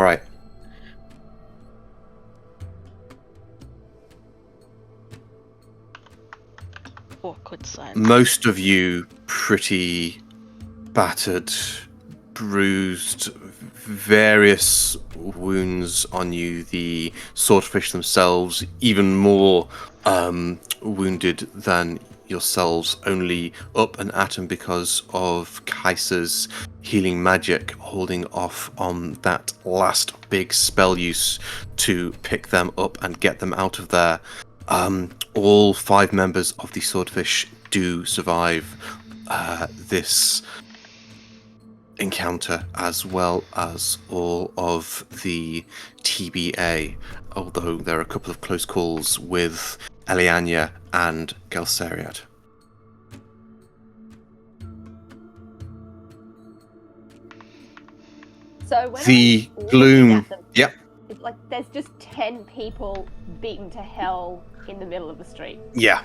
All right. Awkward silence. Most of you pretty battered, bruised, various wounds on you. The swordfish themselves even more wounded than yourselves, only up and at 'em because of Kaiser's healing magic holding off on that last big spell use to pick them up and get them out of there. All 5 members of the swordfish do survive this encounter, as well as all of the TBA, although there are a couple of close calls with Eliania and Gelsariad. So when The I'm gloom. looking at them, Yep. it's like there's just 10 people beaten to hell in the middle of the street. Yeah.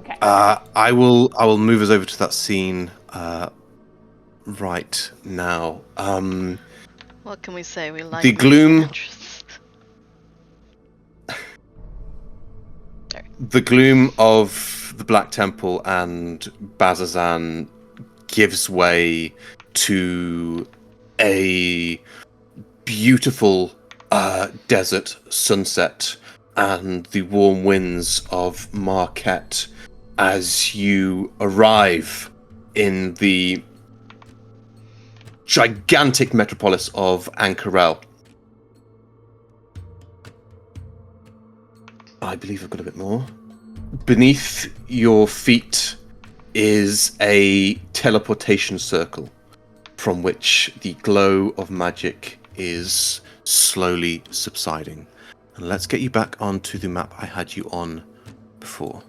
Okay. I will move us over to that scene right now. What can we say? We like The movies with gloom. interests. The gloom of the Black Temple and Bazazan gives way to a beautiful desert sunset and the warm winds of Marquette as you arrive in the gigantic metropolis of Ankarel. I believe I've got a bit more. Beneath your feet is a teleportation circle from which the glow of magic is slowly subsiding. And let's get you back onto the map I had you on before.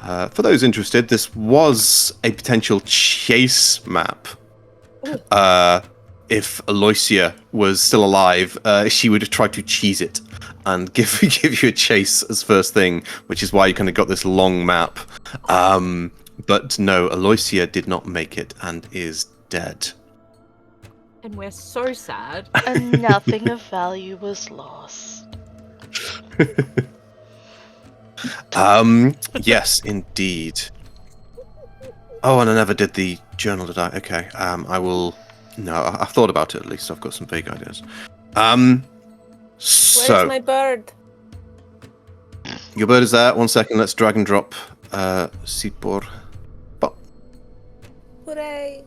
For those interested, this was a potential chase map. If Aloysia was still alive, she would have tried to cheese it and give you a chase as first thing, which is why you kind of got this long map. But no, Aloysia did not make it and is dead. And we're so sad. And nothing of value was lost. Yes, indeed. Oh, and I never did the journal, did I? Okay, I will... No, I've thought about it at least. I've got some vague ideas. So... Where's my bird? Your bird is there. 1 second, let's drag and drop Sipor. Oh, Hooray!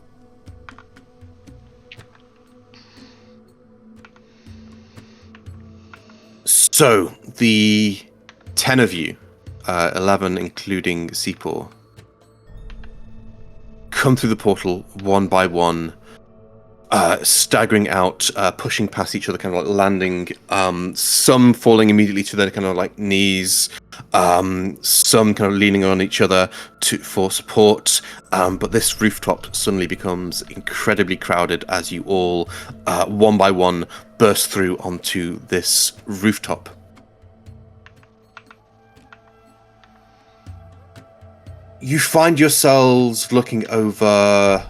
so, the 10 of you, 11 including Sipor, come through the portal one by one, staggering out, pushing past each other, kind of like landing, some falling immediately to their kind of like knees, some kind of leaning on each other for support, but this rooftop suddenly becomes incredibly crowded as you all, one by one, burst through onto this rooftop. You find yourselves looking over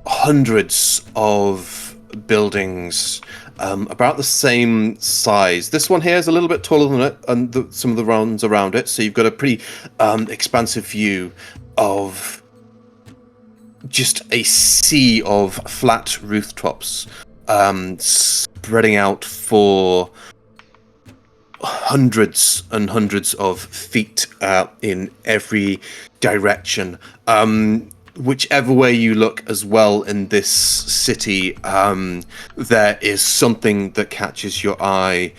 hundreds of buildings, about the same size. This one here is a little bit taller than it, and some of the ones around it. So you've got a pretty expansive view of just a sea of flat rooftops, spreading out for hundreds and hundreds of feet in every direction. Whichever way you look as well in this city, there is something that catches your eye.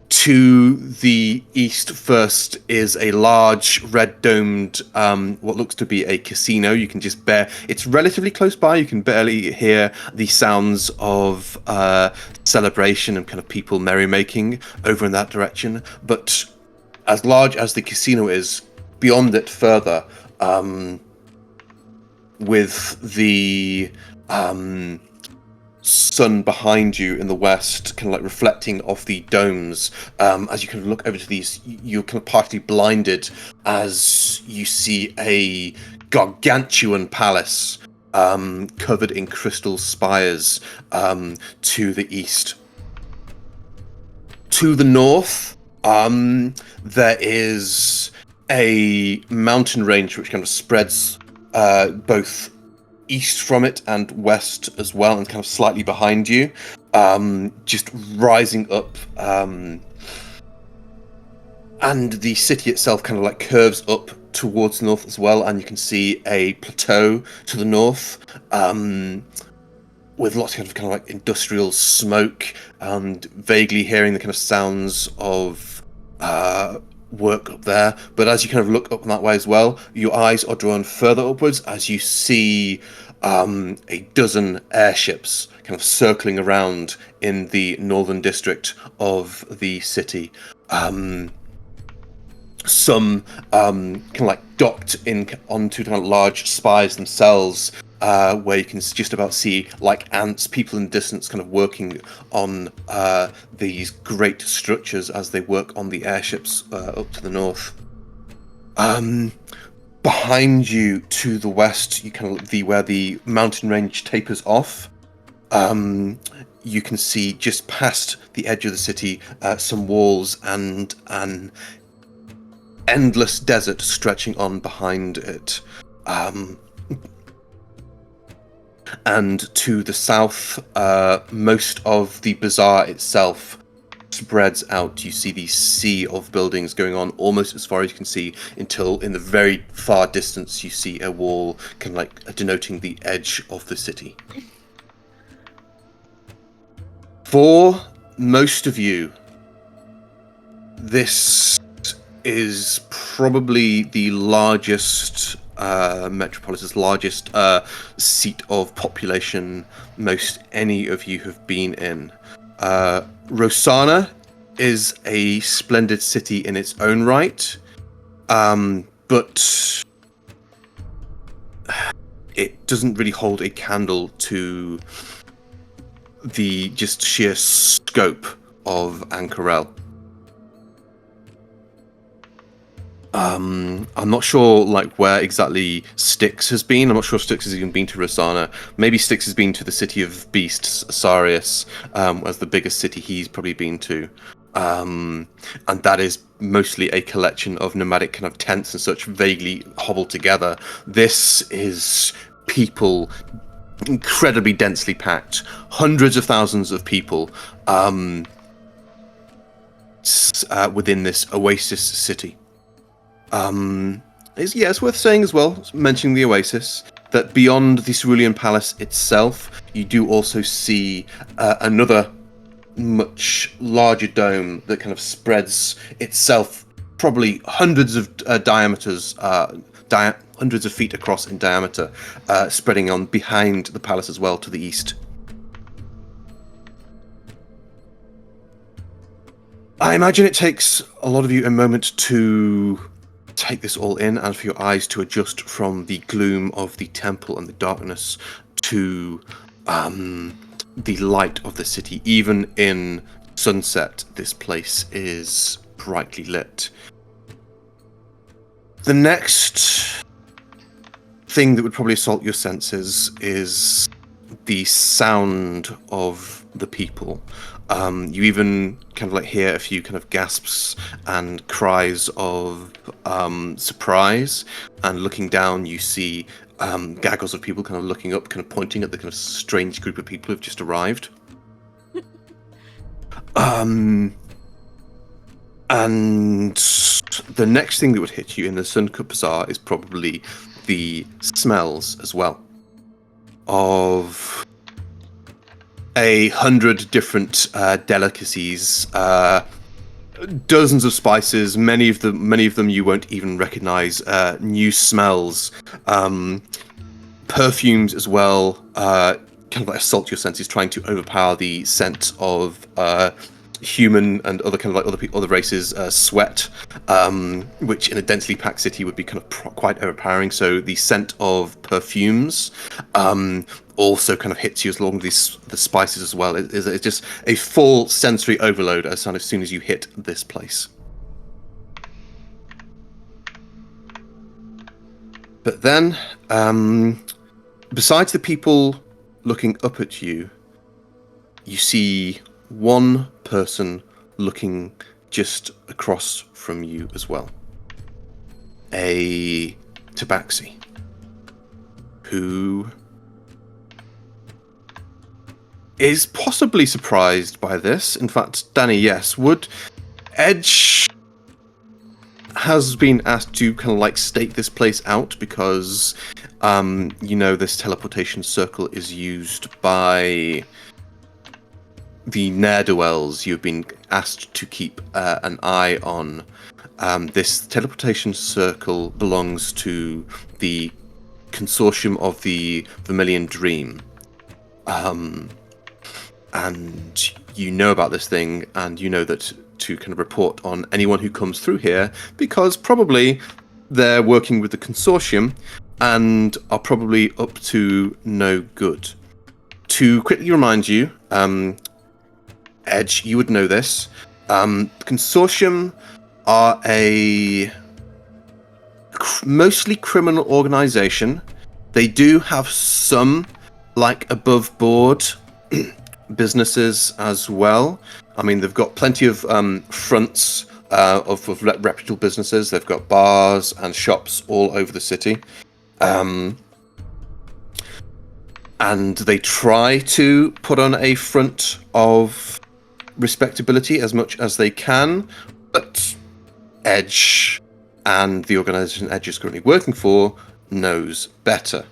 To the east first is a large red-domed, what looks to be a casino. You can just it's relatively close by. You can barely hear the sounds of celebration and kind of people merrymaking over in that direction. But as large as the casino is, beyond it further, with the sun behind you in the west, kind of like reflecting off the domes, as you kind of look over to these, you're kind of partly blinded as you see a gargantuan palace covered in crystal spires to the east. To the north, there is a mountain range which kind of spreads both east from it and west as well, and kind of slightly behind you, just rising up. And the city itself kind of like curves up towards the north as well, and you can see a plateau to the north, with lots of kind of like industrial smoke, and vaguely hearing the kind of sounds of work up there. But as you kind of look up that way as well, your eyes are drawn further upwards as you see a dozen airships kind of circling around in the northern district of the city. Some kind of like docked in onto kind of large spires themselves, where you can just about see like ants, people in the distance kind of working on these great structures as they work on the airships up to the north. Behind you to the west, you kind of where the mountain range tapers off. You can see just past the edge of the city some walls and an endless desert stretching on behind it. And to the south, most of the bazaar itself spreads out. You see the sea of buildings going on almost as far as you can see, until in the very far distance you see a wall kind of like denoting the edge of the city. For most of you, this is probably the largest metropolis, largest seat of population most any of you have been in. Rosanna is a splendid city in its own right, but it doesn't really hold a candle to the just sheer scope of Ankarel. I'm not sure like where exactly Styx has been. I'm not sure if Styx has even been to Rosanna. Maybe Styx has been to the city of beasts, Asarius, as the biggest city he's probably been to. And that is mostly a collection of nomadic kind of tents and such, vaguely hobbled together. This is people incredibly densely packed, hundreds of thousands of people within this oasis city. It's worth saying as well, mentioning the oasis, that beyond the Cerulean Palace itself, you do also see another much larger dome that kind of spreads itself probably hundreds of hundreds of feet across in diameter, spreading on behind the palace as well to the east. I imagine it takes a lot of you a moment to take this all in, and for your eyes to adjust from the gloom of the temple and the darkness to the light of the city. Even in sunset, this place is brightly lit. The next thing that would probably assault your senses is the sound of the people. You even kind of like hear a few kind of gasps and cries of surprise, and looking down you see gaggles of people kind of looking up, kind of pointing at the kind of strange group of people who've just arrived. And the next thing that would hit you in the Suncut Bazaar is probably the smells as well of 100 different delicacies, dozens of spices, many of them you won't even recognize, new smells, perfumes as well, kind of like assault your senses, trying to overpower the scent of human and other kind of like other races sweat, which in a densely packed city would be kind of quite overpowering. So the scent of perfumes also kind of hits you, as long as the spices as well. It's just a full sensory overload as soon as you hit this place. But then besides the people looking up at you, you see one person looking just across from you as well. A tabaxi who is possibly surprised by this. In fact, Danny, yes, Edge has been asked to kind of like stake this place out because this teleportation circle is used by the ne'er-do-wells. You've been asked to keep an eye on. This teleportation circle belongs to the consortium of the Vermilion Dream. And you know about this thing, and you know that to kind of report on anyone who comes through here, because probably they're working with the consortium and are probably up to no good. To quickly remind you, Edge, you would know this. The consortium are a mostly criminal organization. They do have some like above board businesses as well. I mean, they've got plenty of fronts of reputable businesses. They've got bars and shops all over the city. And they try to put on a front of respectability as much as they can, but Edge and the organization Edge is currently working for knows better.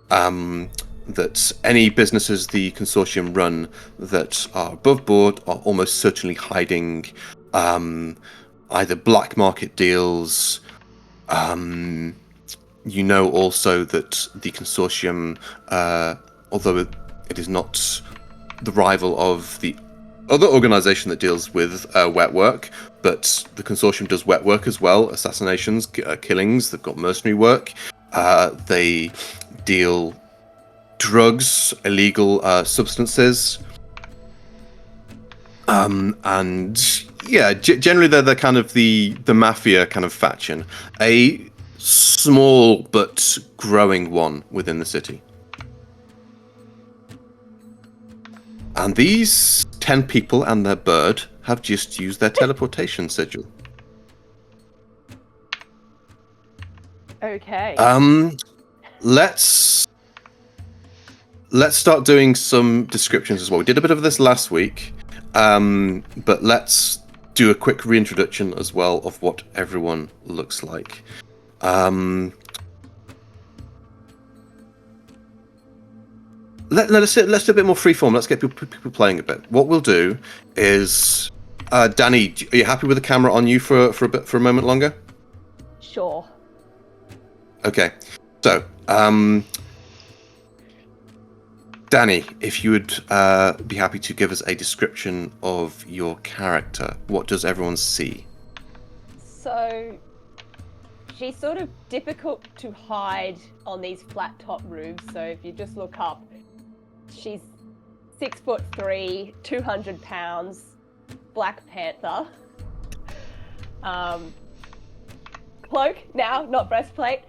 That any businesses the consortium run that are above board are almost certainly hiding either black market deals. You know also that the consortium, although it is not the rival of the other organization that deals with wet work, but the consortium does wet work as well, assassinations, killings. They've got mercenary work. They deal drugs, illegal substances, and yeah, generally they're kind of the mafia kind of faction, a small but growing one within the city. And these 10 people and their bird have just used their teleportation sigil. Okay. Let's start doing some descriptions as well. We did a bit of this last week, but let's do a quick reintroduction as well of what everyone looks like. Let's do a bit more freeform. Let's get people playing a bit. What we'll do is, Danny, are you happy with the camera on you for a moment longer? Sure. Okay, so Danny, if you would be happy to give us a description of your character, what does everyone see? So she's sort of difficult to hide on these flat top roofs. So if you just look up, she's 6'3", 200 pounds, Black Panther. Cloak now, not breastplate.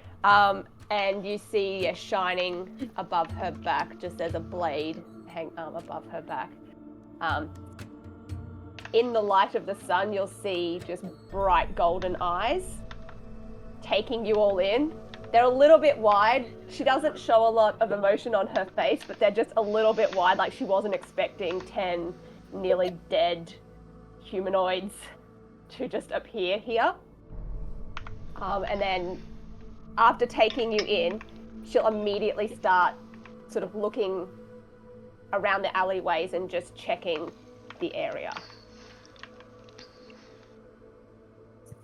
And you see a shining above her back, just as a blade hang above her back. In the light of the sun, you'll see just bright golden eyes taking you all in. They're a little bit wide. She doesn't show a lot of emotion on her face, but they're just a little bit wide, like she wasn't expecting 10 nearly dead humanoids to just appear here. And then after taking you in, she'll immediately start sort of looking around the alleyways and just checking the area.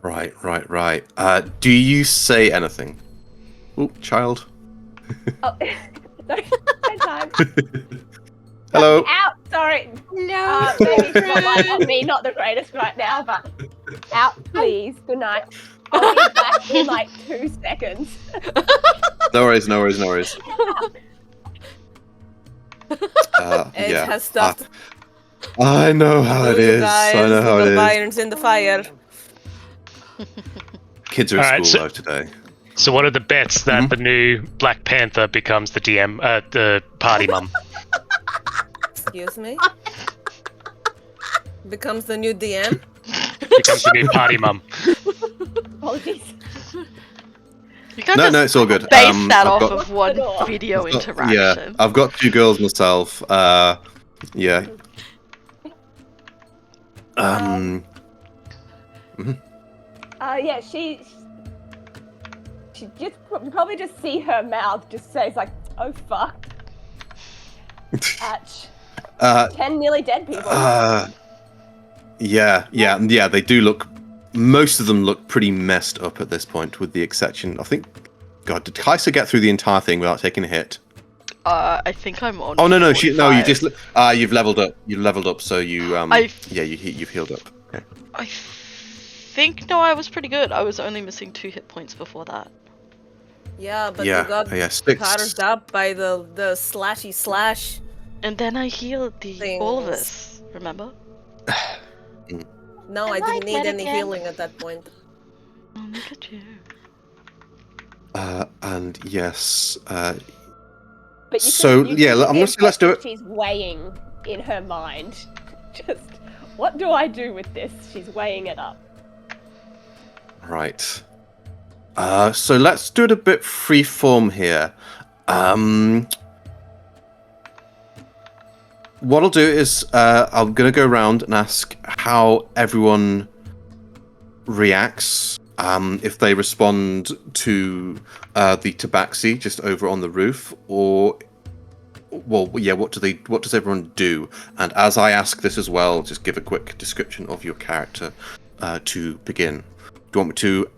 Right. Do you say anything? Oh, child. Oh, no time. Hello. Out, sorry. No. Maybe spotlight on me, not the greatest right now, but out, please. Good night. I'll be back in like 2 seconds. No worries. It Yeah. has stopped. I know how it is. I know how it is. Irons in the fire. Kids are at Alright, school though today. So what are the bets that the new Black Panther becomes the DM, the party mum? Excuse me? Becomes the new DM? Becomes the new party mum. Apologies. You can't No, just it's all good. base that I've off got- of one door. video I've got- interaction. Yeah, I've got 2 girls myself. Yeah. Yeah, she just you probably just see her mouth just says like, "Oh fuck." Atch. 10 nearly dead people. Yeah. They do look. Most of them look pretty messed up at this point, with the exception. I think. God, did Kaisa get through the entire thing without taking a hit? I think I'm on. Oh no, you 45. just. You've leveled up. You leveled up, so you. You've healed up. Okay. I think I was pretty good. I was only missing 2 hit points before that. Yeah, but Yeah, you got Sticks. powdered up by the slashy slash. And then I healed all of us. Remember? No, I didn't need any healing at that point. Oh, look at you. And yes. But So, yeah, I'm gonna say let's do it. She's weighing in her mind. Just, what do I do with this? She's weighing it up. Right. So let's do it a bit freeform here. What I'll do is I'm going to go around and ask how everyone reacts if they respond to the tabaxi just over on the roof, or what does everyone do? And as I ask this as well, just give a quick description of your character to begin. Do you want me to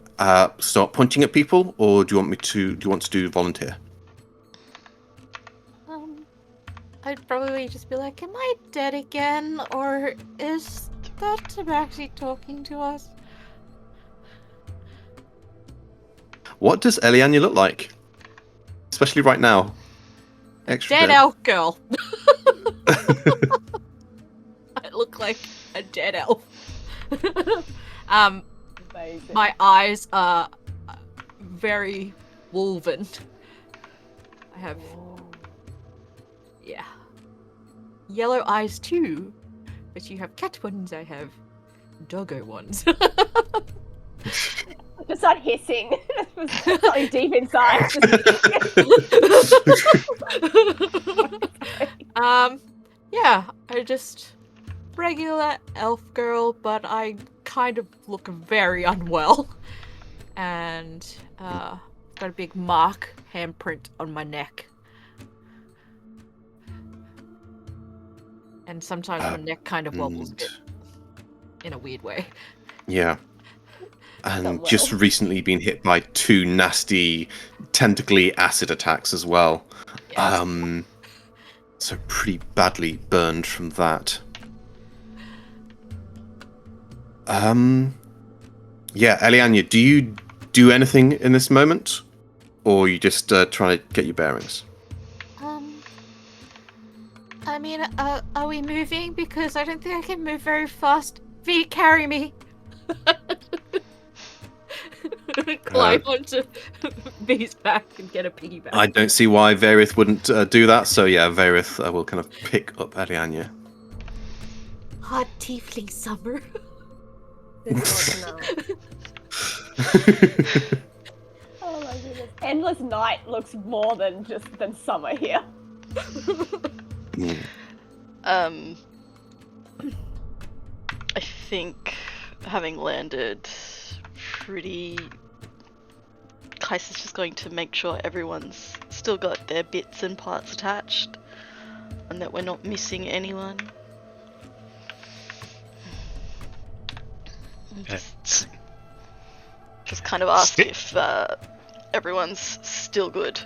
start punching at people, or do you want to do volunteer? I'd probably just be like, am I dead again? Or is that Tabaxi talking to us? What does Elianya look like? Especially right now. Extra Dead elf girl. I look like a dead elf. Amazing. My eyes are very wolven. I have, yellow eyes too, but you have cat ones, I have doggo ones. Just start hissing. Something deep inside. I just regular elf girl, but I kind of look very unwell, and got a big mark handprint on my neck, and sometimes my neck kind of wobbles a bit in a weird way. Yeah. And Done well. just recently been hit by 2 nasty tentacly acid attacks as well. Yes. So pretty badly burned from that. Yeah, Elianya, do you do anything in this moment? Or are you just trying to get your bearings? I mean, are we moving? Because I don't think I can move very fast. V, carry me. Climb onto V's back and get a piggyback. I don't see why Varith wouldn't do that, so yeah, Varith will kind of pick up Elianya. Hard tiefling summer. It's not now. Oh my goodness. Endless night looks more than summer here. I think having landed pretty, Kaisa's just going to make sure everyone's still got their bits and parts attached, and that we're not missing anyone. Just kind of ask if everyone's still good.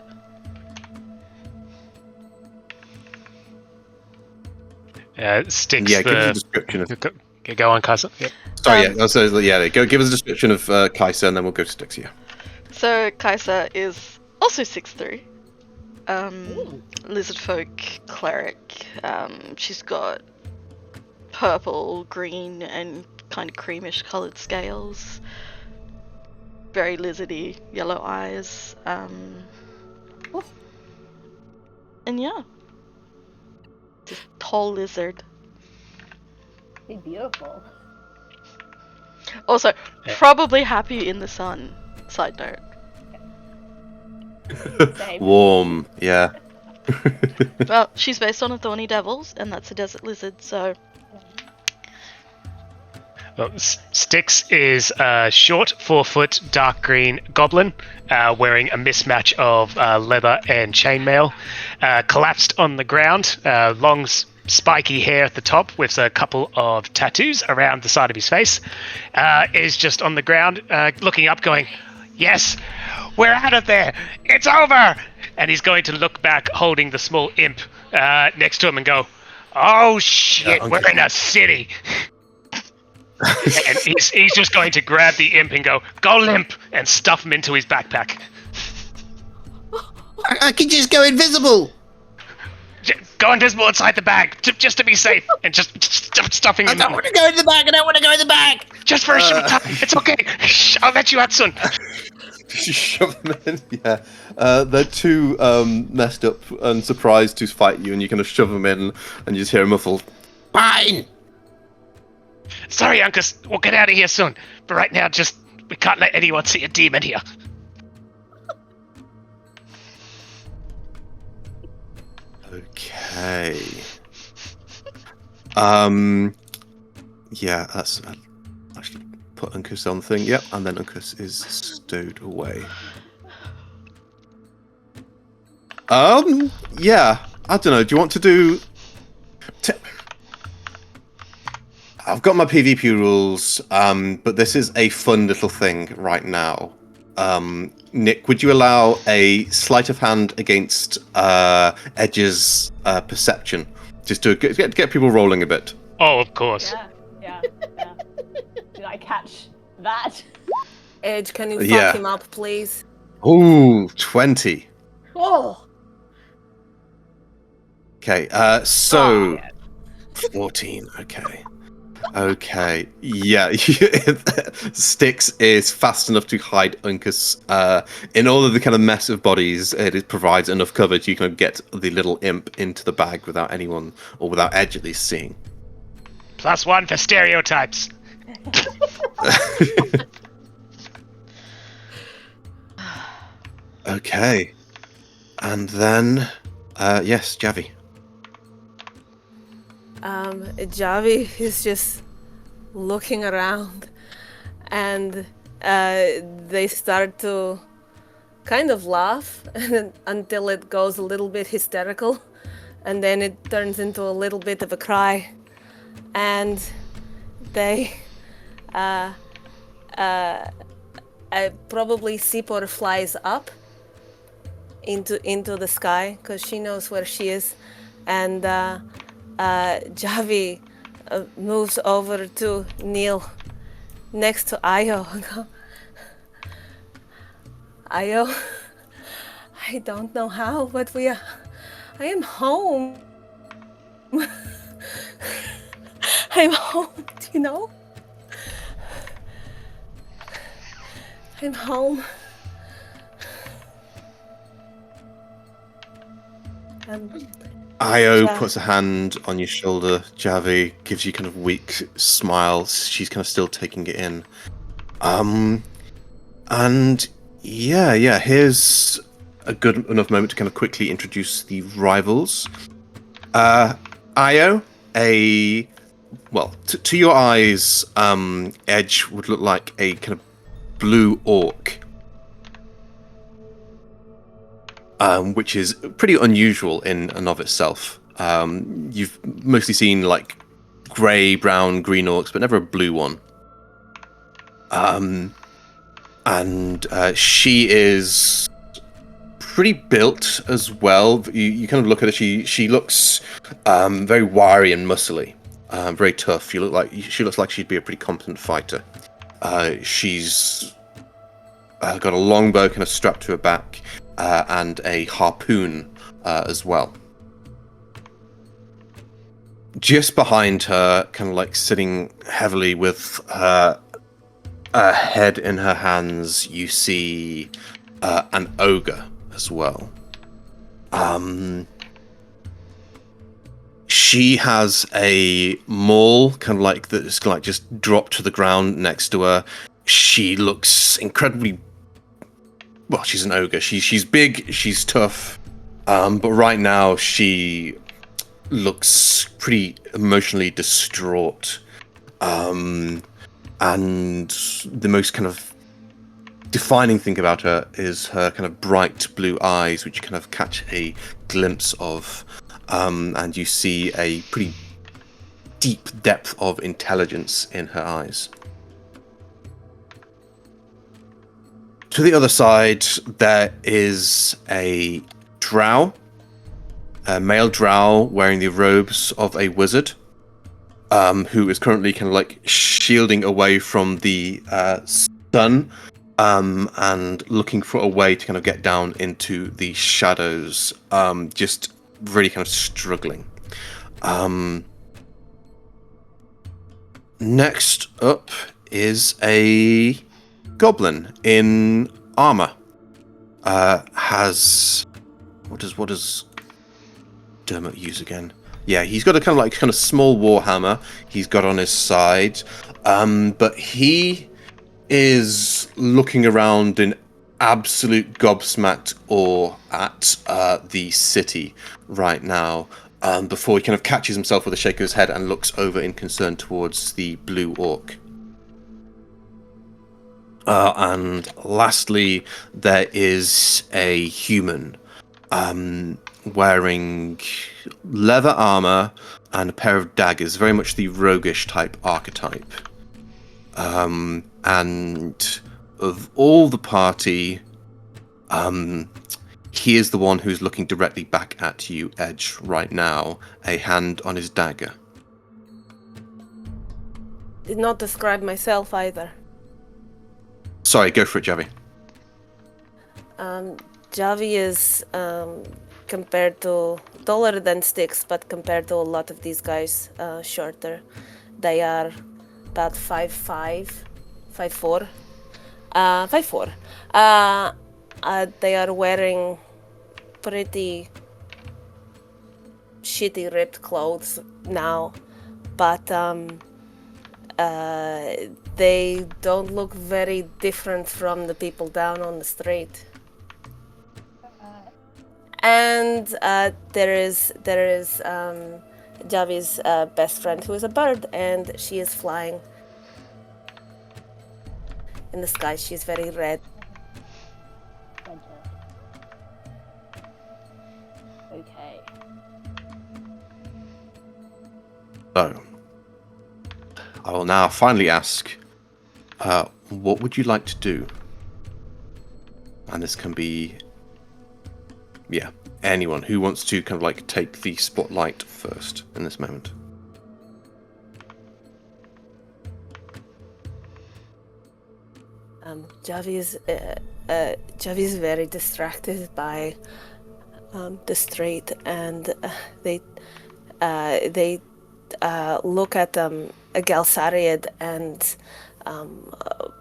Sticks. Yeah, give us a description of. Go on, Kaisa. Yep. Sorry, go give us a description of Kaisa, and then we'll go to Sticks. Yeah. So Kaisa is also 6'3". Lizard folk cleric. She's got purple, green, and kind of creamish coloured scales. very lizardy yellow eyes. And yeah, just tall lizard. Be beautiful. Also, probably happy in the sun. Side note. Same. Warm, yeah. Well, she's based on a thorny devils, and that's a desert lizard, so Well, Styx is a short, 4-foot, dark green goblin, wearing a mismatch of leather and chainmail, collapsed on the ground, long, spiky hair at the top with a couple of tattoos around the side of his face, is just on the ground, looking up, going, "Yes, we're out of there! It's over!" And he's going to look back, holding the small imp next to him, and go, "Oh shit, Yeah, we're in a city!" And he's just going to grab the imp and go limp, and stuff him into his backpack. I can just go invisible. Go invisible inside the bag, just to be safe, and just stuffing him. I don't want to go in the bag. I don't want to go in the bag. Just for a short time. It's okay. Shh, I'll let you out soon. Shove them in. Yeah, they're too messed up and surprised to fight you, and you kind of shove them in, and you just hear a muffled "Fine." Sorry, Uncas. We'll get out of here soon. But right now, we can't let anyone see a demon here. Okay. Yeah, that's actually put Uncas on the thing. Yep, and then Uncas is stowed away. Yeah, I don't know. Do you want to do? I've got my PvP rules, but this is a fun little thing right now. Nick, would you allow a sleight of hand against Edge's perception, just to get people rolling a bit? Oh, of course. Yeah. Did I catch that? Edge, can you Yeah. fuck him up, please? Ooh, 20. Oh! Okay, so 14. Okay, yeah. Styx is fast enough to hide Uncas in all of the kind of mess of bodies. It provides enough cover to you can get the little imp into the bag without anyone, or without Edge at least, seeing. +1 for stereotypes. Okay, and then yes, Javi. Javi is just looking around, and they start to kind of laugh until it goes a little bit hysterical, and then it turns into a little bit of a cry, and they probably Sipor flies up into the sky because she knows where she is, and Javi moves over to Neil next to Ayo and go, Ayo, I don't know how, but I am home. I'm home, do you know? I'm home. Io Yeah. puts a hand on your shoulder. Javi gives you kind of weak smile. She's kind of still taking it in. And yeah. Here's a good enough moment to kind of quickly introduce the rivals. Io, to your eyes, Edge would look like a kind of blue orc. Which is pretty unusual in and of itself. You've mostly seen like grey, brown, green orcs, but never a blue one. And she is pretty built as well. You kind of look at her. She looks very wiry and muscly, very tough. She looks like she'd be a pretty competent fighter. She's got a long bow kind of strapped to her back. And a harpoon as well. Just behind her, kind of like sitting heavily with her head in her hands, you see an ogre as well. She has a maul, kind of like that's like just dropped to the ground next to her. She looks incredibly. Well, she's an ogre. She's big. She's tough. But right now she looks pretty emotionally distraught. And the most kind of defining thing about her is her kind of bright blue eyes, which you kind of catch a glimpse of. And you see a pretty deep depth of intelligence in her eyes. To the other side, there is a drow, a male drow wearing the robes of a wizard, who is currently kind of like shielding away from the sun, and looking for a way to kind of get down into the shadows, just really kind of struggling. Next up is a goblin in armor. Has what does Dermot use again? Yeah, he's got a kind of small warhammer he's got on his side, but he is looking around in absolute gobsmacked awe at the city right now, before he kind of catches himself with a shake of his head and looks over in concern towards the blue orc. And lastly, there is a human wearing leather armor and a pair of daggers, very much the roguish type archetype. And of all the party, he is the one who's looking directly back at you, Edge, right now, a hand on his dagger. Did not describe myself either. Sorry, go for it, Javi. Javi is compared to taller than Styx, but compared to a lot of these guys, shorter. They are about 5'5", 5'4", 5'4". They are wearing pretty shitty ripped clothes now, but they don't look very different from the people down on the street. And there is Javi's best friend, who is a bird, and she is flying in the sky. She's very red. Okay. So, I will now finally ask, what would you like to do? And this can be, anyone who wants to kind of like take the spotlight first in this moment. Javi is very distracted by the street, and they look at a Galsariad and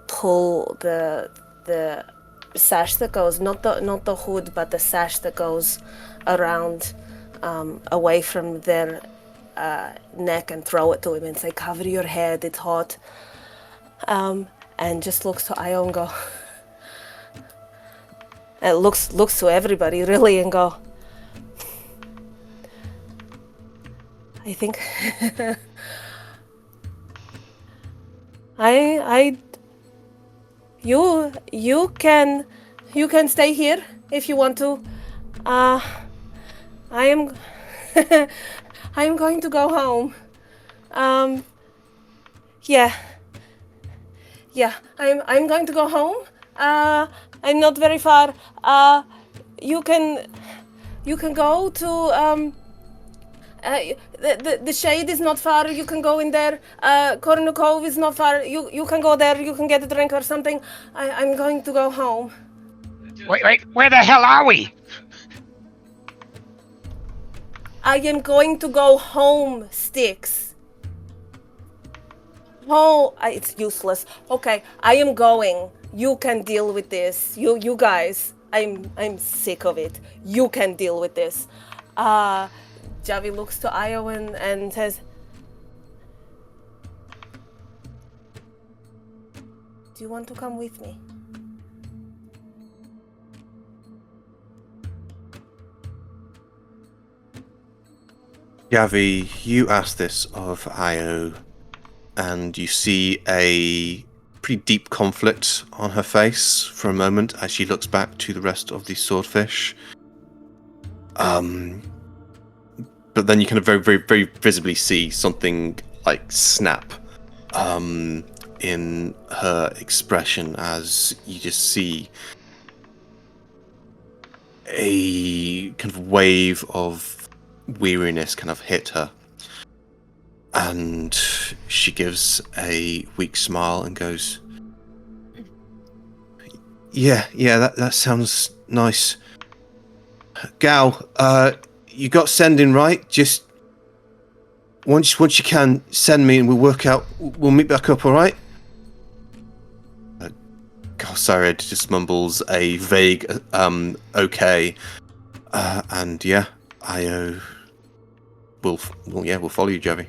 pull the sash that goes, not the hood, but the sash that goes around, away from their neck, and throw it to him and say, "Cover your head, it's hot." And just looks to Io and go, looks to everybody really and go, I think you can stay here if you want to. I am I am going to go home. Yeah, I'm going to go home. I'm not very far. You can go to the shade is not far. You can go in there. Corner Cove is not far. You can go there. You can get a drink or something. I'm going to go home. Wait, where the hell are we? I am going to go home, Styx. Oh, it's useless. Okay, I am going. You can deal with this. You guys. I'm sick of it. You can deal with this. Javi looks to Io and says, "Do you want to come with me?" Yavi, you ask this of Io, and you see a pretty deep conflict on her face for a moment as she looks back to the rest of the swordfish. But then you kind of very, very, very visibly see something like snap in her expression as you just see a kind of wave of weariness kind of hit her. And she gives a weak smile and goes, Yeah, that sounds nice. Gal, you got sending, right? Just once you can, send me and we'll meet back up, alright? Sarid just mumbles a vague, okay. And yeah, Io will follow you, Javi.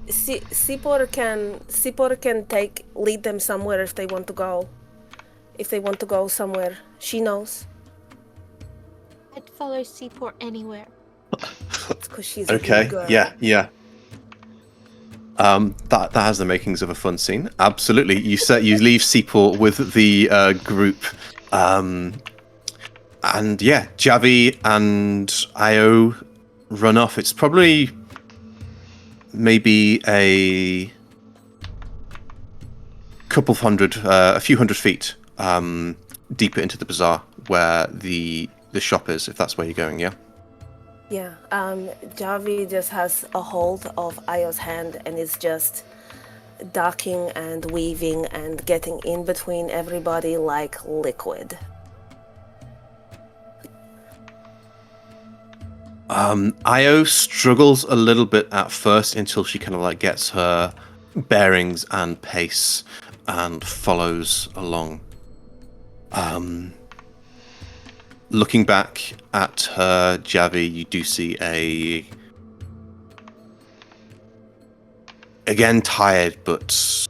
Sipor can lead them somewhere if they want to go. If they want to go somewhere, she knows. I'd follow Seaport anywhere. It's because she's Okay. a good girl. Yeah. That has the makings of a fun scene. Absolutely. You leave Seaport with the group, and yeah, Javi and Io run off. It's probably maybe a few hundred feet deeper into the bazaar where the shop is, if that's where you're going. Yeah. Yeah, Javi just has a hold of Io's hand and is just ducking and weaving and getting in between everybody like liquid. Io struggles a little bit at first until she kind of like gets her bearings and pace and follows along. Looking back at her, Javi, you do see again tired but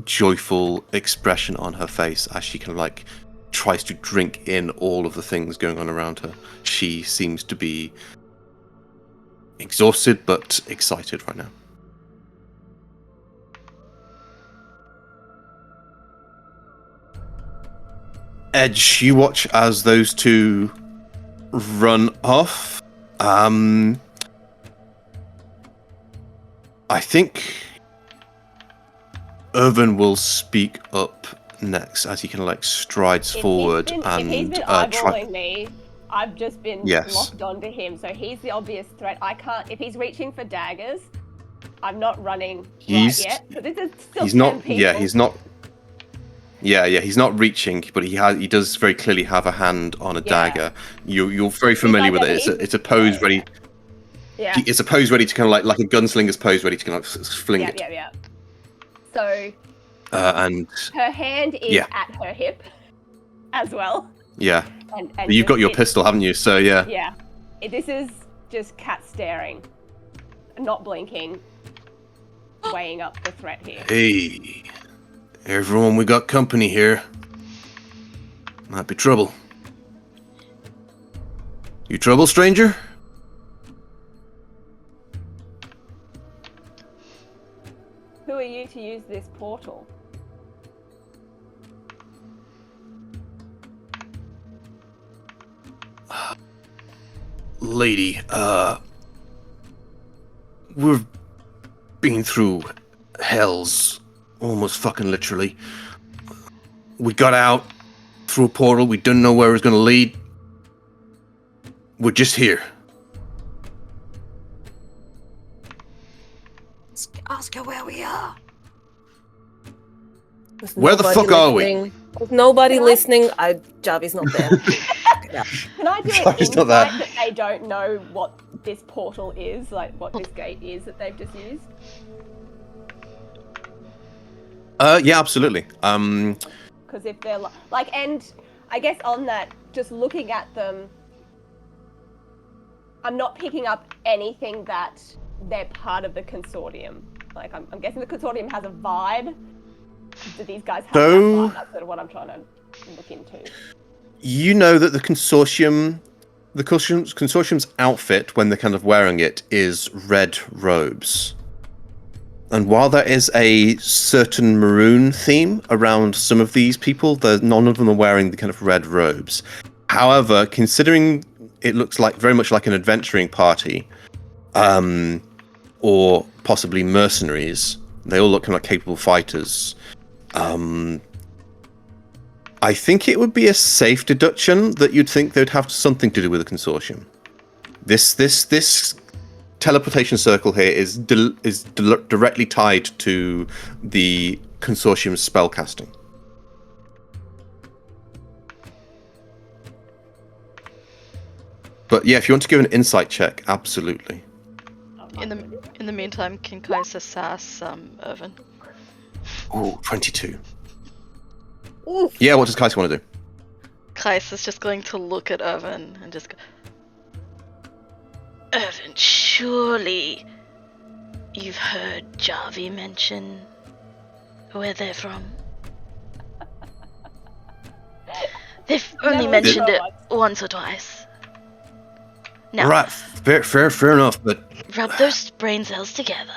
joyful expression on her face as she kind of like tries to drink in all of the things going on around her. She seems to be exhausted but excited right now. Edge, you watch as those two run off. I think Irvin will speak up next as he kind of like strides forward if and he's been eyeballing me, I've just been locked onto him, so he's the obvious threat. I can't. If he's reaching for daggers, I'm not running right yet. But this is still he's 10 not. people. Yeah, he's not. Yeah, he's not reaching, but he does very clearly have a hand on a dagger. You're very familiar with it. It's a pose ready. Yeah. It's a pose ready to kind of like a gunslinger's pose ready to kind of fling it. Yeah. So. And her hand is at her hip, as well. Yeah. And you've got your pistol, haven't you? So yeah. Yeah. This is just cat staring, not blinking, weighing up the threat here. Hey, everyone, we got company here. Might be trouble. You trouble, stranger? Who are you to use this portal? Lady, we've been through hells, almost fucking literally. We got out through a portal, we didn't know where it was gonna lead. We're just here. Ask her where we are. Where the fuck are we? With nobody Can I- listening, Javi's not there. Can I do an Sorry, it's insight not that. that they don't know what this portal is, like what this gate is that they've just used? Yeah, absolutely. Because if they're like, and I guess on that, just looking at them, I'm not picking up anything that they're part of the consortium. Like, I'm guessing the consortium has a vibe. Do these guys have that vibe? That's sort of what I'm trying to look into. You know that the consortium's outfit, when they're kind of wearing it, is red robes. And while there is a certain maroon theme around some of these people, none of them are wearing the kind of red robes. However, considering it looks like very much like an adventuring party, or possibly mercenaries, they all look kind of like capable fighters. I think it would be a safe deduction that you'd think they'd have something to do with the consortium. This teleportation circle here is directly tied to the consortium's spellcasting. But yeah, if you want to give an insight check, absolutely. In the meantime, can Kaiser sass Irvin? Oh, 22. Oof. Yeah, what does Kaiser want to do? Kaiser's just going to look at Irvin and just go, Irvin, surely you've heard Javi mention where they're from? They've only Never mentioned saw it us. once or twice. Now, Right, fair enough, but rub those brain cells together.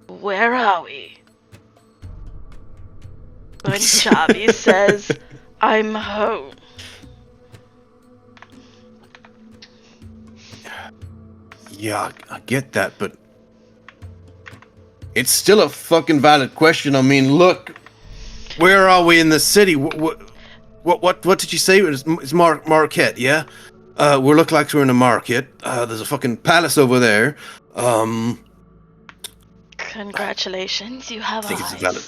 Where are we? When Javi says, I'm home. yeah, I get that, but it's still a fucking valid question. I mean, look, where are we in the city? What did you say? It's Marquette, yeah? We look like we're in a market. There's a fucking palace over there. Congratulations, you have I think eyes. it's valid.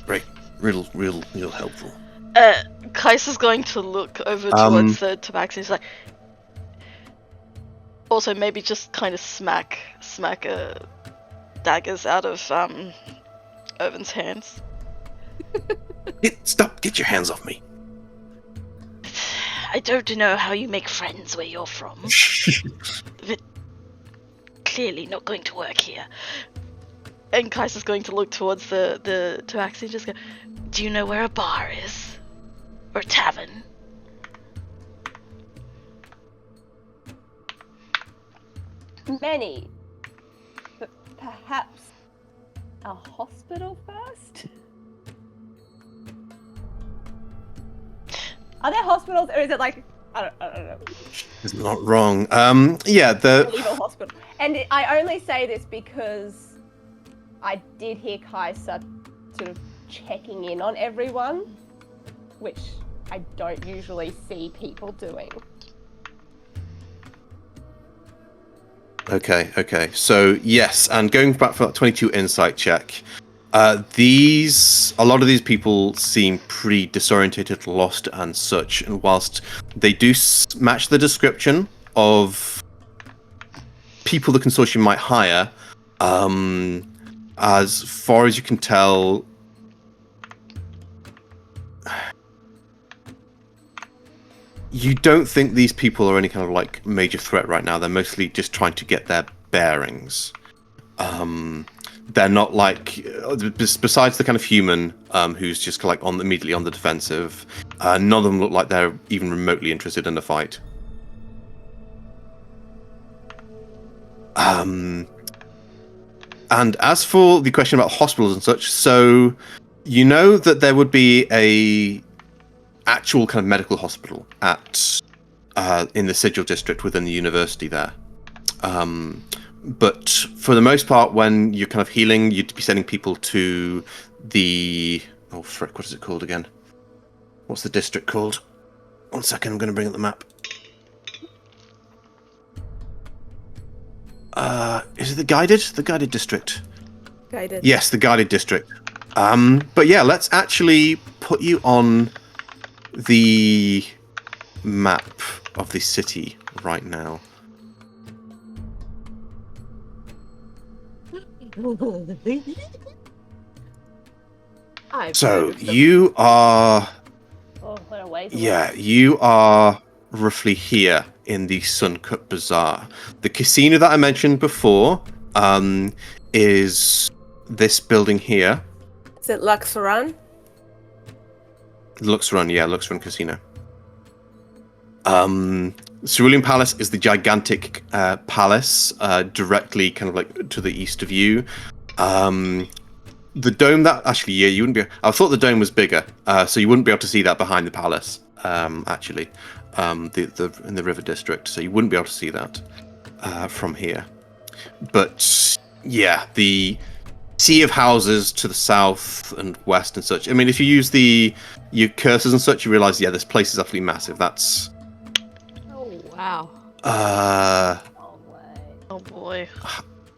Right, real helpful. Kaiser's going to look over towards the tabaxi. He's like, also maybe just kind of smack daggers out of Irvin's hands. Get your hands off me. I don't know how you make friends where you're from. But clearly not going to work here. And Kaiser's going to look towards the tabaxi and just go, do you know where a bar is? Or a tavern? Many. But perhaps a hospital first? Are there hospitals, or is it like, I don't know, It's not wrong. Yeah, the medieval hospital? And I only say this because I did hear Kaiser sort of checking in on everyone, which I don't usually see people doing. Okay. So yes, and going back for that 22 insight check, a lot of these people seem pretty disorientated, lost, and such. And whilst they do match the description of people the consortium might hire, as far as you can tell, you don't think these people are any kind of like major threat right now. They're mostly just trying to get their bearings. They're not like, besides the kind of human who's just like immediately on the defensive, none of them look like they're even remotely interested in the fight. And as for the question about hospitals and such, so you know that there would be a actual kind of medical hospital at in the Sigil district within the university there. But for the most part, when you're kind of healing, you'd be sending people to the... Oh, frick, what is it called again? What's the district called? 1 second, I'm going to bring up the map. Is it the guided? The guided district. Guided. Yes, the guarded district. But yeah, let's actually put you on the map of the city right now. I've So heard of them. you are, Oh, what a ways away. yeah, you are roughly here in the Suncut Bazaar. The casino that I mentioned before is this building here. Is it Luxoran? Luxrun, yeah, Luxrun Casino. Cerulean Palace is the gigantic palace directly kind of like to the east of you. The dome that actually, yeah, you wouldn't be. I thought the dome was bigger, so you wouldn't be able to see that behind the palace. Actually, the in the river district, so you wouldn't be able to see that from here. But yeah, the sea of houses to the south and west and such. I mean, if you use your cursors and such, you realize, yeah, this place is absolutely massive. That's Oh wow. uh Oh, way. Oh boy.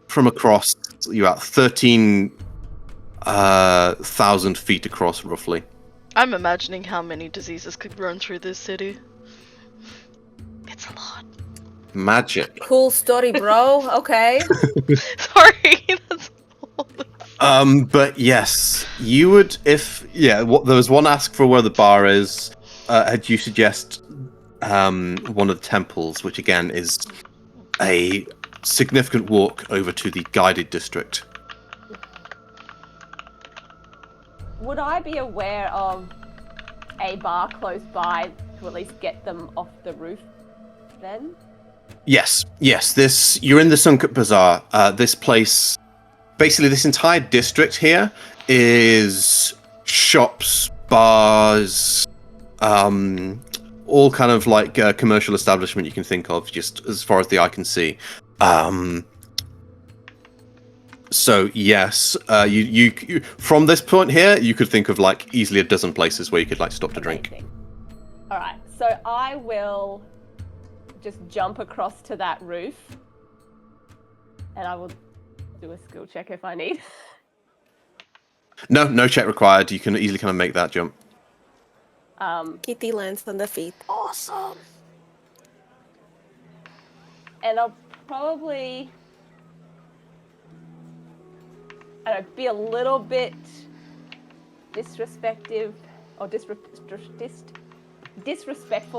from across, you're at 13,000 feet across, roughly. I'm imagining how many diseases could run through this city. It's a lot. Magic. Cool story, bro. Okay. Sorry, that's all. But yes, you would there was one ask for where the bar is. Had you suggest one of the temples, which again is a significant walk over to the guided district. Would I be aware of a bar close by to at least get them off the roof then? Yes. You're in the Suncut Bazaar. This place, basically, this entire district here is shops, bars, all kind of like commercial establishment you can think of, just as far as the eye can see. So yes, you from this point here, you could think of like easily a dozen places where you could like stop to drink. Amazing. All right, so I will just jump across to that roof, and I will do a skill check if I need. No check required. You can easily kind of make that jump. Kitty lands on the feet. Awesome. And I'll probably, I don't know, be a little bit disrespectful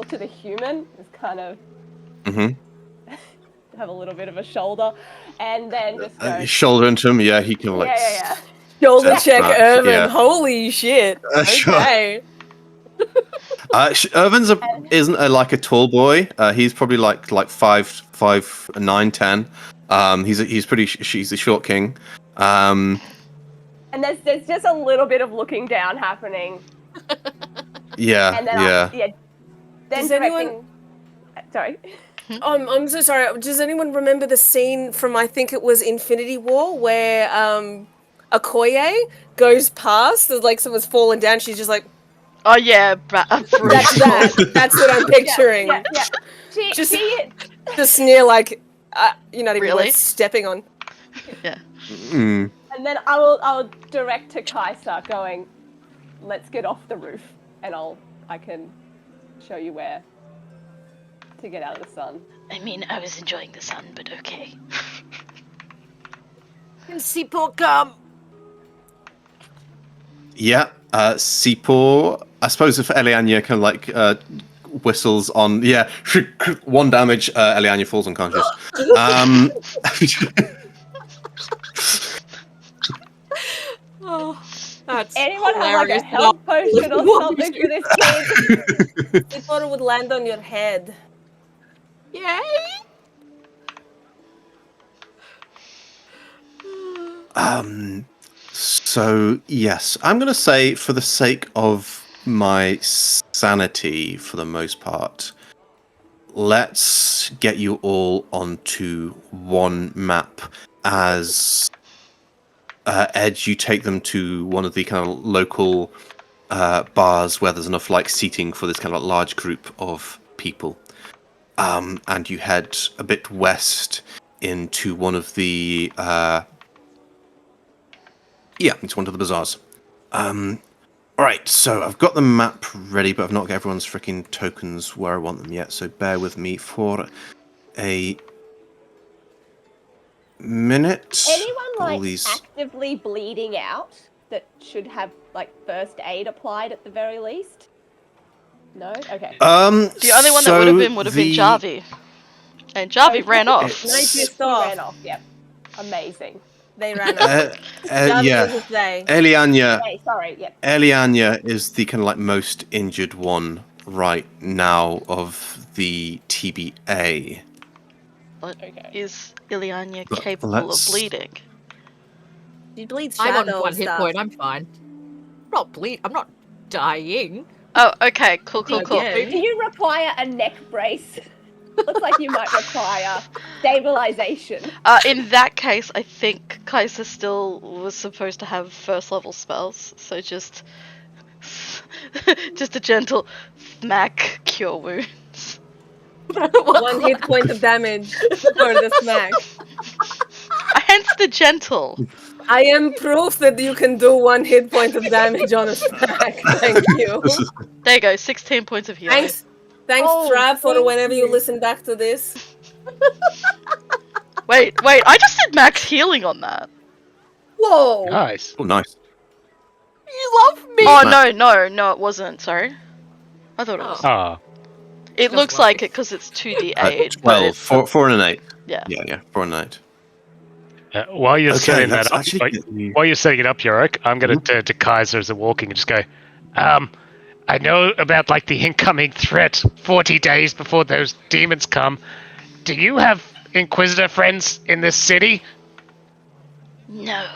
to the human. It's kind of have a little bit of a shoulder, and then just go. Shoulder into him, yeah, he can like. Yeah. Shoulder Sense check, that, Irvin. yeah. Holy shit. Sure. Okay. Irvin's isn't like a tall boy. He's probably like 5'9", 10. He's a short king. And there's just a little bit of looking down happening. Yeah, And then yeah. Then Does directing. anyone- Sorry. I'm so sorry. Does anyone remember the scene from, I think it was Infinity War, where Okoye goes past, like someone's fallen down, she's just like, Oh yeah, that's that. That's what I'm picturing. Yeah. Just- She The sneer, like, you're not even Really? worth stepping on. Yeah. Mm. And then I'll direct to Kaisa, going, "Let's get off the roof, and I can show you where to get out of the sun." I mean, I was enjoying the sun, but okay. Seaport come. Yeah, Seapor. I suppose if Elianya kind of like whistles on, yeah, one damage, Elianya falls unconscious. Oh, that's Anyone have like a hilarious. health potion or something for this kid? I thought it would land on your head. Yay! So yes, I'm gonna say for the sake of my sanity, for the most part, let's get you all onto one map as Ed, you take them to one of the kind of local bars where there's enough like seating for this kind of large group of people, and you head a bit west into one of the Yeah, it's one of the bazaars. Alright, so I've got the map ready, but I've not got everyone's freaking tokens where I want them yet, so bear with me for a minute. Anyone All like these... actively bleeding out that should have like first aid applied at the very least? No? Okay. The only one that would have been Javi. And Javi ran off. Nice He pissed off. ran off, yep. Amazing. They ran off. yeah. was his day. Elianya Okay, sorry, yep. Elianya is the kind of like most injured one right now of the TBA. But Okay. is Ileana But capable let's- of bleeding? She bleeds I'm on shadow one hit stuff. point. I'm fine. I'm not dying. Oh, okay, cool. Again. Do you require a neck brace? Looks like you might require stabilization. In that case, I think Kaiser still was supposed to have first level spells, so just a gentle smack cure wounds. 1 hit point of damage for the smack. Hence the gentle. I am proof that you can do 1 hit point of damage on a smack. Thank you. There you go, 16 points of healing. Thanks, Oh, Trav, for thank whenever you you. listen back to this. Wait, I just did max healing on that. Whoa! Nice. Oh, nice. You love me. Oh, no, it wasn't, sorry. I thought it was. Ah. It Just looks lucky. like it because it's 2d8. but 12. it's 4 and an 8. Yeah. Yeah, 4 and an 8. While you're Okay, setting let's that up, actually get you- while you're setting it up, Yorick, I'm going to turn to Kaiser as they're walking and just go, I know about like the incoming threat 40 days before those demons come. Do you have Inquisitor friends in this city? No.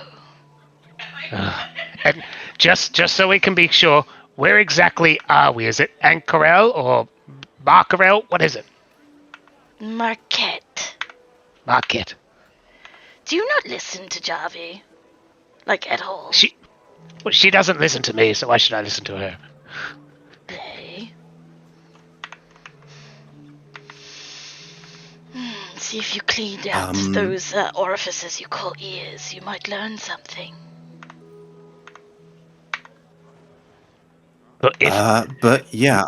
And just so we can be sure, where exactly are we? Is it Ankarel or Markarel? What is it? Marquette. Market. Do you not listen to Javi? Like, at all? She doesn't listen to me, so why should I listen to her? Okay. See if you cleaned out those orifices you call ears. You might learn something. But but yeah.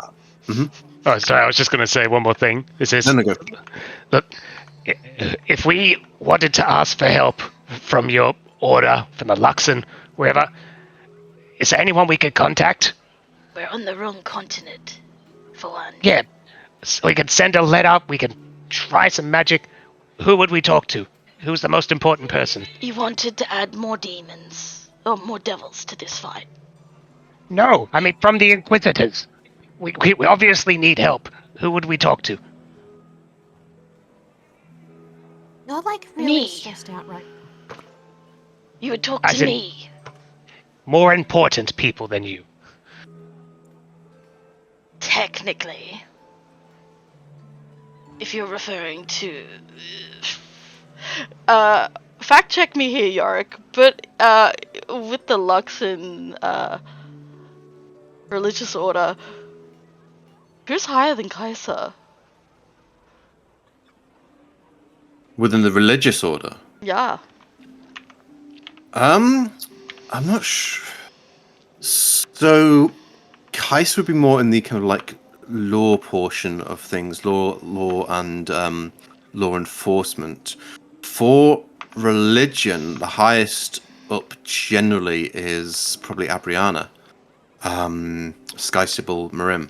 Oh, sorry, I was just going to say one more thing. This is... No, go. Look, if we wanted to ask for help from your order, from the Luxon, wherever, is there anyone we could contact? We're on the wrong continent, for one. Yeah, so we could send a letter, we can try some magic. Who would we talk to? Who's the most important person? You wanted to add more demons, or more devils to this fight. No, I mean from the Inquisitors. We obviously need help. Who would we talk to? You're like really Me. stressed out, right? You would talk As to in- me. More important people than you. Technically. If you're referring to... fact check me here, Yorick, but with the Luxon religious order, who's higher than Kaiser? Within the religious order. Yeah. I'm not sure. So, Kais would be more in the kind of like law portion of things, law and law enforcement. For religion, the highest up generally is probably Abriana, Sky Sybil Marim.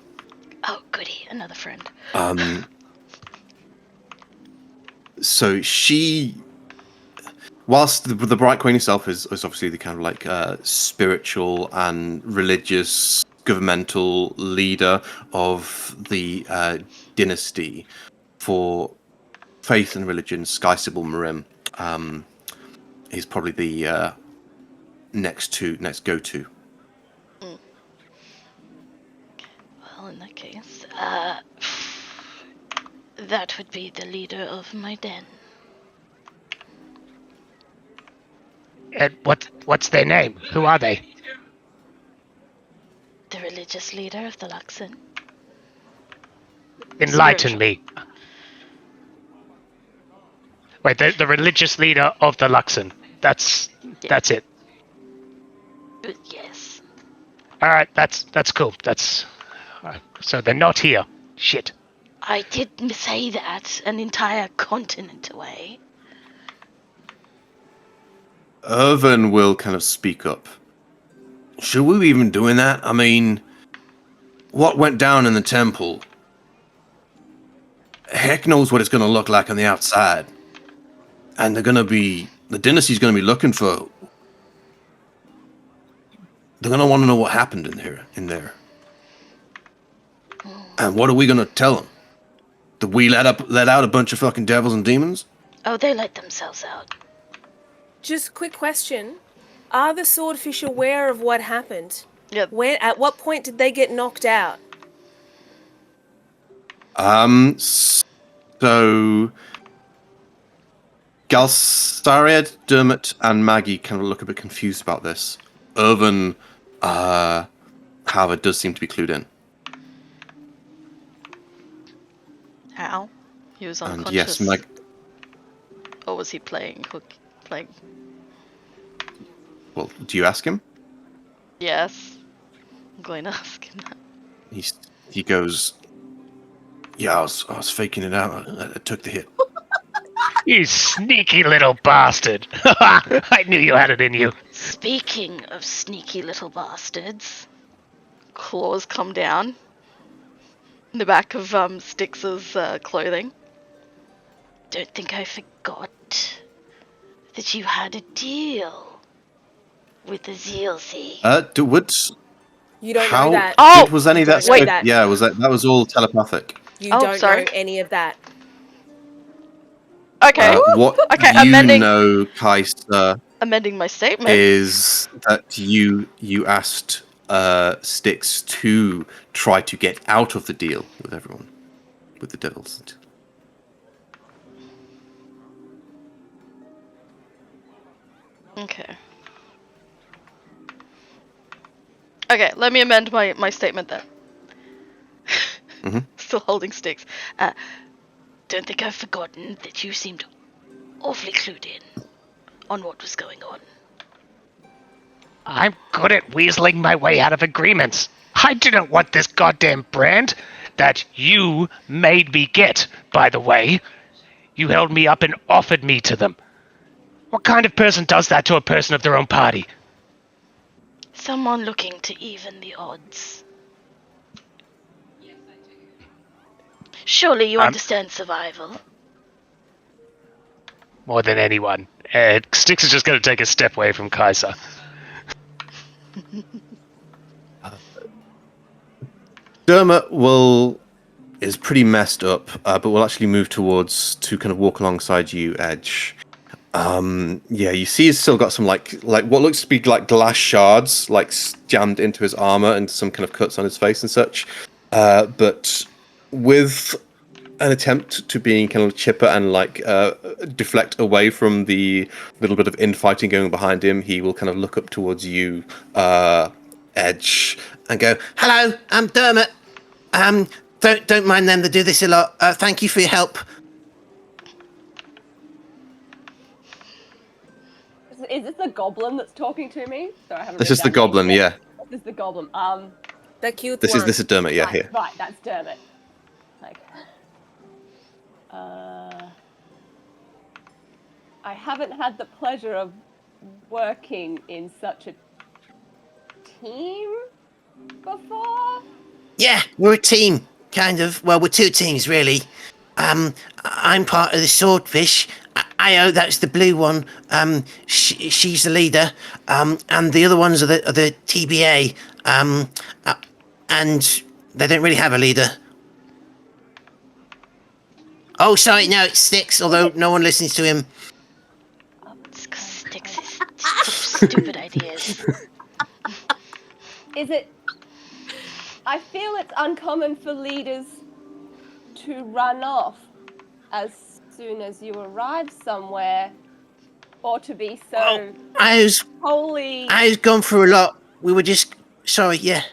Oh, goody, another friend. So she, whilst the Bright Queen herself is obviously the kind of like spiritual and religious governmental leader of the dynasty, for faith and religion, Sky Sybil Marim is probably the next go-to. Well, in that case, that would be the leader of my den. And what's their name? Who are they? The religious leader of the Luxon. Enlighten me. Wait, the religious leader of the Luxon. That's it. Yes. All right, that's cool. That's so they're not here. Shit. I didn't say that. An entire continent away. Irvin will kind of speak up. Should we be even doing that? I mean, what went down in the temple? Heck knows what it's going to look like on the outside. And the dynasty's going to be looking for. They're going to want to know what happened in there. And what are we going to tell them? That we let out a bunch of fucking devils and demons? Oh, they let themselves out. Just quick question. Are the swordfish aware of what happened? Yep. At what point did they get knocked out? So Galsariad, Dermot, and Maggie kind of look a bit confused about this. Irvin, however, does seem to be clued in. How? He was And unconscious. yes, Or was he playing? Well, do you ask him? Yes. I'm going to ask him that. He goes, yeah, I was faking it out. I took the hit. You sneaky little bastard. I knew you had it in you. Speaking of sneaky little bastards, claws come down in the back of Styx's clothing. Don't think I forgot that you had a deal with the ZLC. You don't How know that. Oh! was any of that? Wait, that. Yeah, that was all telepathic. You Oh, don't sorry. know any of that. Okay. What Okay, you amending- know, Kaisa, Amending my statement. is that you asked Styx to try to get out of the deal with everyone, with the devils. Okay. Okay, let me amend my statement then. Mhm. Still holding Styx. Don't think I've forgotten that you seemed awfully clued in on what was going on. I'm good at weaseling my way out of agreements. I didn't want this goddamn brand that you made me get, by the way. You held me up and offered me to them. What kind of person does that to a person of their own party? Someone looking to even the odds. Surely you understand survival. More than anyone. Styx is just going to take a step away from Kaisa. Dermot is pretty messed up, but will actually move to kind of walk alongside you, Edge. Yeah, you see he's still got some like what looks to be like glass shards like jammed into his armor and some kind of cuts on his face and such. But with an attempt to being kind of chipper and like deflect away from the little bit of infighting going behind him, he will kind of look up towards you, Edge, and go, "Hello, I'm Dermot. Don't mind them. They do this a lot. Thank you for your help." Is this the goblin that's talking to me? Sorry, I haven't. This written is the down goblin, names yeah. yet. This is the goblin. The cute This one. is Dermot, yeah, right, here. Right, that's Dermot. Like, I haven't had the pleasure of working in such a team before. Yeah, we're a team, kind of. Well, we're two teams, really. I'm part of the Swordfish. Io, that's the blue one. She's the leader. And the other ones are the TBA. And they don't really have a leader. Oh, sorry, no, it's Styx, although no one listens to him. It's 'cause Styx is just full of stupid ideas. Is it? I feel it's uncommon for leaders to run off as soon as you arrive somewhere, or to be so I was gone through a lot. We were just... Sorry, yeah.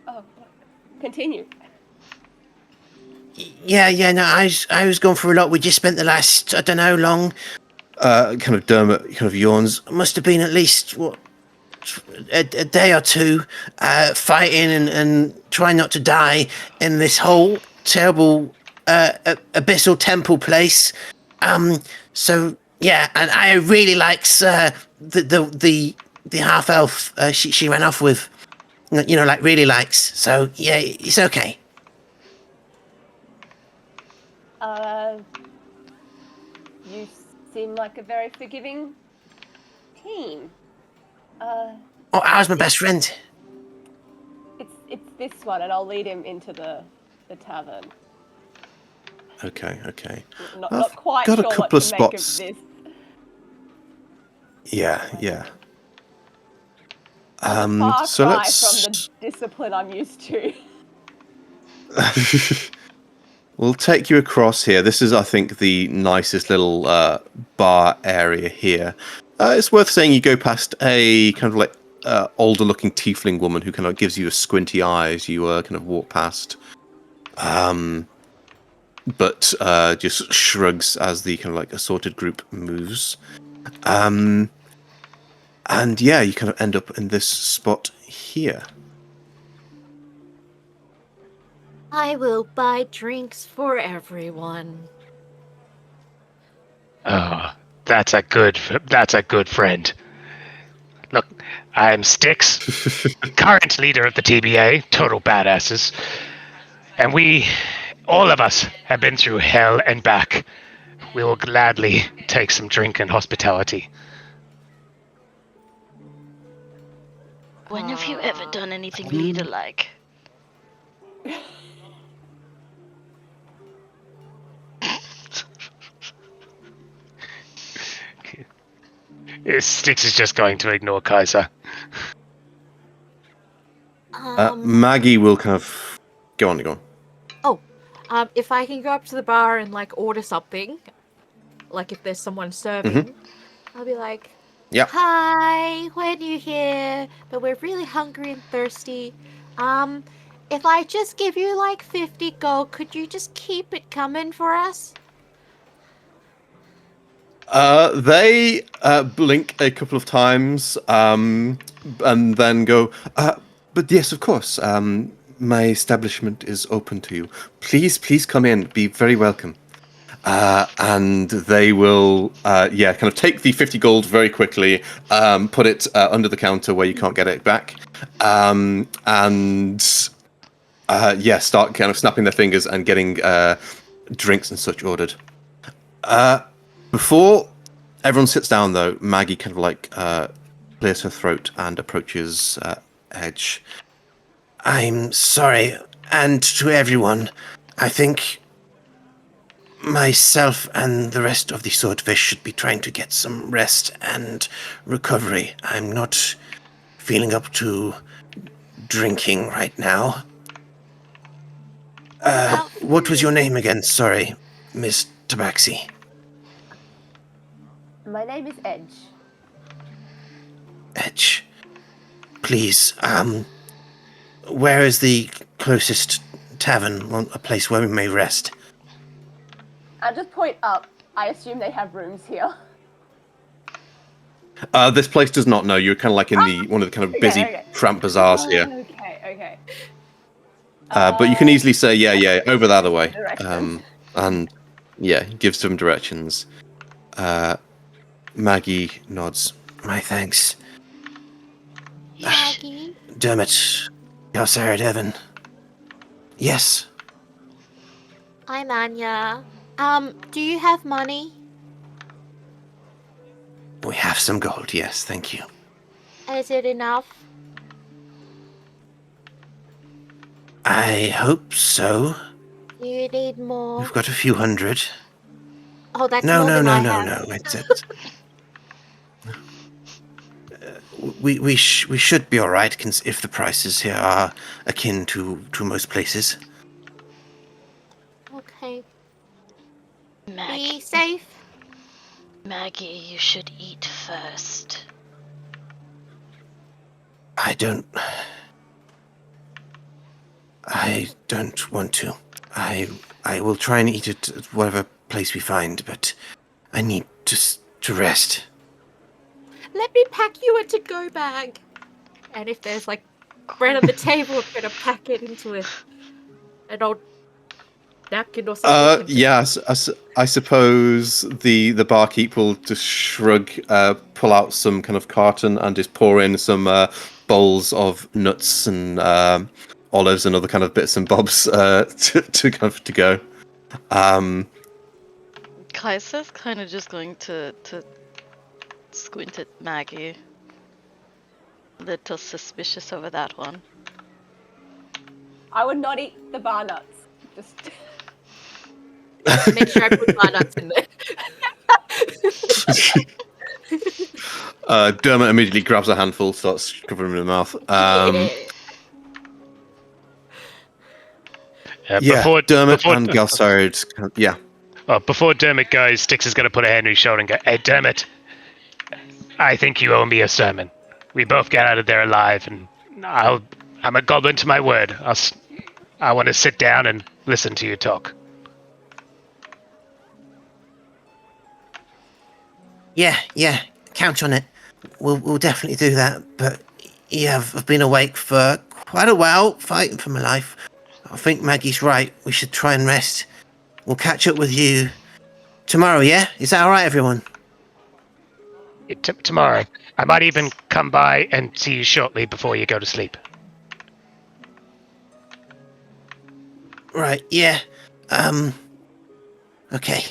Oh, continue. Yeah, no, I was going through a lot. We just spent the last, I don't know, long... Kind of Dermot kind of yawns. Must have been at least, what, a day or two fighting and trying not to die in this whole terrible abyssal temple place. So yeah, and I really likes the half elf she ran off with. You know, like really likes. So yeah, it's okay. You seem like a very forgiving team. Oh, I was my best friend. It's this one, and I'll lead him into the tavern. Okay, okay. Not quite got a sure what couple to of make of spots. this. Yeah, yeah. Far So cry let's. from the discipline I'm used to. We'll take you across here. This is, I think, the nicest little bar area here. It's worth saying you go past a kind of like older-looking tiefling woman who kind of gives you a squinty eye as you kind of walk past. But just shrugs as the kind of like assorted group moves. And yeah, you kind of end up in this spot here. I will buy drinks for everyone. Oh, that's a good friend. Look, I'm Styx, current leader of the TBA, total badasses. And all of us, have been through hell and back. We will gladly take some drink and hospitality. When have you ever done anything leader-like? Styx is just going to ignore Kaiser. Maggie will kind of go on. If I can go up to the bar and like order something, like if there's someone serving, I'll be like, Yep. Hi, we're new here, but we're really hungry and thirsty. If I just give you like 50 gold, could you just keep it coming for us? They blink a couple of times and then go, but yes, of course. My establishment is open to you. Please come in. Be very welcome. And they will, kind of take the 50 gold very quickly, put it under the counter where you can't get it back, and start kind of snapping their fingers and getting drinks and such ordered. Before everyone sits down, though, Maggie kind of like clears her throat and approaches Edge. I'm sorry, and to everyone, I think myself and the rest of the swordfish should be trying to get some rest and recovery. I'm not feeling up to drinking right now. What was your name again? Sorry, Miss Tabaxi. My name is Edge. Edge. Please, where is the closest tavern, a place where we may rest? I'll just point up. I assume they have rooms here. This place does not know. You're kind of like in one of the kind of busy tramp bazaars here. Okay. But you can easily say, yeah, over the other way. Directions. And yeah, give some directions. Maggie nods. My thanks. Maggie? Dermot, Galsara Devon. Yes. I'm Anya. Do you have money? We have some gold, yes, thank you. Is it enough? I hope so. Do you need more? We've got a few hundred. Oh, that's No. more than I have. It's we should be all right if the prices here are akin to most places. Okay. Maggie, Be safe. Maggie, you should eat first. I don't want to. I will try and eat it at whatever place we find, but I need to rest. Let me pack you a to-go bag. And if there's like bread on the table, I'm gonna pack it into an old napkin or something. and just- Yes, I suppose the barkeep will just shrug, pull out some kind of carton and just pour in some bowls of nuts and olives and other kind of bits and bobs to kind of to go. Kaiser's kind of just going to squint at Maggie. Little suspicious over that one. I would not eat the bar nuts. Just Make sure I put my nuts in there. Dermot immediately grabs a handful, starts covering them in the mouth. Yeah, Before Dermot before and Galsard. Yeah. before Dermot goes, Styx is going to put a hand on his shoulder and go, "Hey, Dermot, I think you owe me a sermon. We both got out of there alive, and I'm a goblin to my word. I want to sit down and listen to you talk." Yeah, count on it. We'll definitely do that. But yeah, I've been awake for quite a while, fighting for my life. I think Maggie's right. We should try and rest. We'll catch up with you tomorrow, yeah? Is that alright, everyone? Tomorrow. I might even come by and see you shortly before you go to sleep. Right, yeah. Okay.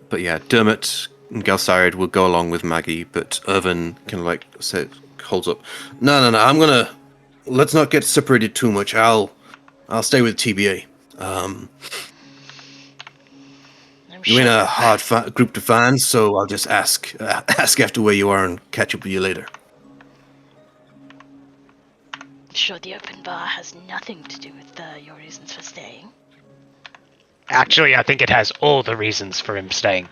But yeah, Dermot and Galsard will go along with Maggie, but Irvin kind of like holds up. No. Let's not get separated too much. I'll stay with TBA. You're in a hard group to find, so I'll just ask after where you are and catch up with you later. Sure, the open bar has nothing to do with your reasons for staying. Actually, I think it has all the reasons for him staying.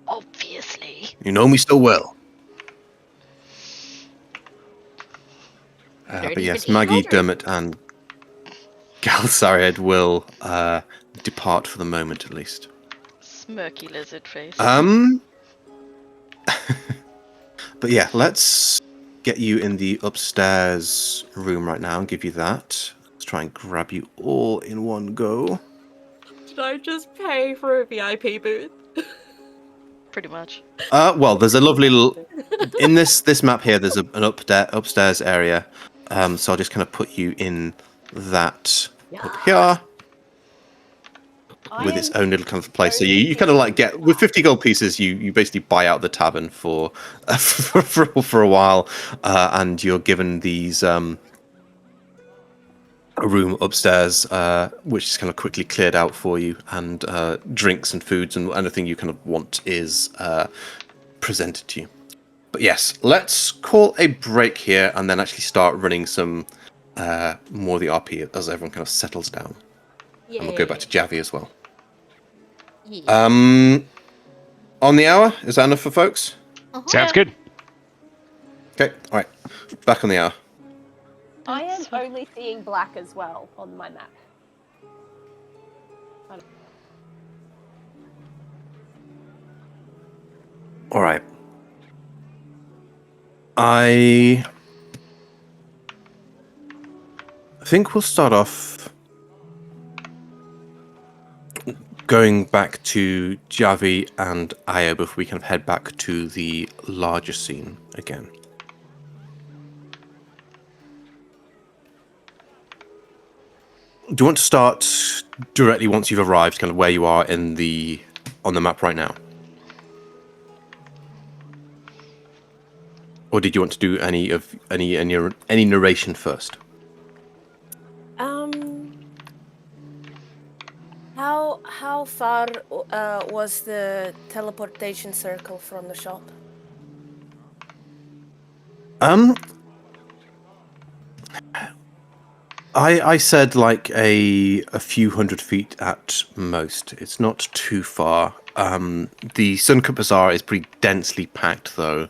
Obviously. You know me so well. Don't But even yes, eat Maggie, children. Dermot, and Galsard will depart for the moment, at least. Smirky lizard face. But yeah, let's get you in the upstairs room right now and give you that. Let's try and grab you all in one go. Did I just pay for a VIP booth? Pretty much. Well, there's a lovely little in this map here. There's an upstairs area. So I'll just kind of put you in that up here with its own little kind of place. So you kind of like get with 50 gold pieces. You basically buy out the tavern for for a while, and you're given these a room upstairs, which is kind of quickly cleared out for you, and drinks and foods and anything you kind of want is presented to you. But yes, let's call a break here and then actually start running some more of the RP as everyone kind of settles down. Yeah. And we'll go back to Javi as well. Yeah. On the hour, is that enough for folks? Sounds good. Okay, all right, back on the hour. I am only seeing black as well on my map. All right. I think we'll start off going back to Javi and Aya before we kind of head back to the larger scene again. Do you want to start directly once you've arrived, kind of where you are on the map right now? Or did you want to do any narration first? How far was the teleportation circle from the shop? I said like a few hundred feet at most. It's not too far. The Suncut Bazaar is pretty densely packed though.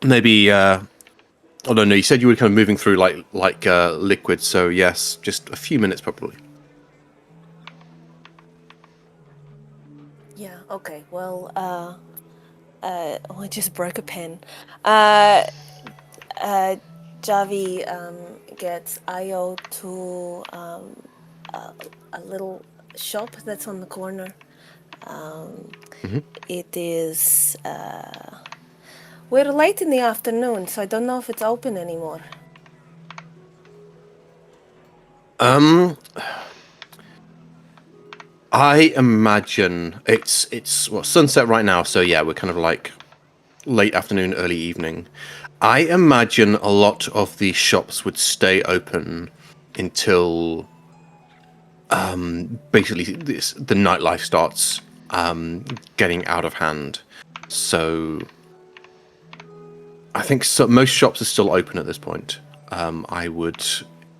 Maybe oh no, you said you were kind of moving through like liquid, so yes, just a few minutes probably. Yeah, okay. Well, Oh, I just broke a pen. Javi gets Io to a little shop that's on the corner. It is. We're late in the afternoon, so I don't know if it's open anymore. I imagine it's well sunset right now, so yeah, we're kind of like late afternoon, early evening. I imagine a lot of the shops would stay open until basically the nightlife starts getting out of hand. So I think most shops are still open at this point. I would,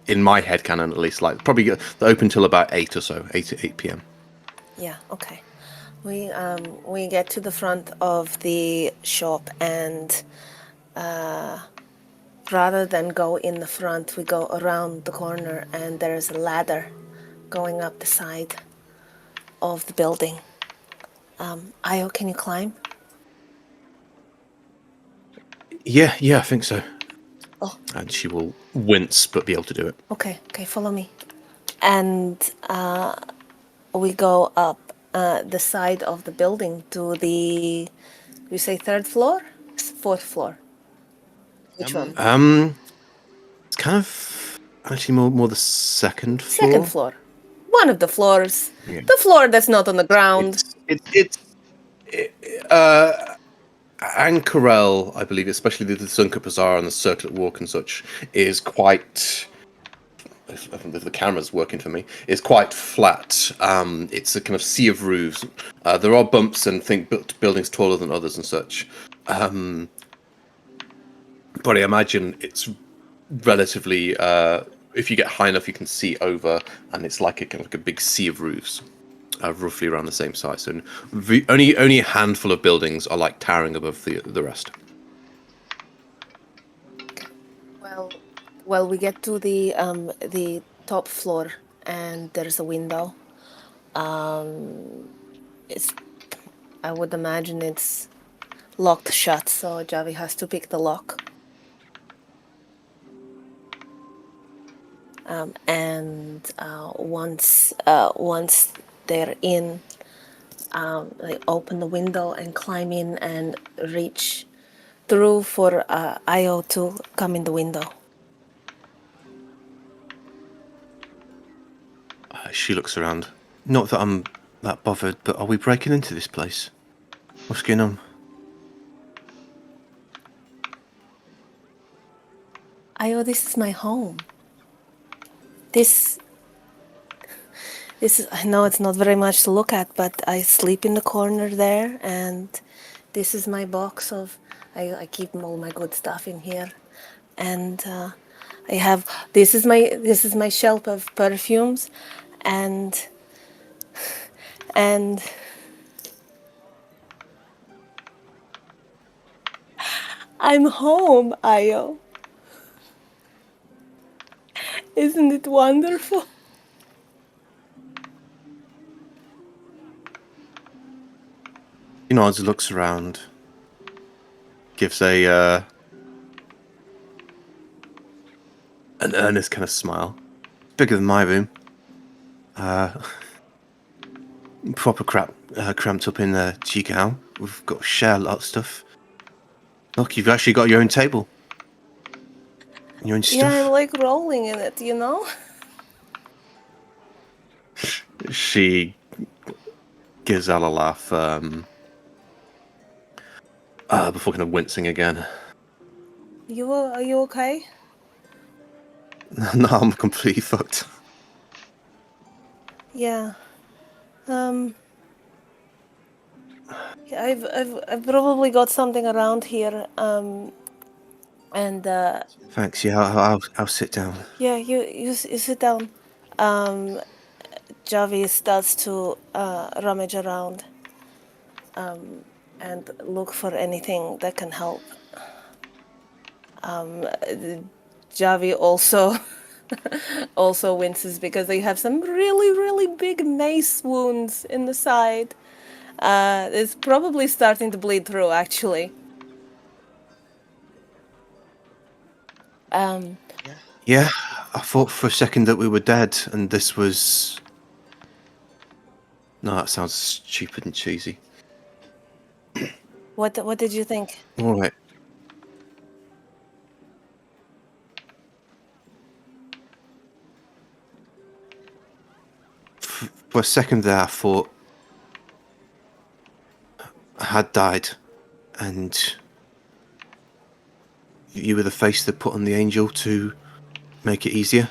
in my head canon at least, like probably they're open till about 8 or so, 8 p.m. Yeah, okay. We get to the front of the shop, and rather than go in the front, we go around the corner, and there's a ladder going up the side of the building. Io, can you climb? Yeah, I think so. Oh. And she will wince, but be able to do it. Okay, follow me. And we go up the side of the building to the, you say third floor? Fourth floor. Which one? It's kind of actually more the second floor. Second floor. One of the floors. Yeah. The floor that's not on the ground. Ankarel, I believe, especially the Sunka Bazaar and the Circlet Walk and such, is quite. If the camera's working for me, is quite flat. It's a kind of sea of roofs. There are bumps and buildings taller than others and such. But I imagine it's relatively. If you get high enough, you can see over, and it's like a kind of like a big sea of roofs. Roughly around the same size. So only a handful of buildings are like towering above the rest. Well, we get to the top floor, and there's a window. It's, I would imagine it's locked shut, so Javi has to pick the lock. And once they're in, they open the window and climb in and reach through for Io to come in the window. She looks around. Not that I'm that bothered, but are we breaking into this place? What's going on? Io, this is my home. This is, I know it's not very much to look at, but I sleep in the corner there, and this is my box of, I keep all my good stuff in here. And I have, this is my shelf of perfumes, and I'm home, Io. Isn't it wonderful? He nods, looks around, gives an earnest kind of smile. Bigger than my room. Proper cramped up in the Chico. We've got to share a lot of stuff. Look, you've actually got your own table. Your own stuff. Yeah, I like rolling in it, you know? She gives out a laugh before kind of wincing again. Are you okay? No, I'm completely fucked. Yeah. I've probably got something around here. And Thanks. Yeah, I'll sit down. yeah, you sit down. Javi starts to rummage around and look for anything that can help. Javi also winces because they have some really, really big mace wounds in the side. It's probably starting to bleed through, actually. Yeah, I thought for a second that we were dead, and this was. No, that sounds stupid and cheesy. What did you think? All right. For a second there, I thought I had died, and you were the face that put on the angel to make it easier.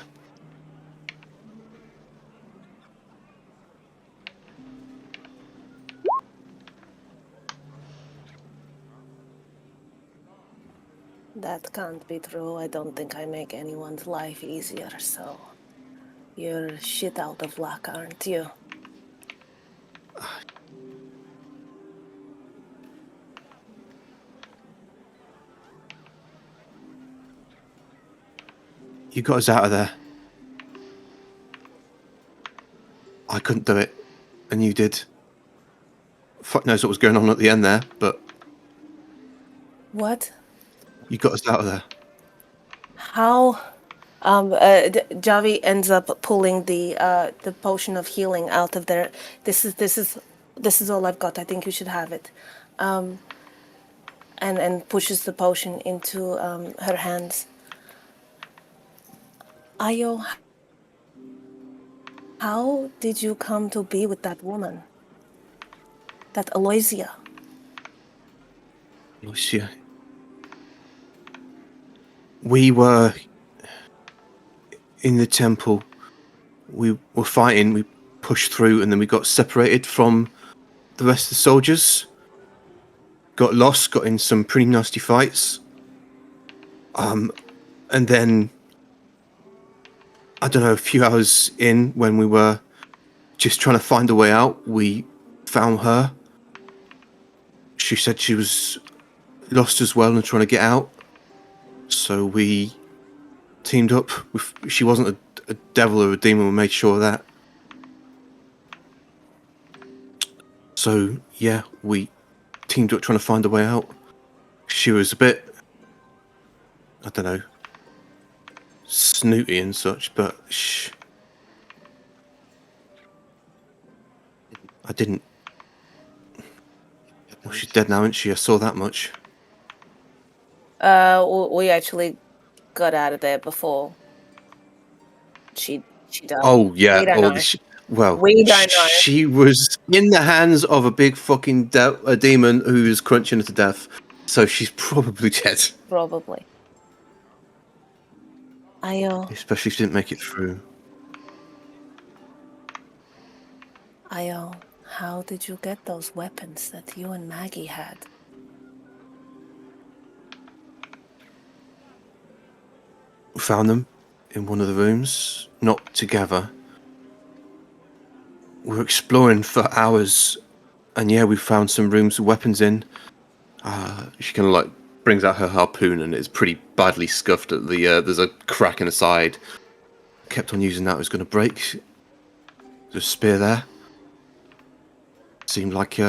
That can't be true. I don't think I make anyone's life easier, so. You're shit out of luck, aren't you? You got us out of there. I couldn't do it, and you did. Fuck knows what was going on at the end there, but What? you got us out of there. How? Javi ends up pulling the potion of healing out of there. This is all I've got. I think you should have it. And pushes the potion into her hands. Ayo, how did you come to be with that woman? That Aloysia? Lucia. We were in the temple. We were fighting. We pushed through, and then we got separated from the rest of the soldiers. Got lost. Got in some pretty nasty fights. And then I don't know. A few hours in, when we were just trying to find a way out, we found her. She said she was lost as well and trying to get out. So we teamed up. She wasn't a devil or a demon. We made sure of that. So yeah, we teamed up trying to find a way out. She was a bit, I don't know, snooty and such, but I didn't. Well, she's dead now, isn't she? I saw that much. We actually got out of there before she died. Oh yeah. We don't know. Well, We don't know. she was in the hands of a big fucking a demon who's crunching her to death. So she's probably dead. Probably. Ayo, Especially if she didn't make it through. how did you get those weapons that you and Maggie had? We found them in one of the rooms, not together. We were exploring for hours, and yeah, we found some rooms with weapons in. She kind of like brings out her harpoon, and it's pretty badly scuffed at the. There's a crack in the side. Kept on using that. It was going to break. There's a spear there. Seemed like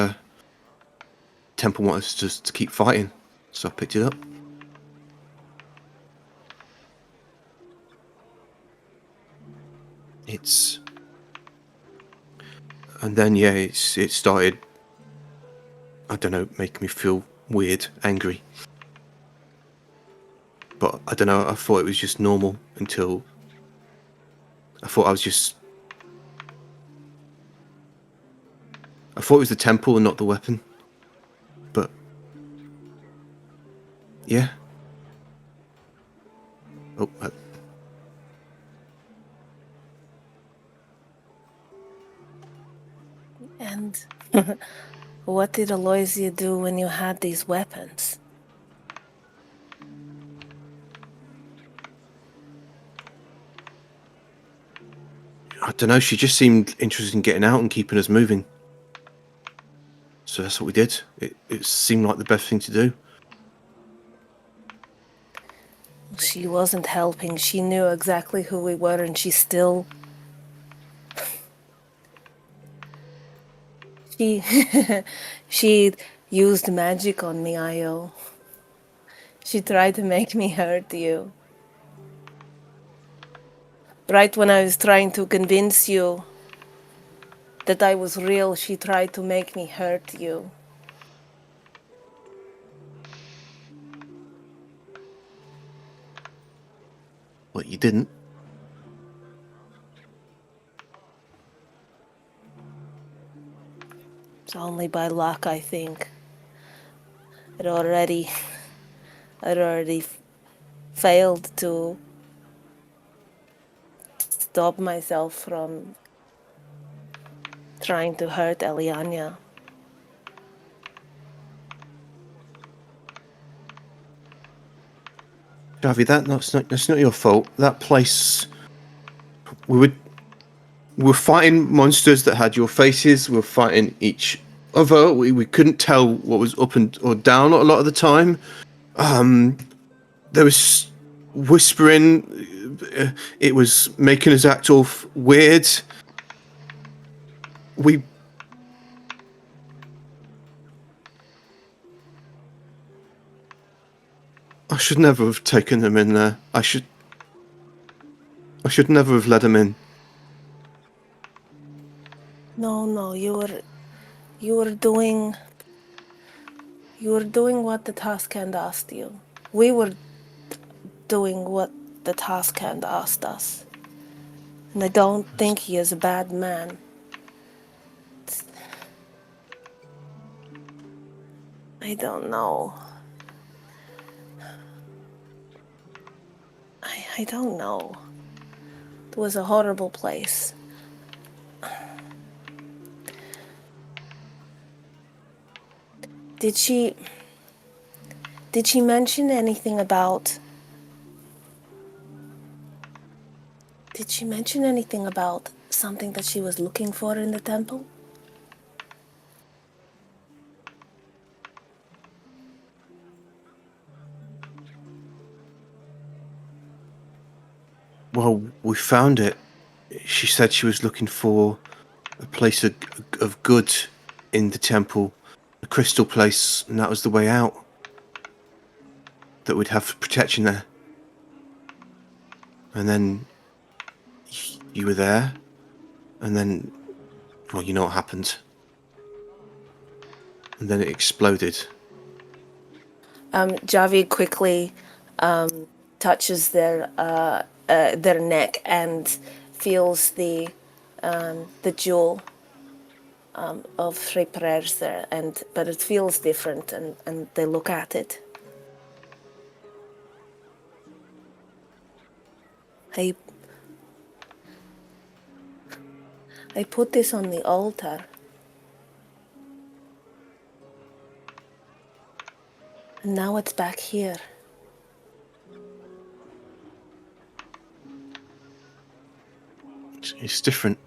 Temple wanted us just to keep fighting, so I picked it up. And then yeah, it started. I don't know, making me feel weird, angry. But I don't know. I thought it was just normal until I thought it was the temple and not the weapon. But yeah. Oh. And what did Aloysia do when you had these weapons? I don't know. She just seemed interested in getting out and keeping us moving. So that's what we did. It seemed like the best thing to do. She wasn't helping. She knew exactly who we were, and she still She she used magic on me, Io. She tried to make me hurt you. Right when I was trying to convince you that I was real, she tried to make me hurt you. But you didn't. It's only by luck, I think. I'd already failed to stop myself from trying to hurt Eliana. Javi, that's not your fault. That place, we were fighting monsters that had your faces. We were fighting each other. We couldn't tell what was up and or down a lot of the time. There was whispering. It was making us act all weird. We. I should never have taken them in there. I should never have let them in. No, you were doing what the task hand asked you. We were doing what the task hand asked us. And I don't think he is a bad man. I don't know. I don't know. It was a horrible place. Did she mention anything about something that she was looking for in the temple? Well, we found it. She said she was looking for a place of good in the temple, a crystal place, and that was the way out. That we'd have protection there. And then you were there, and then, well, you know what happened. And then it exploded. Javi quickly touches their neck and feels the jewel of three prayers there, but it feels different, and they look at it. I put this on the altar. And now it's back here. It's different.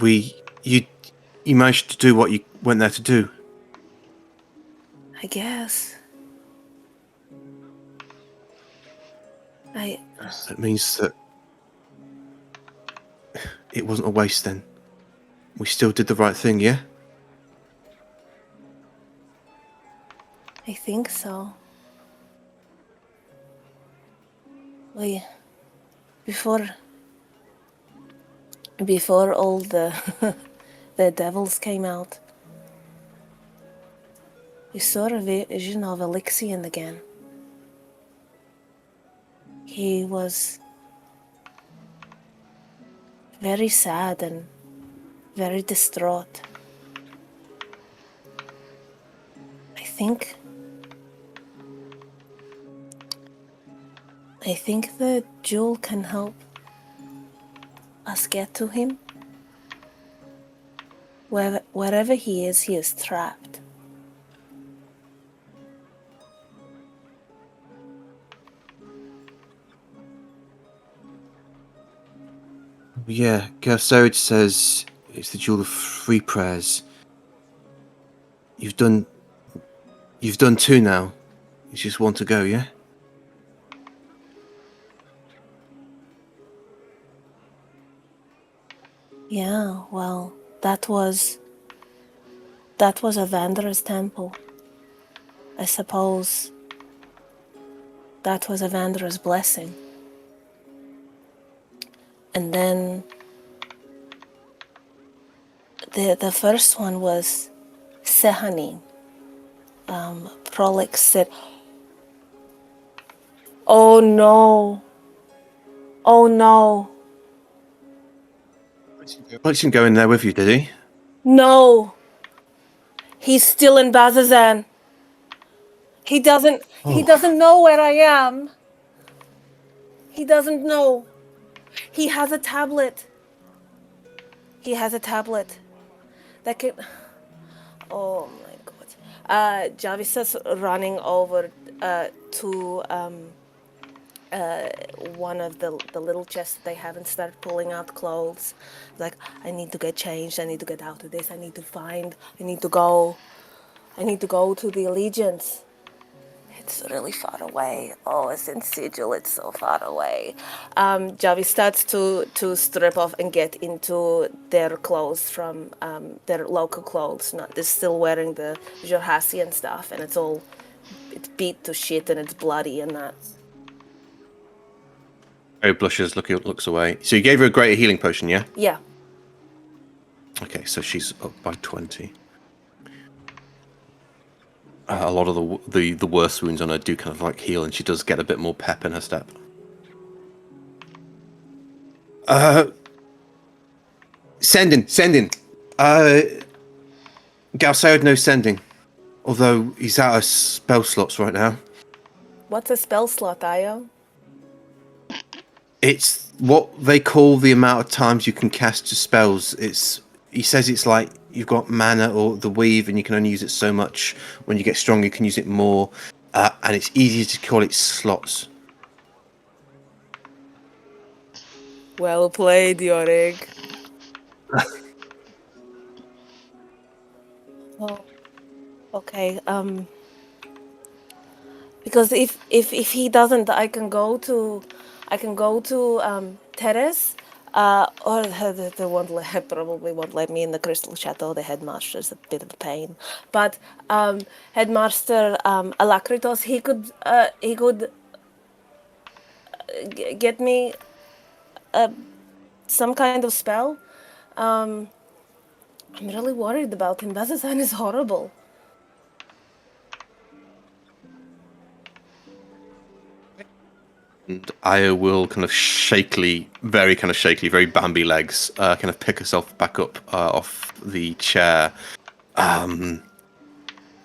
You managed to do what you went there to do. I guess. That means that it wasn't a waste then. We still did the right thing, yeah? I think so. Before all the the devils came out, we saw a vision of Alexian again. He was very sad and very distraught. I think the jewel can help us get to him. Wherever he is trapped. Yeah, Gersaud says it's the Jewel of Three Prayers. You've done two now. You just want to go, yeah? Yeah, well, that was That was a Vandra's temple. I suppose that was a Vandra's blessing. And then the first one was Sehani. Prolix said, "Oh no. Oh no. Alex didn't go in there with you, did he? No. He's still in Bazazan. He doesn't know where I am. He doesn't know. He has a tablet. He has a tablet that can. Oh my god. Jarvis is running over to one of the little chests that they have and start pulling out clothes. Like, I need to get changed. I need to get out of this. I need to go. I need to go to the Allegiance. It's really far away. Oh, it's in Sigil. It's so far away. Javi starts to strip off and get into their clothes from their local clothes. Not, they're still wearing the Jorhassian stuff, and it's beat to shit and it's bloody and that. Harry blushes, looks away. So you gave her a greater healing potion, yeah? Yeah. Okay, so she's up by 20. A lot of the worst wounds on her do kind of like heal, and she does get a bit more pep in her step. Sending. Galsaud knows sending, although he's out of spell slots right now. What's a spell slot, Io? It's what they call the amount of times you can cast your spells. He says it's like you've got mana or the weave, and you can only use it so much. When you get stronger, you can use it more, and it's easier to call it slots. Well played, Yorick. Oh, okay. Because if he doesn't, I can go to Teres. Or they won't probably won't let me in the Crystal Chateau. The headmaster's a bit of a pain, but headmaster Alakritos, he could get me some kind of spell. I'm really worried about him. Bazazan is horrible. And Aya will kind of very Bambi legs, kind of pick herself back up off the chair,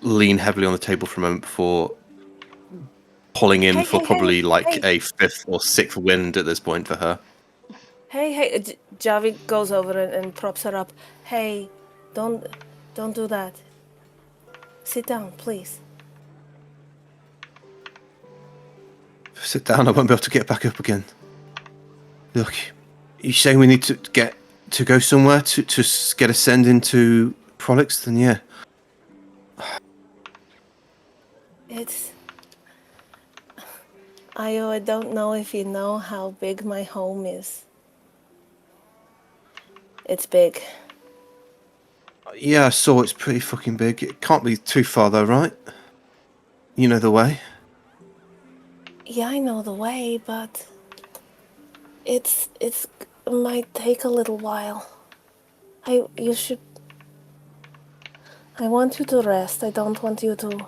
lean heavily on the table for a moment before pulling in for probably a fifth or sixth wind at this point for her. Hey, Javi goes over and props her up. Hey, don't do that. Sit down, please. Sit down, I won't be able to get back up again. Look, you saying we need to go somewhere to get a send into Prolix, then yeah. I don't know if you know how big my home is. It's big. Yeah, I saw it's pretty fucking big. It can't be too far though, right? You know the way? Yeah, I know the way, but it might take a little while. I want you to rest. I don't want you to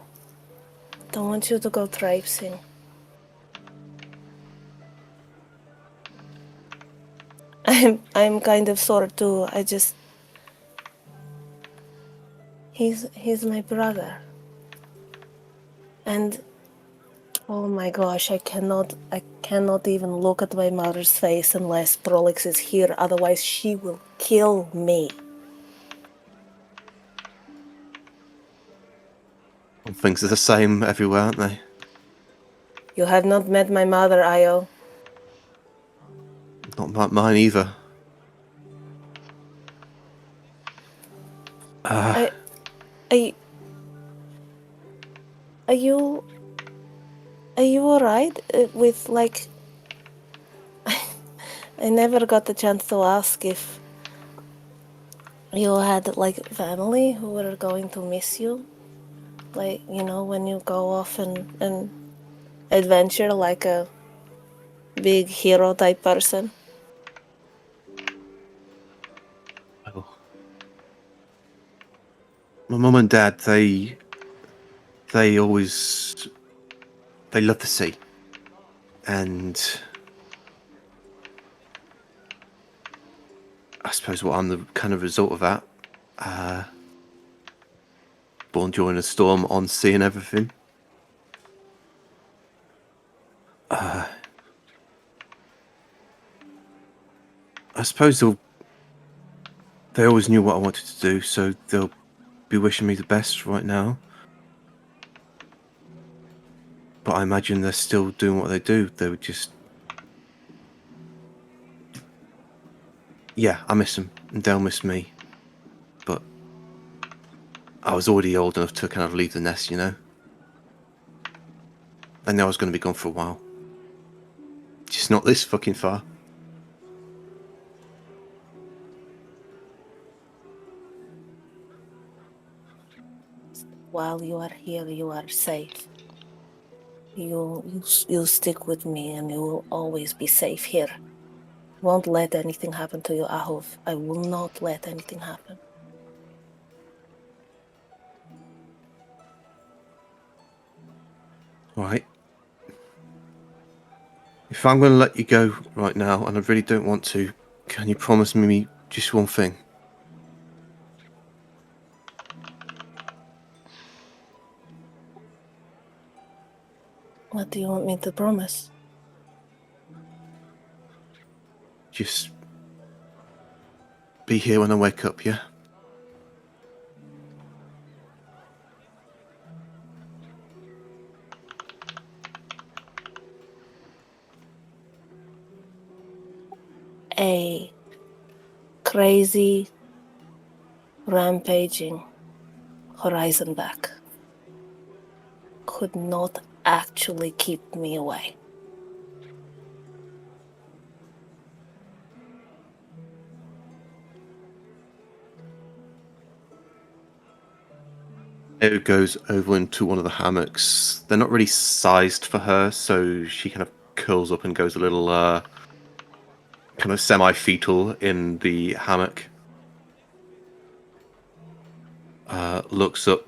go traipsing. I'm kind of sore too. He's my brother. And oh my gosh, I cannot even look at my mother's face unless Prolix is here, otherwise she will kill me. Things are the same everywhere, aren't they? You have not met my mother, Io. Not mine either. Are you alright with, like... I never got the chance to ask if you had like family who were going to miss you? Like, when you go off and adventure like a big hero type person? Oh. My mum and dad, they always they love the sea, and I suppose what I'm the kind of result of that. Born during a storm on sea and everything. I suppose they always knew what I wanted to do, so they'll be wishing me the best right now. But I imagine they're still doing what they do. They would just... Yeah, I miss them, and they'll miss me. But I was already old enough to kind of leave the nest, you know? I knew I was going to be gone for a while. Just not this fucking far. While you are here, you are safe. You stick with me, and you will always be safe here. Won't let anything happen to you, Ahov. I will not let anything happen. Right. If I'm going to let you go right now, and I really don't want to, can you promise me just one thing? What do you want me to promise? Just be here when I wake up, yeah? A crazy, rampaging horizon back could not actually keep me away. It goes over into one of the hammocks. They're not really sized for her, so she kind of curls up and goes a little kind of semi-fetal in the hammock. Looks up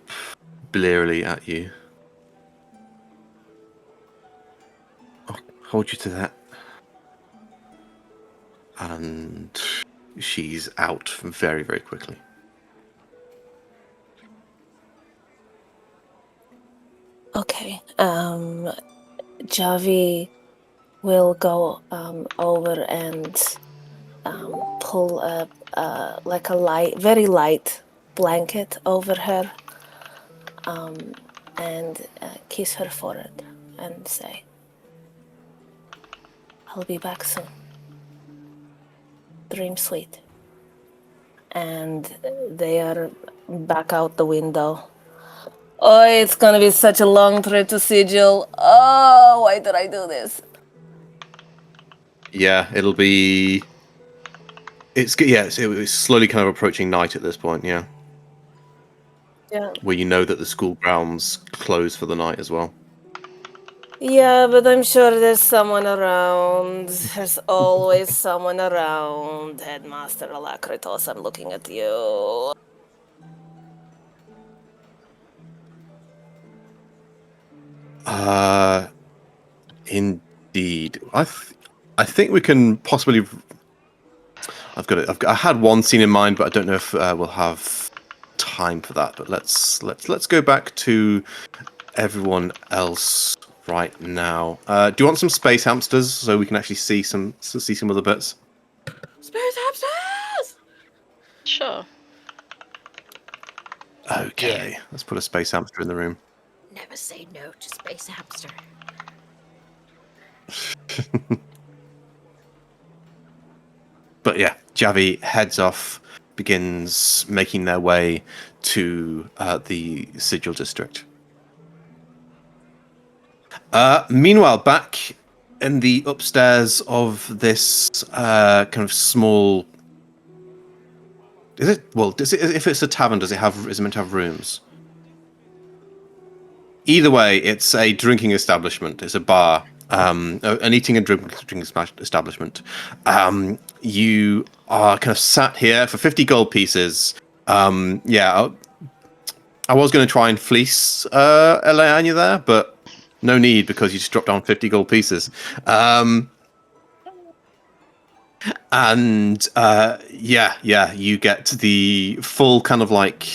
blearily at you. I'll hold you to that. And she's out very, very quickly. Okay, Javi will go over and pull up like a very light blanket over her and kiss her forehead and say, I'll be back soon. Dream sweet. And they are back out the window. Oh, it's gonna be such a long trip to Sigil. Oh, why did I do this? Yeah, it'll be... It's slowly kind of approaching night at this point, yeah. Yeah. Where you know that the school grounds close for the night as well. Yeah, but I'm sure there's someone around. There's always someone around. Headmaster Alacritos, I'm looking at you. Indeed. I think we can possibly... I had one scene in mind, but I don't know if we'll have time for that. But let's go back to everyone else right now. Do you want some space hamsters so we can actually see some other bits? Space hamsters! Sure. Okay, let's put a space hamster in the room. Never say no to Space Hamster. But yeah, Javi heads off, begins making their way to the Sigil district. Meanwhile, back in the upstairs of this kind of small Is it? Well, does it? If it's a tavern, does it have? Is it meant to have rooms? Either way, it's a drinking establishment. It's a bar, an eating and drinking establishment. You are kind of sat here for 50 gold pieces. Yeah, I was going to try and fleece Elianya there, but no need because you just dropped down 50 gold pieces. And yeah, you get the full kind of like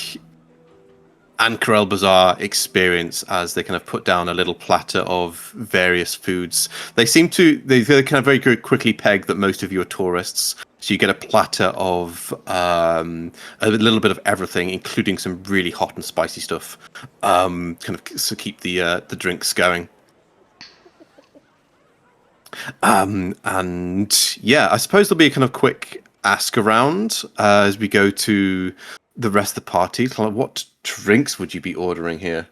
Anchor El Bazaar experience as they kind of put down a little platter of various foods. They kind of very quickly peg that most of you are tourists. So you get a platter of a little bit of everything, including some really hot and spicy stuff, kind of to keep the drinks going. And yeah, I suppose there'll be a kind of quick ask around as we go to the rest of the party. Kind of what drinks would you be ordering here?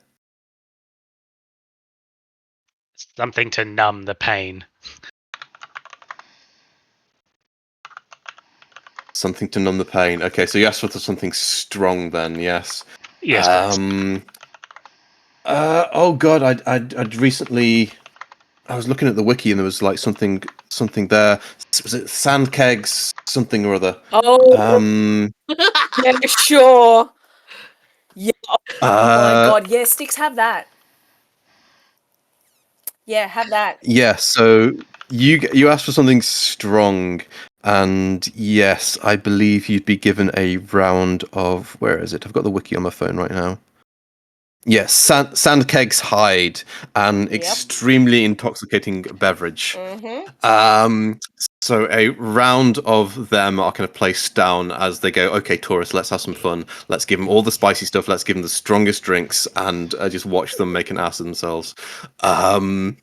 Something to numb the pain. Something to numb the pain. Okay, so you asked for something strong then, yes. Yes, please. Oh god, I'd recently I was looking at the wiki and there was like something there. Was it sand kegs, something or other? Oh, yeah, sure. Yeah. Oh my god. Yeah, Sticks, have that. Yeah, have that. Yeah. So you asked for something strong, and yes, I believe you'd be given a round of where is it? I've got the wiki on my phone right now. Yes, sand kegs hide, an extremely intoxicating beverage. Mm-hmm. So a round of them are kind of placed down as they go, okay, tourists, let's have some fun. Let's give them all the spicy stuff. Let's give them the strongest drinks and just watch them make an ass of themselves. Sticks I'm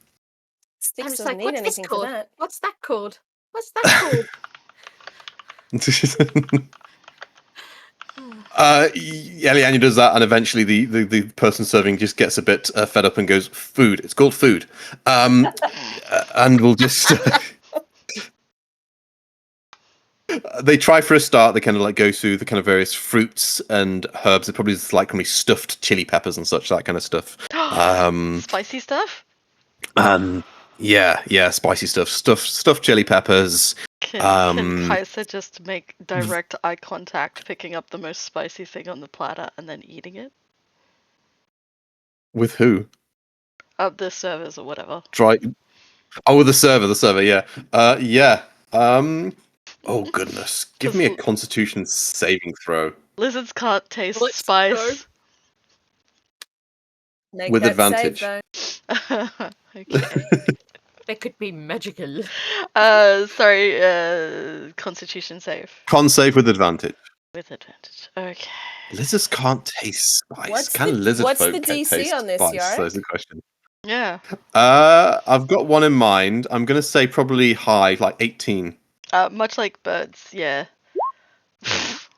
just doesn't like, need what's this anything for called? that. What's that called? What's that called? Eliane does that, and eventually the person serving just gets a bit fed up and goes, food. It's called food. And we'll just... They try for a start. They kind of like go through the kind of various fruits and herbs. It probably is like stuffed chili peppers and such, that kind of stuff. Spicy stuff? Yeah, spicy stuff. Stuffed chili peppers. Can Kaiser just make direct eye contact, picking up the most spicy thing on the platter and then eating it? With who? The servers or whatever. Oh, with the server, yeah. Yeah. Oh, goodness. Give me a constitution saving throw. Lizards can't taste Let's spice. Make With that advantage. save, though. Okay. They could be magical. Sorry, constitution save. Con save with advantage. With advantage. Okay. Lizards can't taste spice. What's Can the- lizard what's folk the DC taste on this, spice? Yorick? That's the question. Yeah. I've got one in mind. I'm going to say probably high, like 18. Much like birds, yeah.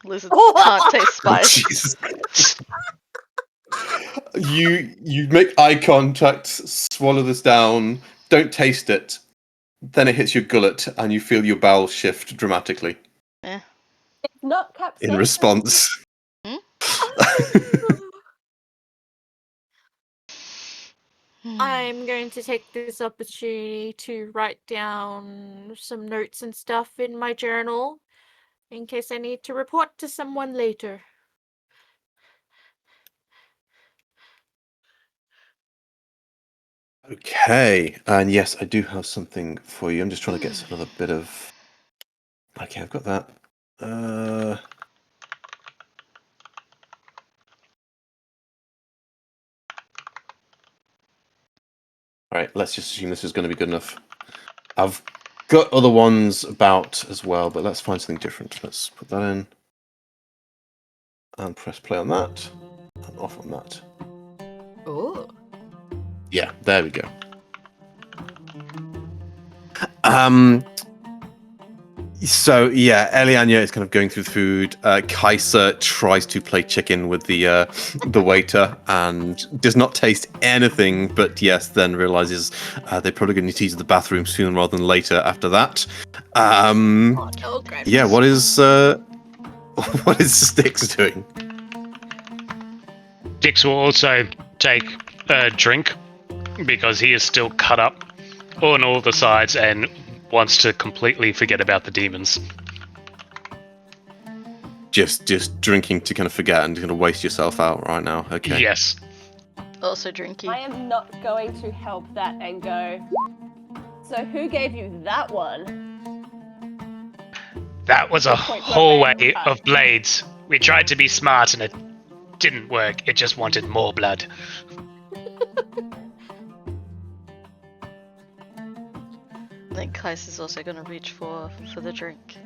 Lizards can't taste spice. Jesus. You make eye contact, swallow this down, don't taste it. Then it hits your gullet and you feel your bowels shift dramatically Yeah. Not capsaicin. in response. I'm going to take this opportunity to write down some notes and stuff in my journal in case I need to report to someone later. Okay, and yes, I do have something for you. I'm just trying to get another bit of... Okay, I've got that. Alright, let's just assume this is going to be good enough. I've got other ones about as well, but let's find something different. Let's put that in. And press play on that. And off on that. Oh. Yeah, there we go. So yeah, Elianya is kind of going through the food. Kaiser tries to play chicken with the waiter and does not taste anything, but yes, then realizes they're probably going to need to use the bathroom sooner rather than later after that. Oh, no, Yeah, What is Styx doing? Dix will also take a drink because he is still cut up on all the sides and wants to completely forget about the demons. Just drinking to kind of forget and kind of waste yourself out right now. Okay. Yes. Also drinking. I am not going to help that and go. So who gave you that one? That was a Point to a hallway random card. of blades. We tried to be smart and it didn't work. It just wanted more blood. I think Kais is also gonna reach for the drink.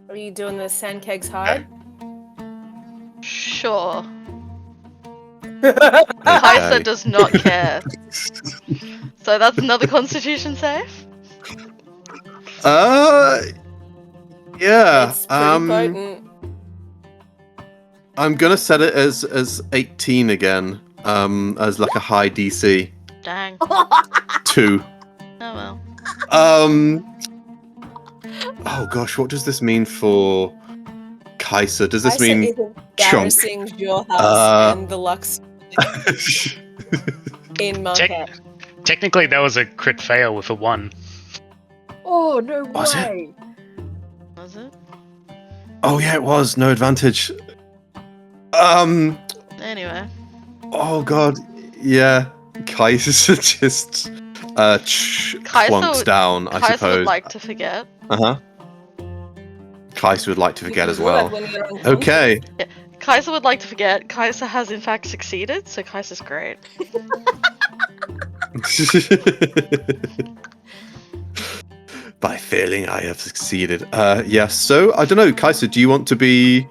Are you doing the sandkegs hard? Sure. Kaisa does not care. So that's another constitution save? Yeah. It's pretty potent. I'm gonna set it as 18 again. As like a high DC. Dang. 2. Oh well. Oh gosh, what does this mean for Kaisa? Does this Kaisa mean is embarrassing your house Uh, and the Lux in Marquette. Technically, that was a crit fail with a 1. Oh, no Was it? way! Was it? Oh yeah, it was no advantage. Anyway. Oh god, yeah. Kaisa just clunks down, I Kaisa suppose. would like to forget. Uh-huh. Kaisa would like to forget as You can do well. that when you're unconscious. Okay. Kaisa would like to forget. Kaisa has in fact succeeded, so Kaisa's great. By failing, I have succeeded. Yes. So I don't know, Kaisa. Do you want to be?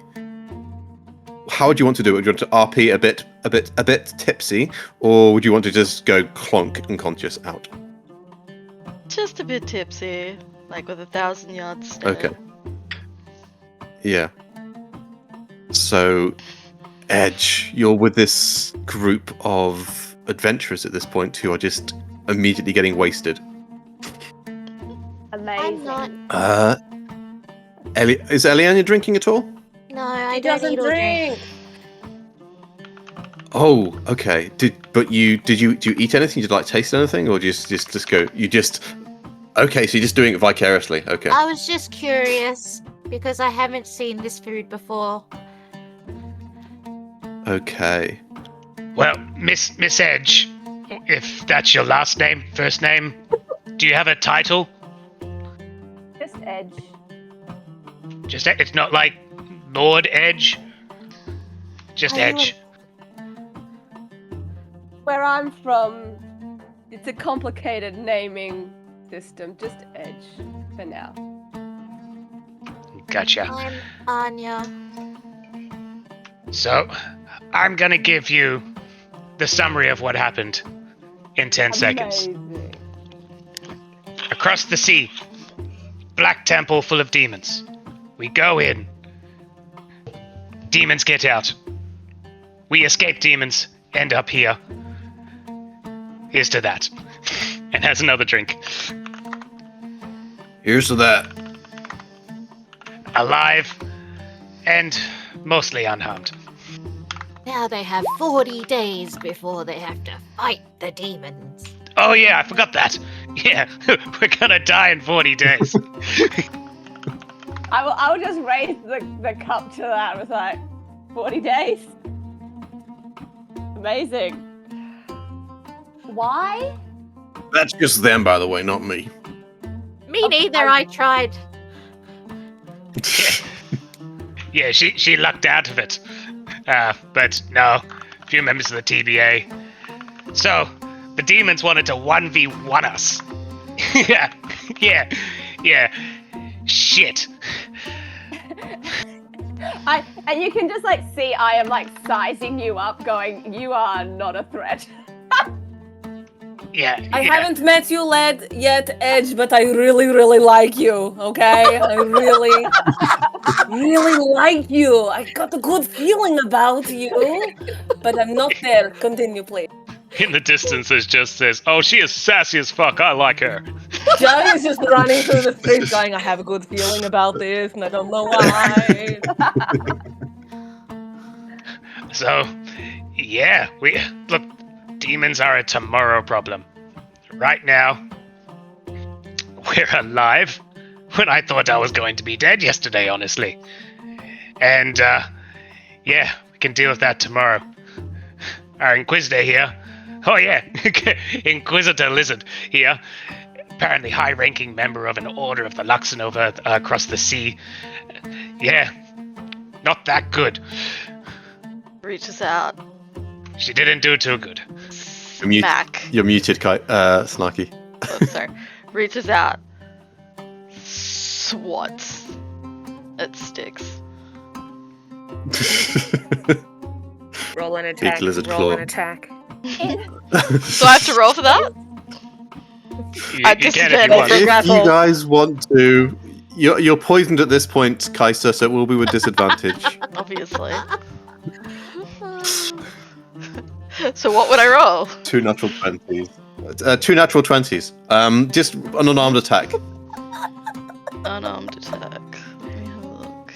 How would you want to do it? Would you want to RP a bit tipsy, or would you want to just go clonk unconscious out? Just a bit tipsy, like with 1,000 yards stare. Okay. Yeah. So, Edge, you're with this group of adventurers at this point who are just immediately getting wasted. Amazing. I'm not. Is Eliana drinking at all? No, I He don't doesn't eat or drink. drink. Oh, okay. Did you eat anything? Did you like taste anything, or just go? You just okay. So you're just doing it vicariously. Okay. I was just curious because I haven't seen this food before. Okay. Well, Miss Edge, if that's your last name, first name, do you have a title? Just Edge. Just it's not like Lord Edge. Just I Edge. Where I'm from, it's a complicated naming system. Just Edge for now. Gotcha. I'm Anya. So, I'm gonna give you the summary of what happened in 10 seconds. Amazing. Across the sea, black temple full of demons. We go in. Demons get out. We escape demons, end up here. Here's to that. And has another drink. Here's to that. Alive and mostly unharmed. Now they have 40 days before they have to fight the demons. Oh yeah, I forgot that. Yeah, we're gonna die in 40 days. I will just raise the cup to that. It was like 40 days. Amazing. Why? That's just them, by the way, not me. Me neither, I tried. Yeah, she lucked out of it. But no, a few members of the TBA. So, the demons wanted to 1v1 us. Yeah. Shit. And you can just like see I am like sizing you up, going, you are not a threat. Yeah. I haven't met you yet, Edge, but I really, really like you, okay? I really, really like you. I got a good feeling about you, but I'm not there. Continue, please. In the distance, it just says, "Oh, she is sassy as fuck. I like her." Joey's just running through the streets going, I have a good feeling about this, and I don't know why. So, yeah, look. Demons are a tomorrow problem. Right now, we're alive. When I thought I was going to be dead yesterday, honestly. And yeah, we can deal with that tomorrow. Our Inquisitor here. Oh yeah, Inquisitor Lizard here. Apparently high-ranking member of an order of the Luxembourg across the sea. Yeah, not that good. Reaches out. She didn't do too good. Smack. You're muted, Snarky. Oh, sorry. Reaches out. Swats. It sticks. Roll an attack. Big lizard Roll claw. an attack. Do I have to roll for that? You I can if you disadvantage. want. Big If raffle. you guys want to, you're poisoned at this point, Kaiser, so it will be with disadvantage. Obviously. So what would I roll? 2 natural 20s. 2 natural 20s. Just an unarmed attack. Unarmed attack. Let me have a look.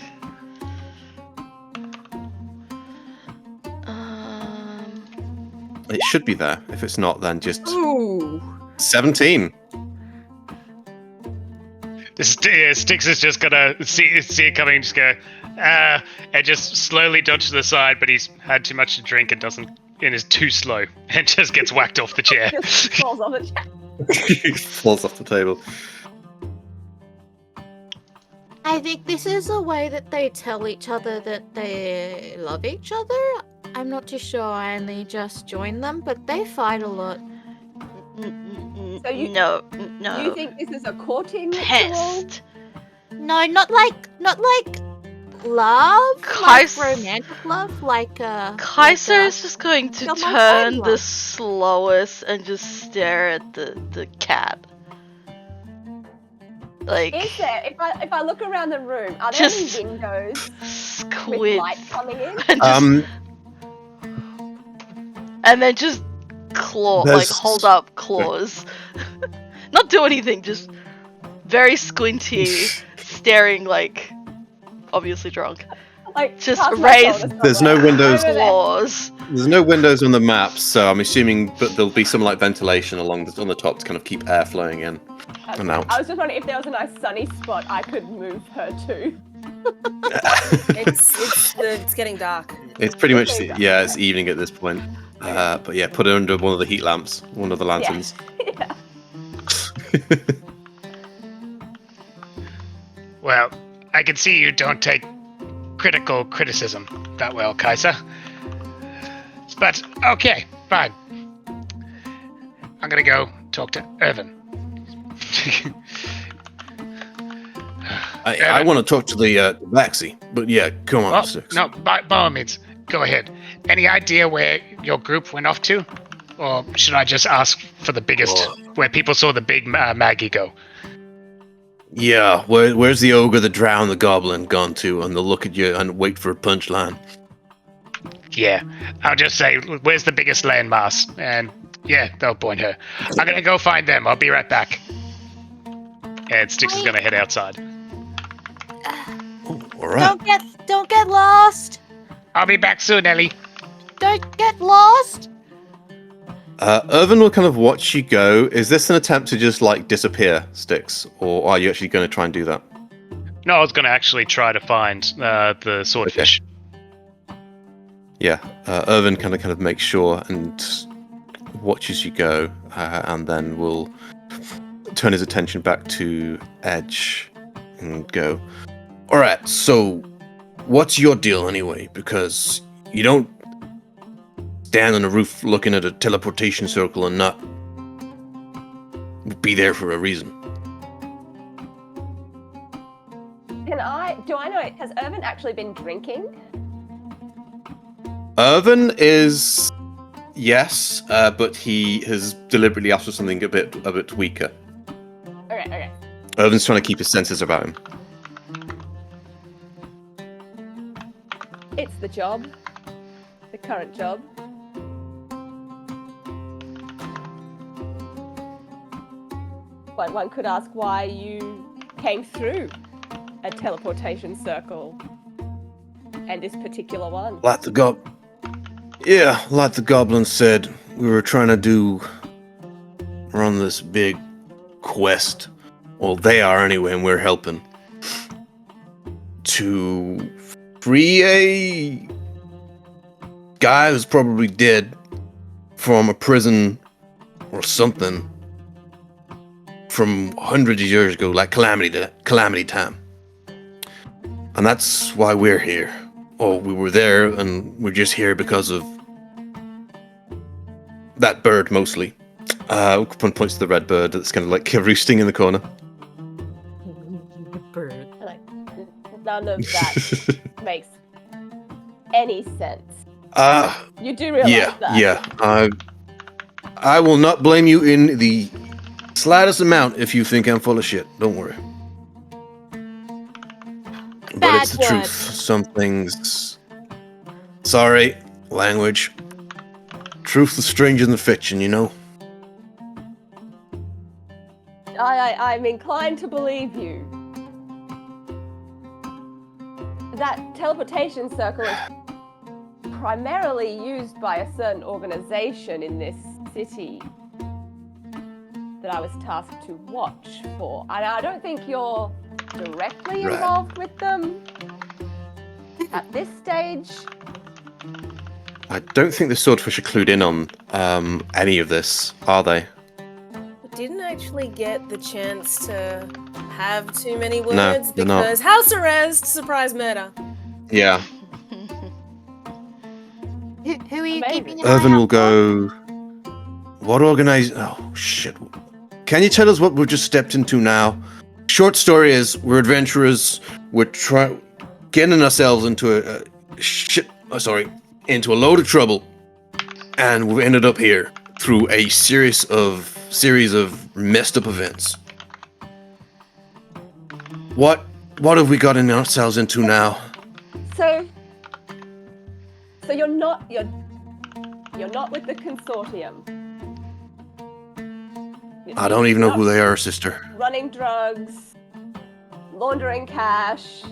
It should be there. If it's not, then just Ooh. 17. Styx is just gonna see it coming, just go, and just slowly dodge to the side, but he's had too much to drink and is too slow, and just gets whacked off the chair. Just falls off the chair. Falls off the table. I think this is a way that they tell each other that they love each other. I'm not too sure. I only just joined them, but they fight a lot. So you- no. Do you think this is a courting ritual? Pest. No, not like love, Kais- like romantic love, like Kaiser like, is just going to Come on, turn find the one. slowest and just stare at the cat. Like Is there? If I look around the room, are there Just any windows with squid light coming in? and just and then just There's- hold up claws. Not do anything, just very squinty, staring like obviously drunk. Like Just past my raise- shoulder There's no somewhere. windows. Over there. Claws. There's no windows on the map, so I'm assuming, but there'll be some like ventilation on the top to kind of keep air flowing in and out. I was just wondering if there was a nice sunny spot I could move her to. It's getting dark. It's pretty much Okay. yeah, it's evening at this point. But yeah, put it under one of the heat lamps, one of the lanterns. Yeah. Well, I can see you don't take critical criticism that well, Kaiser. But okay, fine. I'm gonna go talk to Irvin. I want to talk to the Vaxi, but yeah, come on, Well, Six. no, by all means, go ahead. Any idea where your group went off to? Or should I just ask for the biggest, where people saw the big Maggie go? Yeah, where's the ogre that drowned the goblin gone to? And they'll look at you and wait for a punchline. Yeah, I'll just say, where's the biggest landmass? And yeah, they'll point her. I'm gonna go find them. I'll be right back. And Styx is gonna head outside. All right. Don't get lost. I'll be back soon, Ellie. Don't get lost. Irvin will kind of watch you go. Is this an attempt to just like disappear, Styx, or are you actually going to try and do that? No, I was gonna actually try to find the swordfish. Yeah, Irvin kind of makes sure and watches you go, and then will turn his attention back to Edge and go, all right, so what's your deal anyway? Because you don't stand on a roof looking at a teleportation circle and not be there for a reason. Do I know, has Irvin actually been drinking? Irvin is, yes, but he has deliberately asked for something a bit weaker. Okay. Irvin's trying to keep his senses about him. It's the job. The current job. But one could ask why you came through a teleportation circle and this particular one. Like the goblin said, we were trying to run this big quest. Well, they are anyway, and we're helping to free a guy who's probably dead from a prison or something from hundreds of years ago, like calamity time. And that's why we're here. Oh, we were there, and we're just here because of that bird, mostly. One points to the red bird that's kind of like roosting in the corner. Bird. Like, none of that makes any sense. You do realize that? Yeah. I will not blame you in the slightest amount if you think I'm full of shit. Don't worry. But it's the truth. Some things... Sorry, language. Truth is stranger than fiction, you know? I'm inclined to believe you. That teleportation circle is primarily used by a certain organization in this city that I was tasked to watch for. And I don't think you're directly involved with them at this stage. I don't think the swordfish are clued in on any of this, are they? I didn't actually get the chance to have too many words they're not. because house arrest, surprise murder. Yeah. Who are you Amazing. keeping an eye Irvin out will go... What organize... Oh, shit. Can you tell us what we've just stepped into now? Short story is, we're adventurers. We're getting ourselves into into a load of trouble. And we've ended up here through a series of messed up events. What have we gotten ourselves into now? So you're not with the consortium. I don't even know Not who they are, sister. running drugs, laundering cash.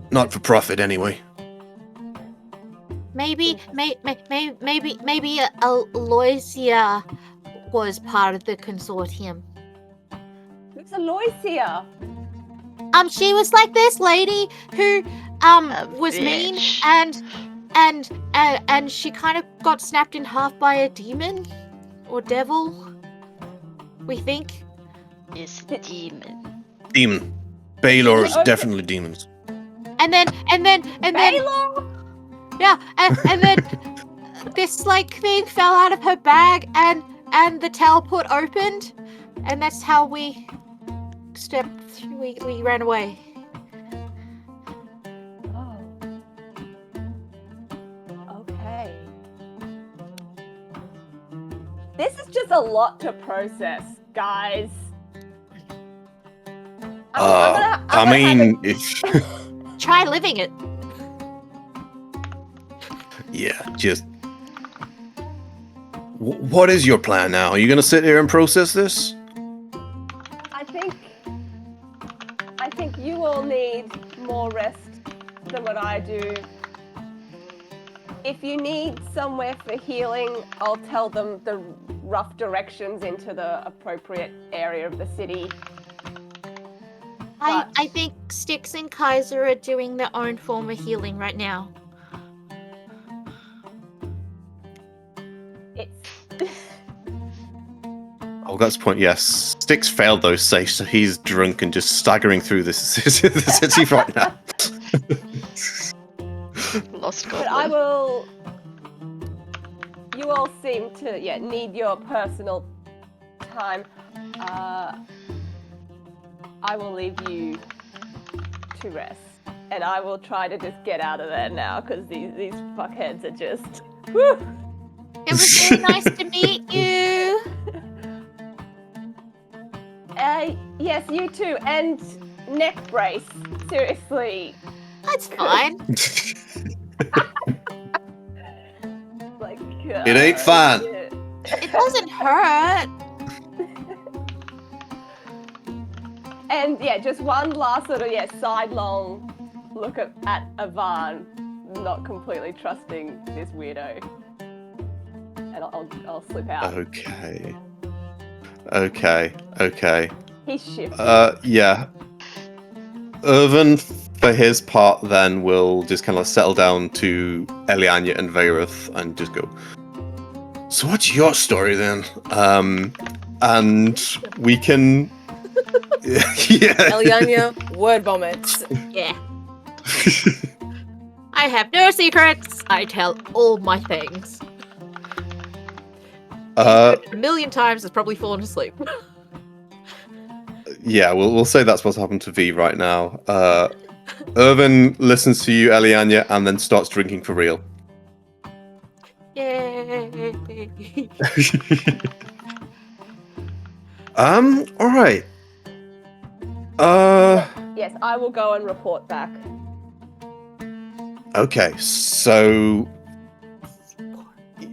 Not for profit, anyway. Maybe Aloysia was part of the consortium. Who's Aloysia? She was like this lady who was mean bitch. and she kind of got snapped in half by a demon or devil. We think. It's a demon. Demon. Baylor is Okay. definitely demons. And then Baylor? yeah, and then this like thing fell out of her bag and the teleport opened, and that's how we we ran away. Oh. Okay. This is just a lot to process, guys. I mean, if... Try living it. Yeah, just... What is your plan now? Are you gonna sit here and process this? I think you all need more rest than what I do. If you need somewhere for healing, I'll tell them the rough directions into the appropriate area of the city. I think Styx and Kaiser are doing their own form of healing right now. It's Oh, that's point. Yes, Styx failed those saves, so he's drunk and just staggering through the city right now. Lost But goblin. I will. You all seem to need your personal time. I will leave you to rest, and I will try to just get out of there now because these fuckheads are just. Whew. It was really nice to meet you. Yes, you too, and neck brace. Seriously, That's fine. like It ain't fun. yeah. It doesn't hurt. And yeah, just one last sort of sidelong look at Ivan, not completely trusting this weirdo. And I'll slip out. Okay. He's shifty. Yeah. Irvin, for his part, then will just kind of settle down to Elianya and Vareth and just go, so what's your story then? And we can... yeah. Elianya, word vomits. Yeah. I have no secrets. I tell all my things. A million times has probably fallen asleep. Yeah, we'll say that's what's happened to V right now. Irvin listens to you, Elianya, and then starts drinking for real. Yay! All right. Yes, I will go and report back. Okay, so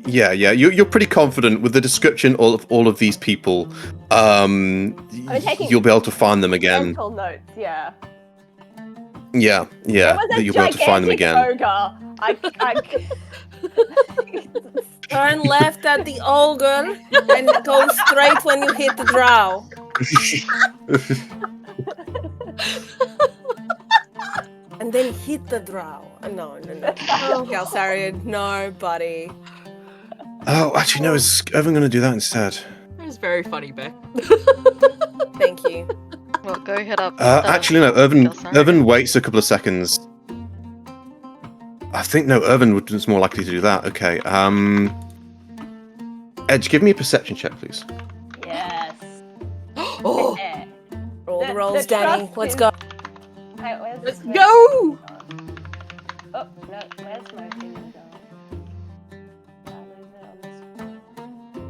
yeah, you're pretty confident with the description of all of these people. You'll be able to find them again. Mental notes, yeah. Yeah, that you'll be able to find them again. Ogre. Turn left at the ogre and go straight when you hit the drow. And then hit the drow. No. Galsarian, no, buddy. Oh, actually, no, is Irvin going to do that instead? It was very funny, Beck. Thank you. Well, go hit up. Actually, no, Irvin Galsarian. waits a couple of seconds. I think, no, Irvin was more likely to do that. Okay, Edge, give me a perception check, please. Yes. Oh, Roll the rolls, Danny. Let's go. Hey, let's go! Oh, no, where's my thing going? I'll leave it on this one.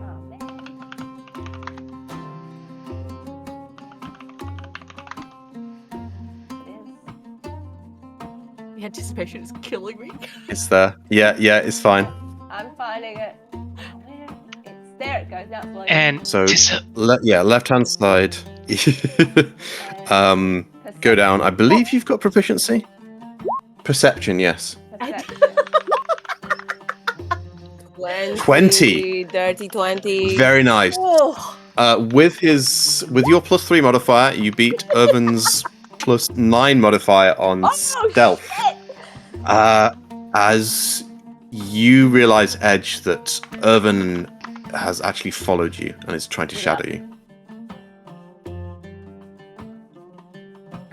Oh, man. The anticipation is killing me. It's there. Yeah, it's fine. I'm finding it. There it goes. Now it's loading. And So, left-hand side. Go down. I believe you've got proficiency. Perception, yes. Perception. 20. Dirty 20. Very nice. Oh. With your +3 modifier, you beat Irvin's +9 modifier on stealth. Shit. As you realize, Edge, that Irvin has actually followed you and is trying to shadow you.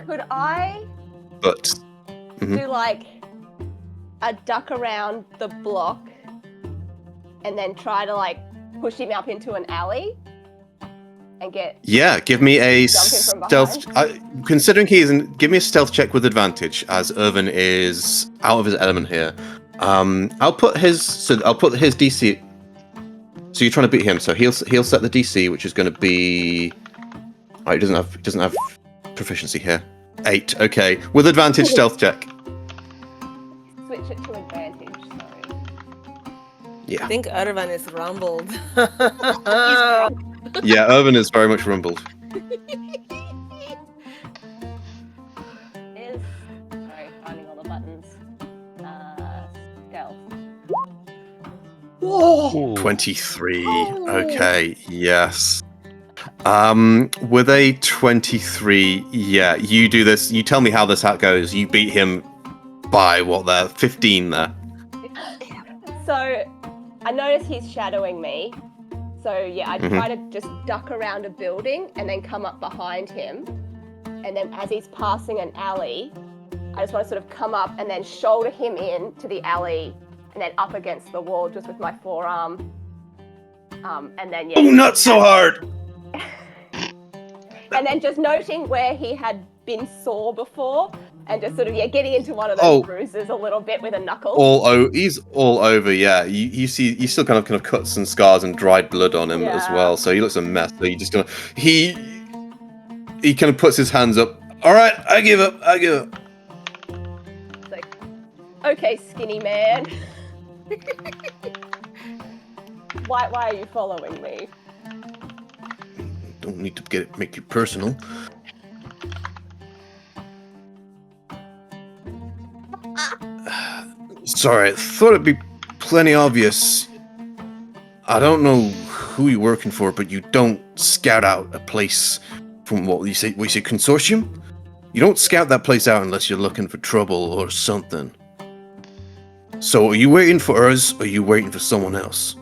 Could I But do like a duck around the block and then try to like push him up into an alley and get give me a Jump in from stealth. Considering he isn't, give me a stealth check with advantage, as Irvin is out of his element here. I'll put his DC. So you're trying to beat him, so he'll set the DC, which is going to be. Oh, he doesn't have proficiency here. 8. Okay, with advantage, stealth check. switch it to advantage. Sorry. Yeah. I think Irvin is rumbled. Yeah, Irvin is very much rumbled. Is sorry, finding all the buttons. Stealth. Ooh. 23. Okay, yes. With a 23, yeah, you do this. You tell me how this hat goes. You beat him by 15 there. So I notice he's shadowing me. So yeah, I try to just duck around a building and then come up behind him. And then as he's passing an alley, I just want to sort of come up and then shoulder him in to the alley and then up against the wall just with my forearm. And then yeah. Oh, not so hard! And then just noting where he had been sore before and just sort of getting into one of those bruises a little bit with a knuckle. He's all over, yeah. You still kind of cuts and scars and dried blood on him as well, so he looks a mess. So you just gonna he kind of puts his hands up. All right, I give up. It's like, okay, skinny man. Why are you following me? Don't need to make it personal. sorry. I thought it'd be plenty obvious. I don't know who you're working for, but you don't scout out a place from what you say consortium? You don't scout that place out unless you're looking for trouble or something. So are you waiting for us, or are you waiting for someone else?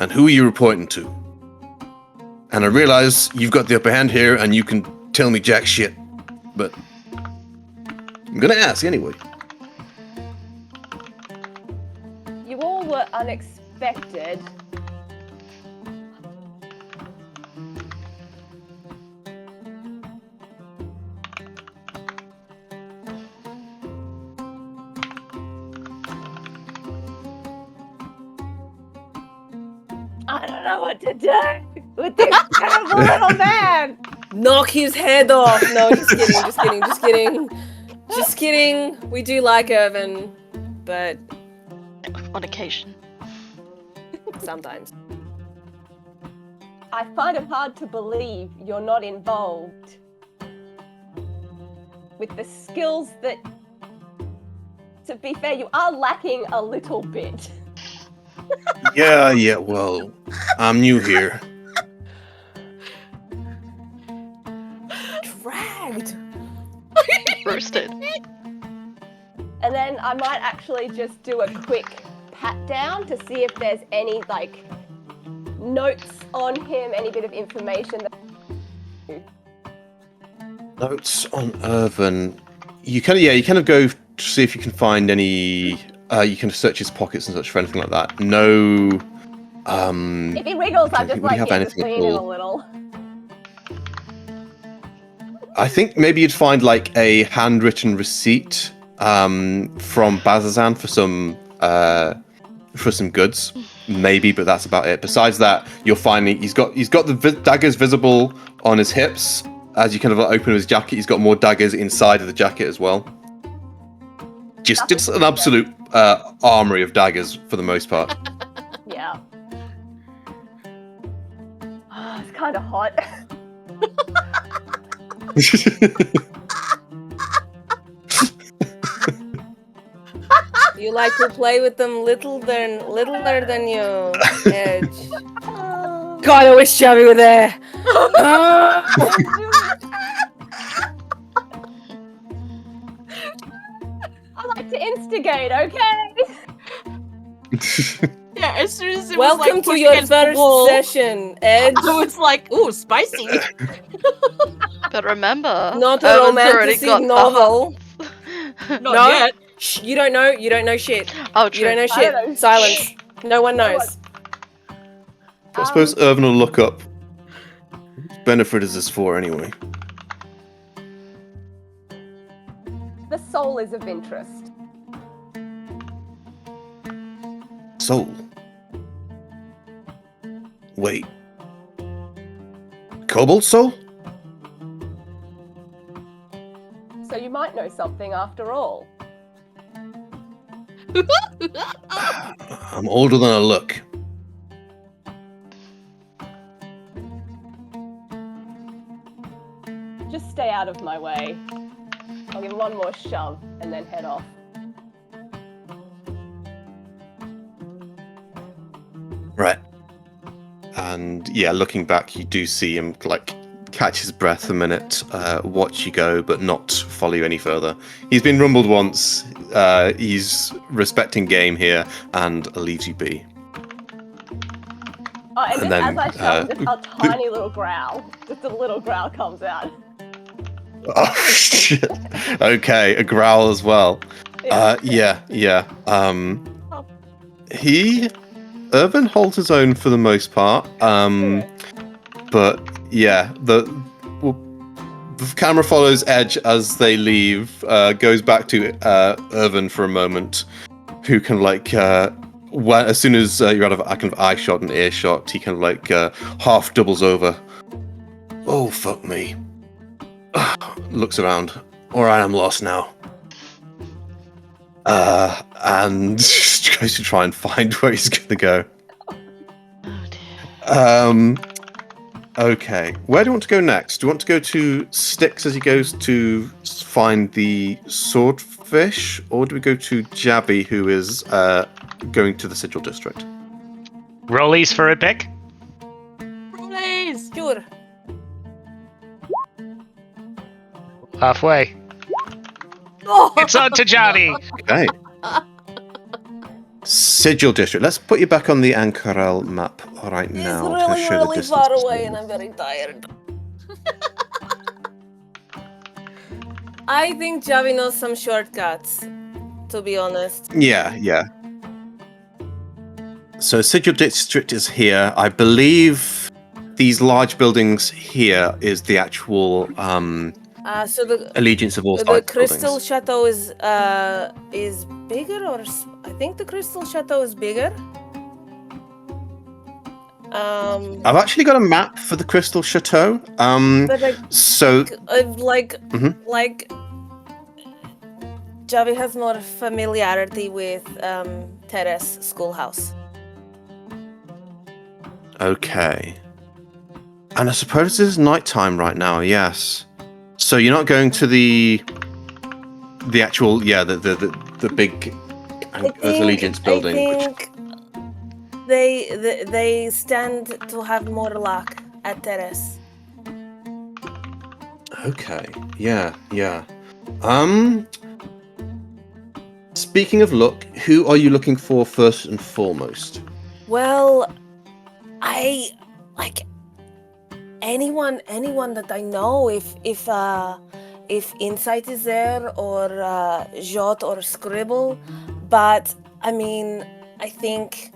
And who are you reporting to? And I realize you've got the upper hand here, and you can tell me jack shit, but I'm gonna ask anyway. You all were unexpected. I don't know what to do with this terrible little man. Knock his head off. No, just kidding, just kidding, just kidding. Just kidding. We do like Irvin, but On occasion. sometimes. I find it hard to believe you're not involved with the skills that, to be fair, you are lacking a little bit. Yeah, well, I'm new here. Dragged. Roasted. And then I might actually just do a quick pat down to see if there's any, like, notes on him, any bit of information. Notes on Irvin. You kind of go to see if you can find any. You can search his pockets and such for anything like that. No. If he wriggles, I just would he like have anything at intervene in a all? little. I think maybe you'd find like a handwritten receipt from Bazazan for some goods, maybe, but that's about it. Besides that, you're finding he's got the daggers visible on his hips. As you kind of open his jacket, he's got more daggers inside of the jacket as well. Just an absolute armory of daggers for the most part. Yeah. It's kind of hot. You like to play with them littler than you, Edge. God, I wish Javi were there. I like to instigate, okay? Yeah, as soon as it Welcome was like to pushed your against the first wall, session, Edge. I was like, ooh, spicy. But remember, Not a Irvin's already romantic got the novel. Not No. yet. Shh, you don't know shit. Oh, You true. don't know I shit. don't know Silence. No one knows. I suppose Irvin will look up. Whose benefit is this for anyway? The soul is of interest. Soul. Wait. Cobalt soul? So you might know something after all. I'm older than I look. Just stay out of my way. I'll give one more shove and then head off. Right. And yeah, looking back, you do see him like catch his breath a minute, watch you go, but not follow you any further. He's been rumbled once. He's respecting game here and leaves you be. Oh, and And just then, as I shove, just a tiny little growl. Just a little growl comes out. Oh shit. Okay, a growl as well. Yeah. Irvin holds his own for the most part. But yeah, the camera follows Edge as they leave. Goes back to Irvin for a moment, who can like as soon as you're out of kind of eye shot and ear shot, he kind of like half doubles over. Oh fuck me. Looks around. Alright, I'm lost now. And just goes to try and find where he's gonna go. Okay. Where do you want to go next? Do you want to go to Styx as he goes to find the swordfish, or do we go to Jabby, who is going to the Sigil District? Rollies for a pick. Please. Sure. Halfway. Oh. It's on to Johnny. Okay. Sigil District. Let's put you back on the Ankarel map right It's now. really, show the really distance far between away, them. and I'm very tired. I think Javi knows some shortcuts, to be honest. Yeah. So Sigil District is here. I believe these large buildings here is the actual So the allegiance of all the side Crystal buildings. Chateau is bigger, or I think the Crystal Chateau is bigger. I've actually got a map for the Crystal Chateau. But So like Mhm. Javi has more familiarity with Terrace Schoolhouse. okay. And I suppose it is nighttime right now, yes. So you're not going to the actual the big Earth Allegiance building. I which- think they stand to have more luck at Terrace. Okay. Yeah. Speaking of luck, who are you looking for first and foremost? Well, I like anyone that I know. If Insight is there, or Jot or Scribble, but I mean, I think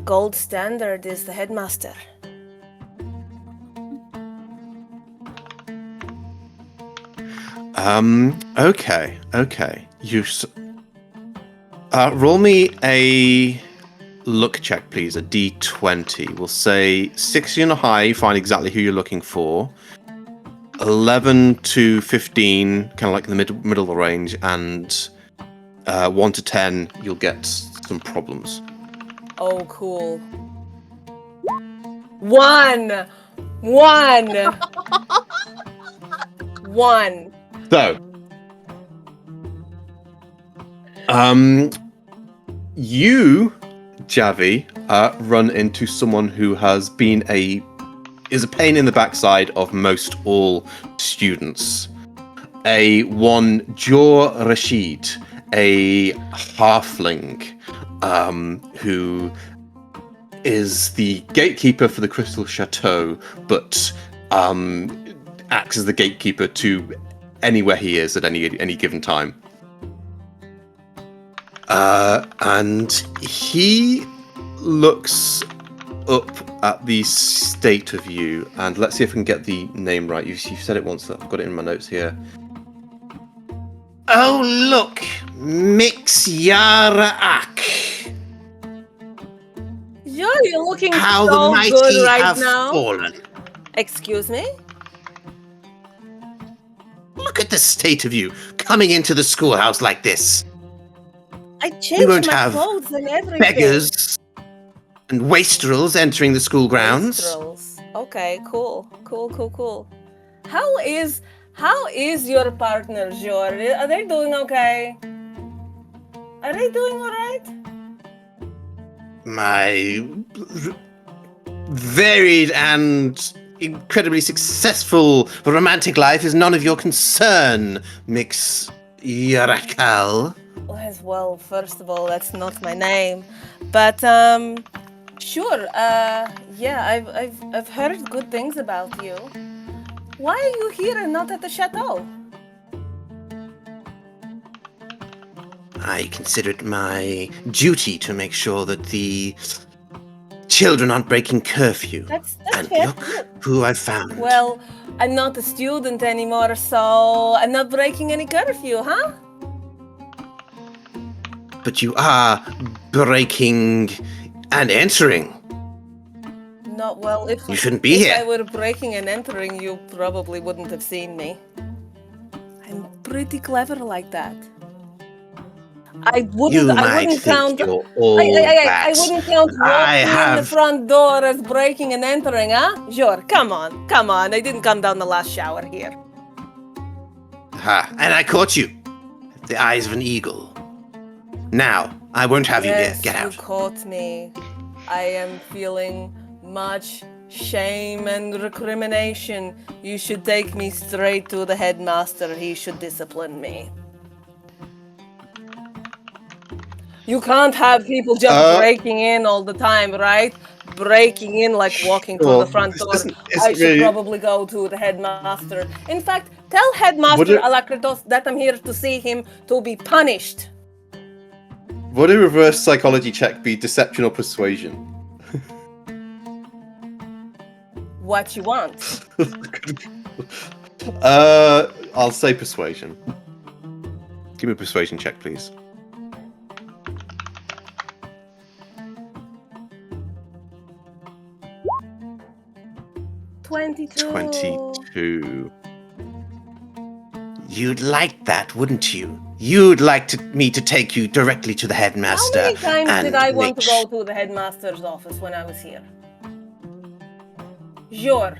Gold Standard is the headmaster. Okay. Roll me a luck check, please. A D20. We'll say 60 and a high. You find exactly who you're looking for. 11 to 15, kind of like in the middle of the range, and 1 to 10, you'll get some problems. Oh, cool. One. So, you, Javi, run into someone who is a pain in the backside of most all students. One Jor Rashid, a halfling, who is the gatekeeper for the Crystal Chateau, but acts as the gatekeeper to anywhere he is at any given time. And he looks up at the state of you, and let's see if I can get the name right. You've said it once. I've got it in my notes here. Oh, look, Mixyara-ak. Yeah, you're looking How so the mighty good right have now. fallen. Excuse me? Look at the state of you coming into the schoolhouse like this. I We changed won't my have clothes and everything. beggars and wastrels entering the school grounds. Minstrels. Okay, cool. How is your partner, Jor? Are they doing okay? Are they doing alright? My varied and incredibly successful romantic life is none of your concern, Mix Yarakal. Well, first of all, that's not my name, but sure. Yeah, I've heard good things about you. Why are you here and not at the chateau? I consider it my duty to make sure that the children aren't breaking curfew. That's And fair. look who I've found. Well, I'm not a student anymore, so I'm not breaking any curfew, huh? But you are breaking and entering. Not well. If You shouldn't be if here. I were breaking and entering, you probably wouldn't have seen me. I'm pretty clever like that. I wouldn't. You I might wouldn't think count. you're all I that. wouldn't count I walking in the have- front door as breaking and entering, huh? Sure, come on. I didn't come down the last shower here. Ha! And I caught you. The eyes of an eagle. Now, I won't have you here. Yes, Get you out. caught me. I am feeling much shame and recrimination. You should take me straight to the headmaster. He should discipline me. You can't have people just breaking in all the time, right? Breaking in like walking through the front This door. isn't I should really. probably go to the headmaster. In fact, tell Headmaster Would it- Alakritos that I'm here to see him to be punished. Would a reverse psychology check be deception or persuasion? What you want? I'll say persuasion. Give me a persuasion check, please. 22. 22. You'd like that, wouldn't you? You'd like me to take you directly to the How headmaster. many times and did I want to make go to the headmaster's office when I was here? Sure.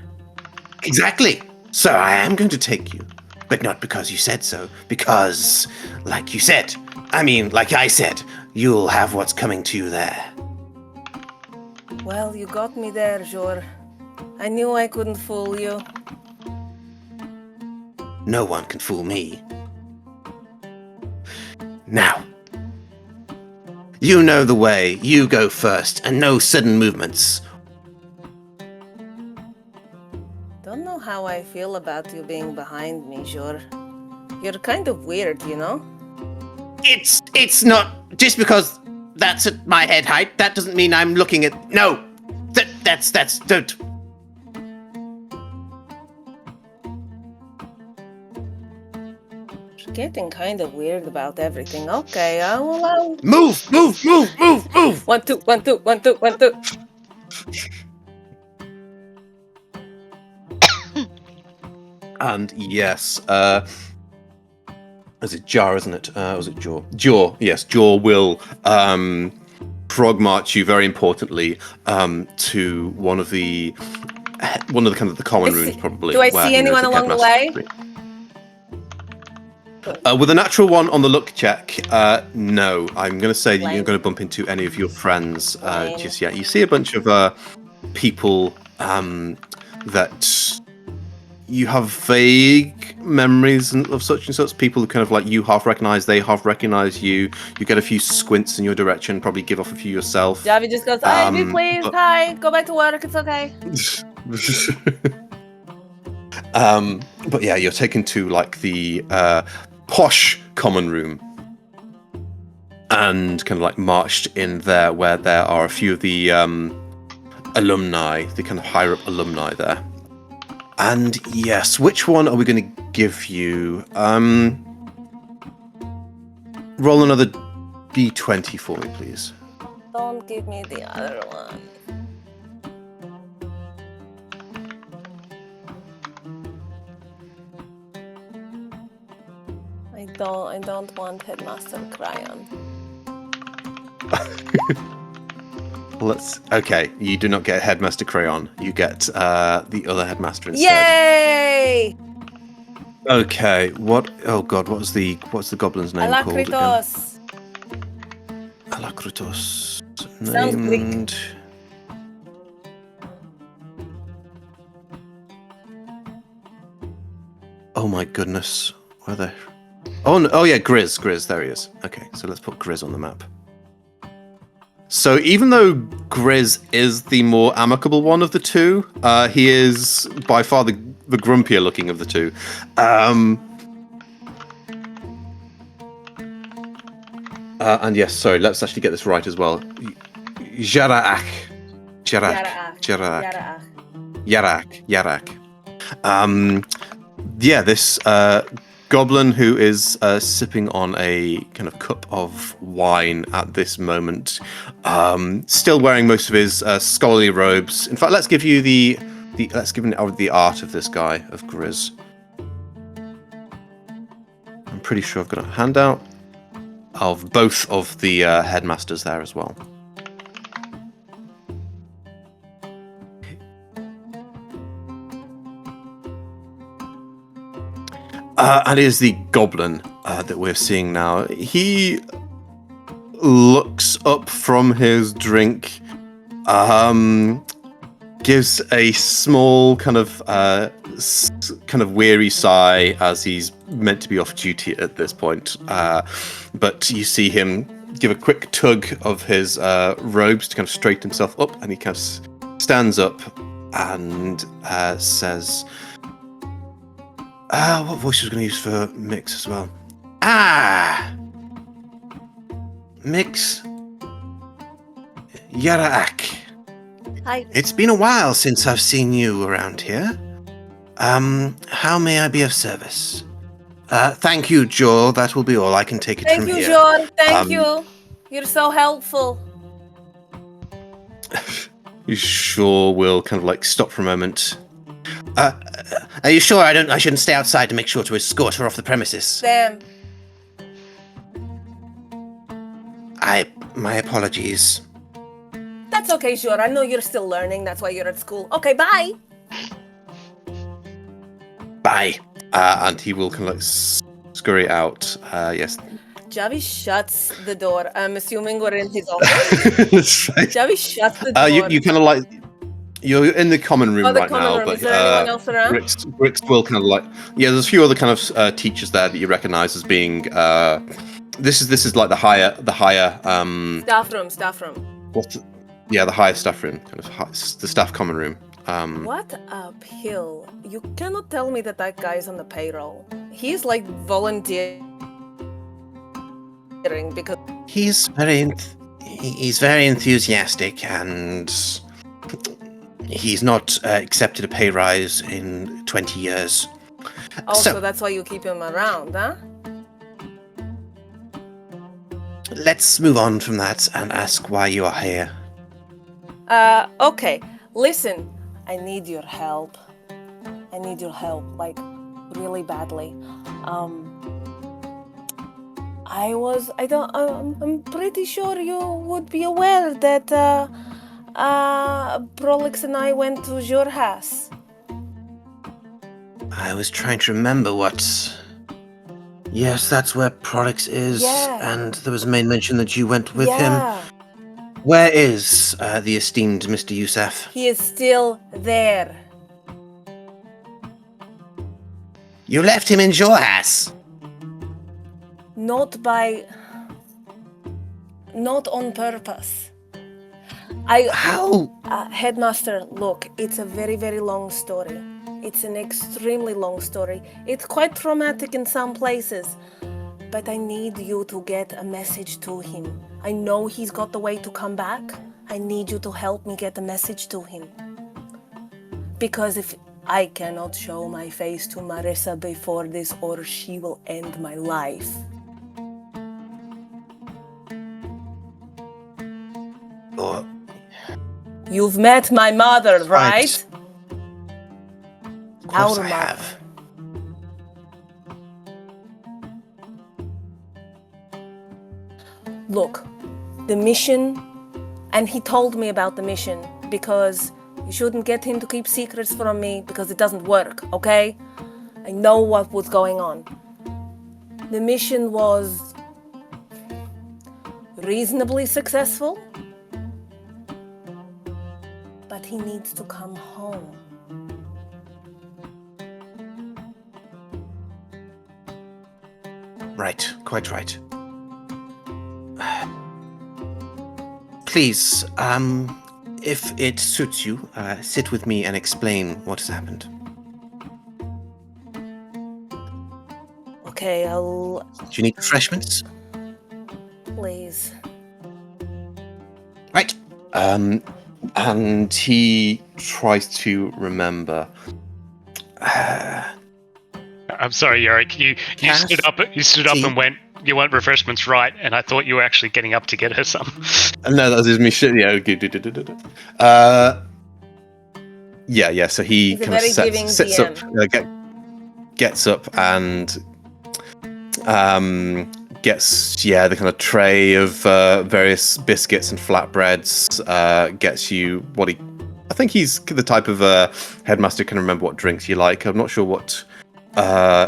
Exactly. So I am going to take you. But not because you said so. Because, like you said, like I said, you'll have what's coming to you there. Well, you got me there, Jor. I knew I couldn't fool you. No one can fool me. Now, you know the way. You go first, and no sudden movements. Don't know how I feel about you being behind me, Jor. You're kind of weird, you know? It's not just because that's at my head height. That doesn't mean I'm looking at. No, that's don't. You're getting kind of weird about everything. Okay, I'll. Move. 1, 2, 1, 2, 1, 2, 1, 2. And yes, is it Jar, isn't it? Was it Jaw? Jaw, yes, Jaw will frog march you very importantly to one of the kind of the common rooms, probably. Do I where see he knows anyone along the headmaster way? will be. With a natural one on the look check, no. I'm going to say that you're Lame. going to bump into any of your friends Lame. just yet. You see a bunch of people that you have vague memories of such and such. People who kind of like you half recognize, they half recognize you. You get a few squints in your direction, probably give off a few yourself. Javi just goes, Ivy, please, but- hi, go back to work, it's okay. But yeah, you're taken to like the posh common room and kind of like marched in there where there are a few of the alumni, the kind of higher up alumni there. And yes, which one are we going to give you? Roll another d20 for me, please. Don't give me the other one. I don't want Headmaster Cryon. Okay, you do not get Headmaster Crayon. You get the other Headmaster instead. Yay! Okay, what? Oh God, what's the goblin's name called again? Alakritos. Alakritos. Sounds Greek. Named. Oh my goodness, where are they? Oh, no, oh yeah, Grizz. There he is. Okay, so let's put Grizz on the map. So even though Grizz is the more amicable one of the two, he is by far the grumpier looking of the two. And yes, sorry, let's actually get this right as well. Yarak. Yeah, this goblin who is sipping on a kind of cup of wine at this moment, still wearing most of his scholarly robes. In fact, let's give you the art of this guy, of Grizz. I'm pretty sure I've got a handout of both of the headmasters there as well. And it is the goblin that we're seeing now. He looks up from his drink, gives a small kind of weary sigh as he's meant to be off duty at this point. But you see him give a quick tug of his robes to kind of straighten himself up, and he kind of stands up and says, what voice was going to use for Mix as well? Mix Yaraak. Hi. It's been a while since I've seen you around here. How may I be of service? Thank you, Joel. That will be all. I can take it Thank from you, here. John. Thank you. You're so helpful. You sure will kind of like stop for a moment. Are you sure I shouldn't stay outside to make sure to escort her off the premises? Damn. My apologies. That's okay, sure. I know you're still learning. That's why you're at school. Okay, bye. Bye. And he will kind of like scurry out. Yes. Javi shuts the door. I'm assuming we're in his office. Javi shuts the door. You kind of like, you're in the common room the right common now, room. but Is there anyone else around? Grix will kind of like, yeah. There's a few other kind of teachers there that you recognise as being. This is like the higher. Staff room. Yeah, the higher staff room, kind of the staff common room. What a pill. You cannot tell me that guy's on the payroll. He's like volunteering because He's very enthusiastic, and he's not accepted a pay rise in 20 years. so that's why you keep him around, huh? Let's move on from that and ask why you are here. Okay. Listen, I need your help. Like, really badly. I'm pretty sure you would be aware that, Prolix and I went to your house. I was trying to remember what... Yes, that's where Prolix is, Yeah. and there was a main mention that you went with him. Yeah, Where is the esteemed Mr. Youssef? he is still there. You left him in your house. Not on purpose. How? Headmaster, look, it's a very, very long story. It's an extremely long story. It's quite traumatic in some places. But I need you to get a message to him. I know he's got the way to come back. I need you to help me get a message to him. Because if I cannot show my face to Marissa before this, or she will end my life. Or You've met my mother, right? Of course Our I mother. have. Look, the mission, and he told me about the mission because you shouldn't get him to keep secrets from me because it doesn't work, okay? I know what was going on. The mission was reasonably successful, but he needs to come home. Right, quite right. Please, if it suits you, sit with me and explain what has happened. Okay, Do you need refreshments? please. Right. And he tries to remember. I'm sorry, Yorick. You Cass? stood up. You stood up Tea? and went. You want refreshments, right? And I thought you were actually getting up to get her some. No, that was me. Shit. Yeah. Okay. Yeah. So he He's a kind of very giving sits up, gets up, and gets the kind of tray of various biscuits and flatbreads. Gets you what he. I think he's the type of headmaster who can remember what drinks you like. I'm not sure what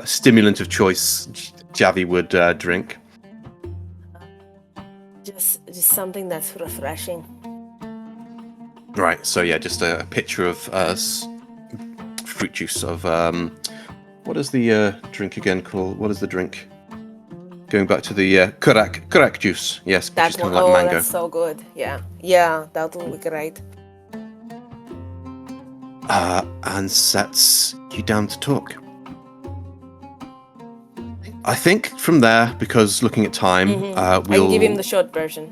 stimulant of choice Javi would drink? Just something that's refreshing. Right. So yeah, just a picture of fruit juice of what is the drink again called? What is the drink? Going back to the kurak juice. Yes, which is That kind one, of like mango. that's so good. Yeah, that will be great. And sets you down to talk. I think from there, because looking at time, we'll I give him the short version.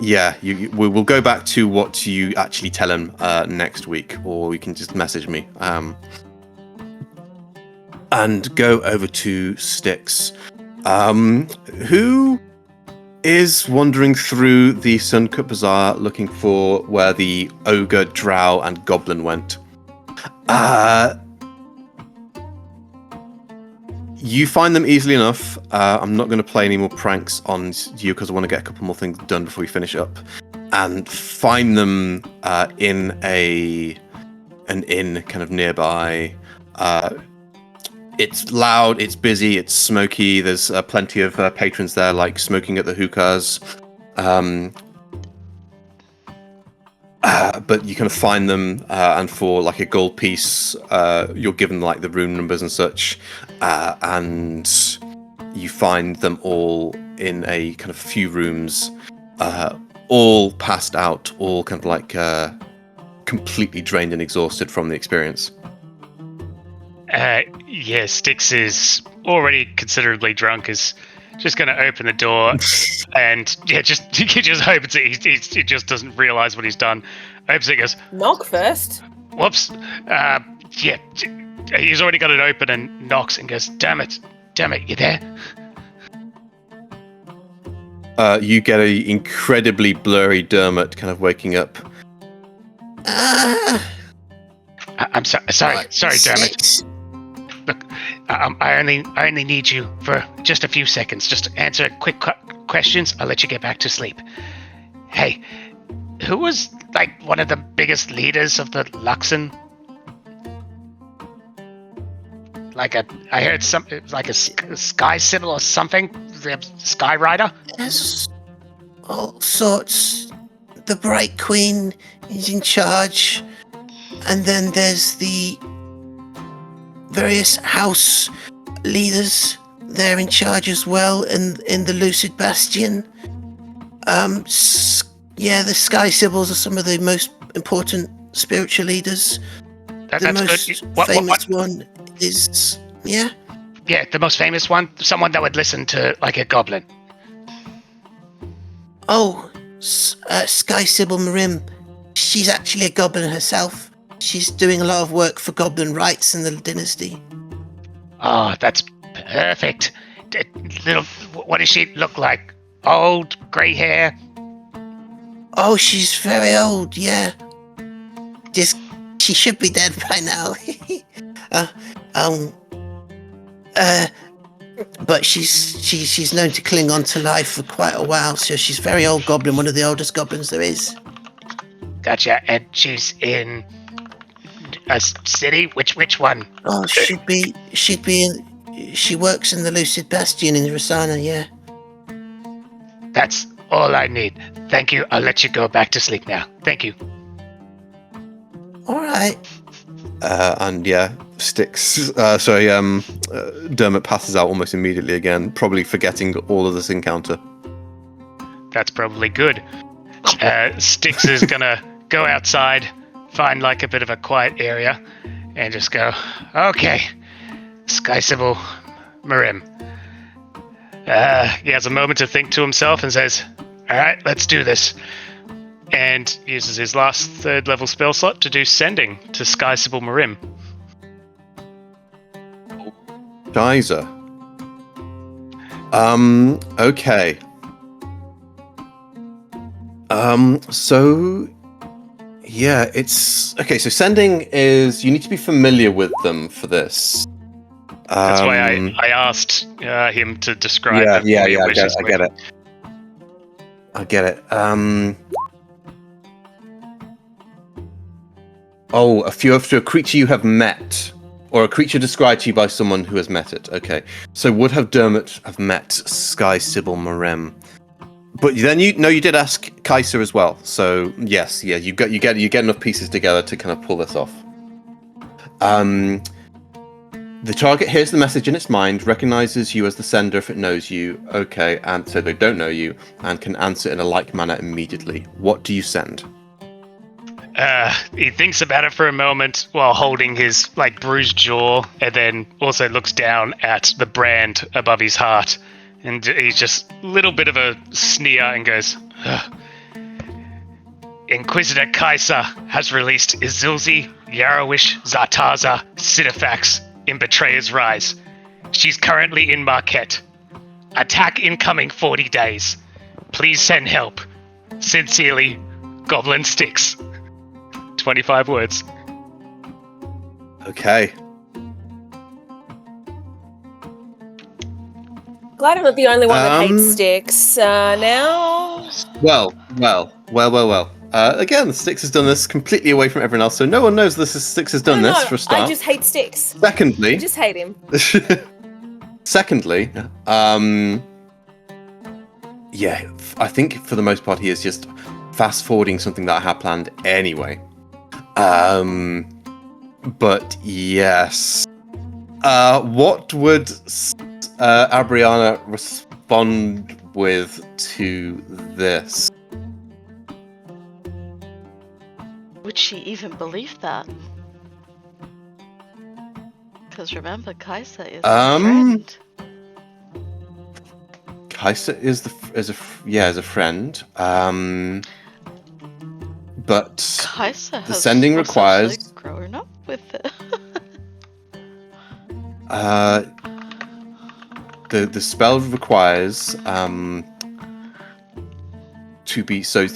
Yeah, we'll go back to what you actually tell him next week, or you can just message me. And go over to Styx, who is wandering through the Suncut Bazaar looking for where the ogre, drow, and goblin went. You find them easily enough. I'm not going to play any more pranks on you because I want to get a couple more things done before we finish up. And find them in an inn kind of nearby. It's loud, it's busy, it's smoky. There's plenty of patrons there, like smoking at the hookahs. But you kind of find them, and for like a gold piece, you're given like the room numbers and such, and you find them all in a kind of few rooms, all passed out, all kind of like completely drained and exhausted from the experience. Yeah, Styx is already considerably drunk. Is just going to open the door, and he just opens it. He just doesn't realize what he's done. Opens it, goes, Knock first. whoops. Yeah, he's already got it open and knocks and goes, damn it, you there? You get a incredibly blurry Dermot kind of waking up. I'm sorry, Dermot. Look, I only need you for just a few seconds. Just to answer quick questions. I'll let you get back to sleep. Hey, who was like one of the biggest leaders of the Luxon? I heard it was like a sky sybil or something. The Sky Rider. There's all sorts. The Bright Queen is in charge, and then there's the various house leaders. They're in charge as well in the Lucid Bastion. Yeah, the Sky Sibyls are some of the most important spiritual leaders. The That's most good. famous one is Yeah, the most famous one. Someone that would listen to like a goblin. Oh, Sky Sybil Marim. She's actually a goblin herself. She's doing a lot of work for goblin rights in the dynasty. Oh, that's perfect. What does she look like? Old, grey hair? Oh, she's very old, yeah. She should be dead by now. But she's known to cling on to life for quite a while, so she's very old goblin, one of the oldest goblins there is. Gotcha. And she's in a city? Which one? Oh, she works in the Lucid Bastion in Rosanna, yeah. That's all I need. Thank you. I'll let you go back to sleep now. Thank you. All right. And yeah, Dermot passes out almost immediately again, probably forgetting all of this encounter. That's probably good. Styx is gonna go outside, find like a bit of a quiet area, and just go, okay, Sky Sybil Marim. He has a moment to think to himself and says, alright, let's do this. And uses his last 3rd level spell slot to do sending to Sky Sybil Marim. Geyser. Okay. So yeah, it's okay. So sending is you need to be familiar with them for this. That's why I asked him to describe them. Yeah. I get it. Oh, if you're a creature you have met or a creature described to you by someone who has met it. Okay, so would have Dermot have met Sky Sybil Marem? But then you did ask Kaiser as well. So yes, yeah, you get enough pieces together to kind of pull this off. The target hears the message in its mind, recognizes you as the sender if it knows you. Okay, and so they don't know you and can answer in a like manner immediately. What do you send? He thinks about it for a moment while holding his bruised jaw, and then also looks down at the brand above his heart, and he's just a little bit of a sneer and goes, "Ugh. Inquisitor Kaiser has released Izilzi, Yarawish, Zartaza, Sidifax in Betrayer's Rise. She's currently in Marquette. Attack incoming 40 days. Please send help. Sincerely, Goblin Sticks." 25 words. Okay. Glad I'm not the only one that hates sticks. Now. Well. Again, Styx has done this completely away from everyone else, so no one knows Styx has done this for a start. I just hate sticks. Secondly, I just hate him. Secondly, yeah, I think for the most part he is just fast forwarding something that I had planned anyway. But yes, what would Abriana respond with to this? Would she even believe that? Because remember, Kaiser is a friend. Kaiser is a friend. But Kaiser the sending requires also grown up with it. the spell requires to be so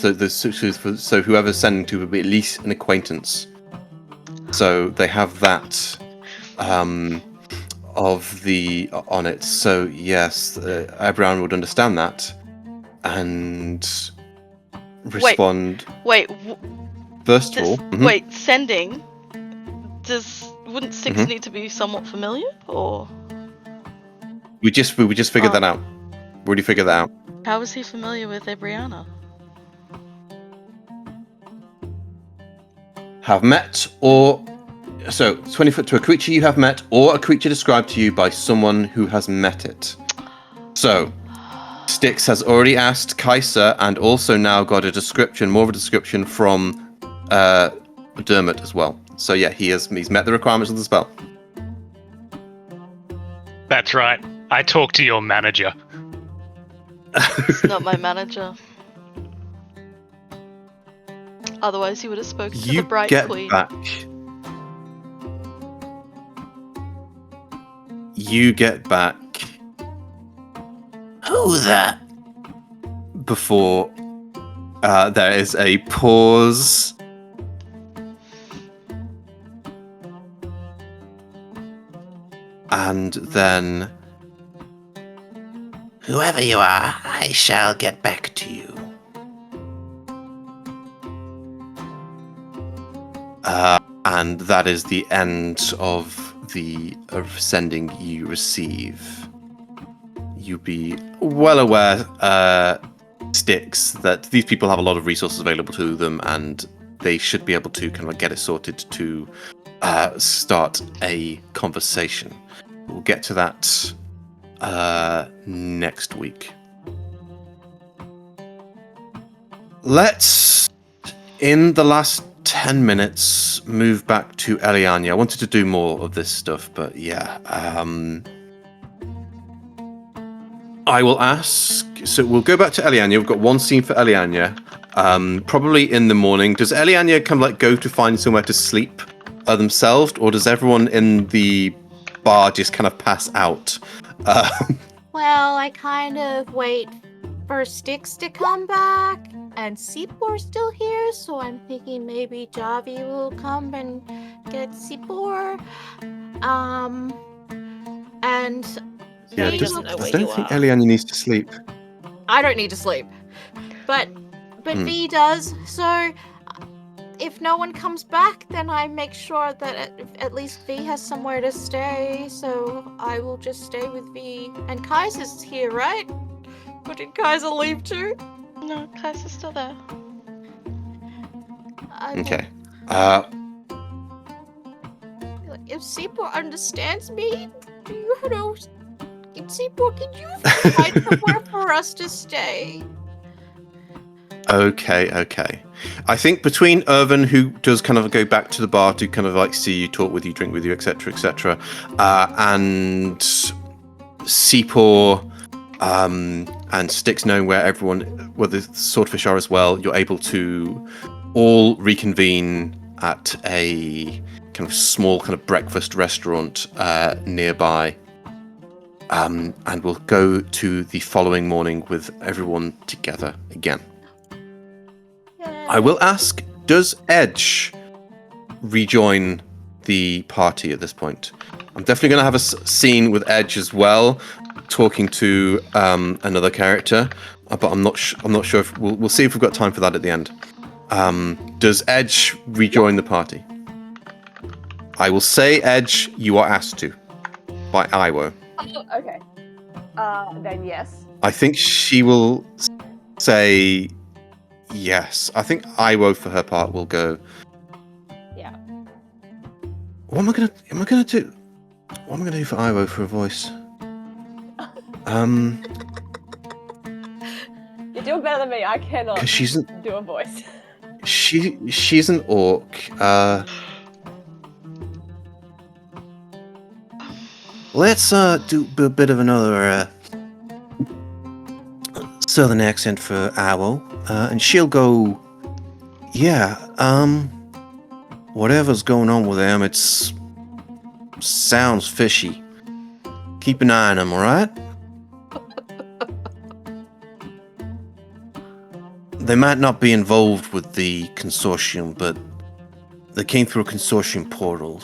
whoever's sending to will be at least an acquaintance. So they have that of the on it. So yes, Abraham would understand that and respond. Wait. First of all, wait. Sending. Wouldn't Six need to be somewhat familiar, or? We just figured that out. We already figured that out. How is he familiar with Abriana? Have met or 20 foot to a creature you have met or a creature described to you by someone who has met it. So Styx has already asked Kaiser and also now got more of a description from Dermot as well. So yeah, he's met the requirements of the spell. That's right. I talked to your manager. He's not my manager. Otherwise, he would have spoken to the Bright Queen. You get back. Who that? Before there is a pause. And then... Whoever you are, I shall get back to you. And that is the end of the sending you receive. You be well aware, Styx, that these people have a lot of resources available to them, and they should be able to kind of get it sorted to start a conversation. We'll get to that next week. Let's, in the last 10 minutes, move back to Eliania. I wanted to do more of this stuff, but yeah. I will ask. So we'll go back to Eliania. We've got one scene for Eliania. Probably in the morning. Does Eliania kind of go to find somewhere to sleep themselves, or does everyone in the bar just kind of pass out? Well, I kind of wait for Styx to come back, and Seapor's still here, so I'm thinking maybe Javi will come and get Seapor. And Yeah, He doesn't know I where don't you think are. Eliania needs to sleep. I don't need to sleep. but V does, so if no one comes back, then I make sure that at least V has somewhere to stay. So I will just stay with V. And Kaiser's here, right? But did Kaiser leave too? No, Kaiser's still there. Okay. If Seaport understands me, do you know? Seaport, can you find somewhere for us to stay? Okay. I think between Irvin, who does kind of go back to the bar to kind of like see you, talk with you, drink with you, etc., and Seapor and Styx knowing where the swordfish are as well, you're able to all reconvene at a kind of small kind of breakfast restaurant nearby. And we'll go to the following morning with everyone together again. I will ask, does Edge rejoin the party at this point? I'm definitely going to have a scene with Edge as well, talking to another character, but I'm not sure if we'll see if we've got time for that at the end. Does Edge rejoin the party? I will say, Edge, you are asked to by Iwo. Okay. Then yes. I think she will say yes. I think Iwo for her part will go. Yeah. What am I gonna do? What am I gonna do for Iwo for a voice? You're doing better than me. I cannot 'Cause she's do a voice. she's an orc. Let's do a bit of another southern accent for Iwo, and she'll go. Yeah. Whatever's going on with them, it's sounds fishy. Keep an eye on them, all right? They might not be involved with the consortium, but they came through a consortium portal.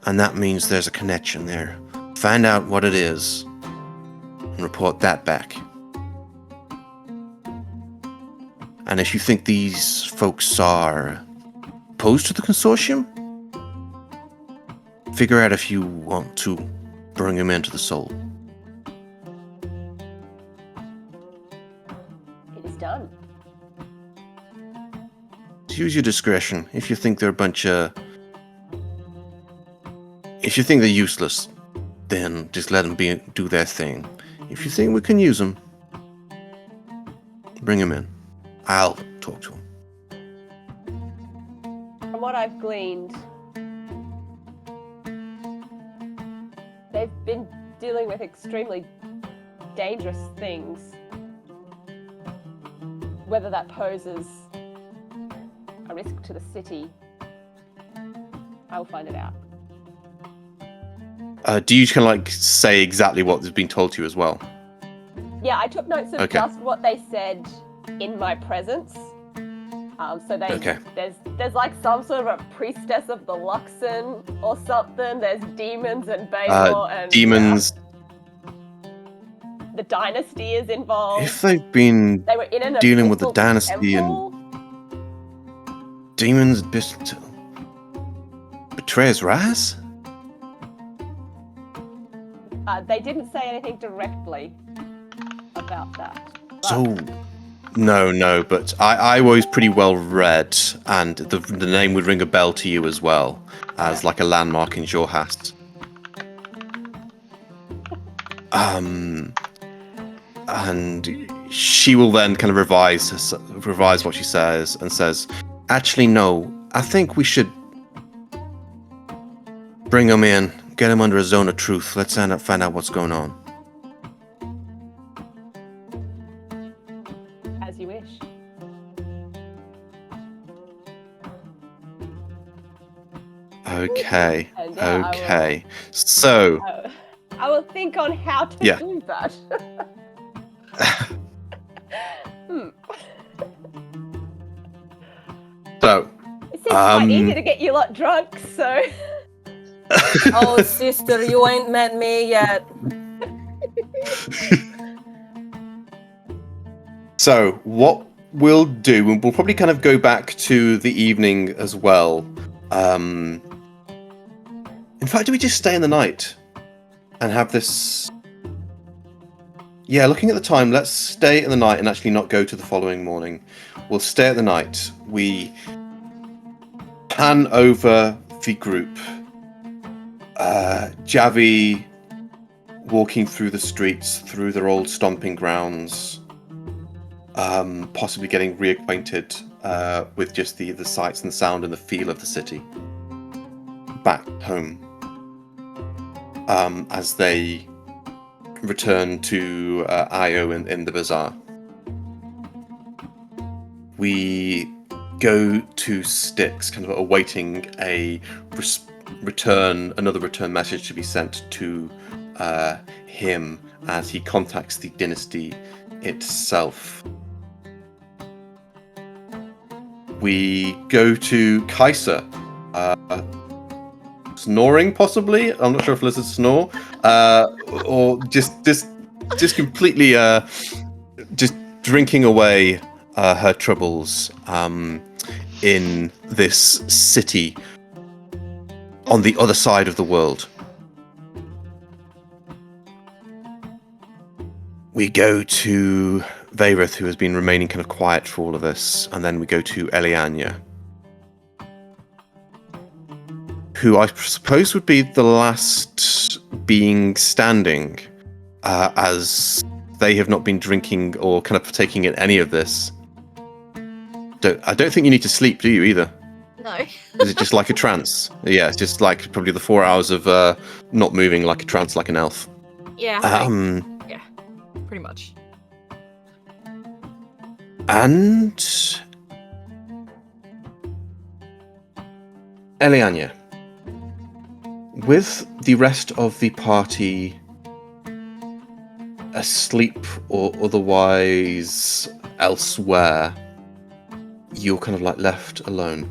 And that means there's a connection there. Find out what it is and report that back. And if you think these folks are opposed to the consortium, figure out if you want to bring them into the soul. It is done. Use your discretion. If you think they're a bunch of... If you think they're useless, then just let them do their thing. If you think we can use them, bring them in. I'll talk to them. From what I've gleaned, they've been dealing with extremely dangerous things. Whether that poses a risk to the city, I will find it out. Do you kind of like say exactly what has been told to you as well? Yeah, I took notes of just what they said in my presence. There's like some sort of a priestess of the Luxon or something. There's demons and Baylor and demons. The dynasty is involved. If they've been They were in an dealing with the abyssal dynasty temple. and demons, betrayers rise? They didn't say anything directly about that. So, no, but I was pretty well read, and the name would ring a bell to you as well, as like a landmark in Jorhast. And she will then kind of revise what she says, and says, actually, no, I think we should bring him in, get him under a zone of truth. Let's find out what's going on. As you wish. Okay. And, Okay. So. I will think on how to do that. So. It seems quite easy to get you lot drunk, so. Oh, sister, you ain't met me yet. So, what we'll do, and we'll probably kind of go back to the evening as well. In fact, do we just stay in the night and have this? Yeah, looking at the time, let's stay in the night and actually not go to the following morning. We'll stay at the night. We pan over the group. Javi walking through the streets, through their old stomping grounds, possibly getting reacquainted with just the sights and the sound and the feel of the city. Back home. As they return to Io in the bazaar. We go to Styx, kind of awaiting another return message to be sent to him as he contacts the dynasty itself. We go to Kaiser, snoring possibly. I'm not sure if lizards snore, or just completely just drinking away her troubles in this city on the other side of the world. We go to Vayrith, who has been remaining kind of quiet for all of this, and then we go to Elianya, who I suppose would be the last being standing, as they have not been drinking or kind of partaking in any of this. I don't think you need to sleep, do you, either? No. Is it just like a trance? Yeah, it's just like probably the 4 hours of not moving, like a trance, like an elf. Yeah. Yeah. Pretty much. And Elianya, with the rest of the party asleep or otherwise elsewhere, you're kind of like left alone.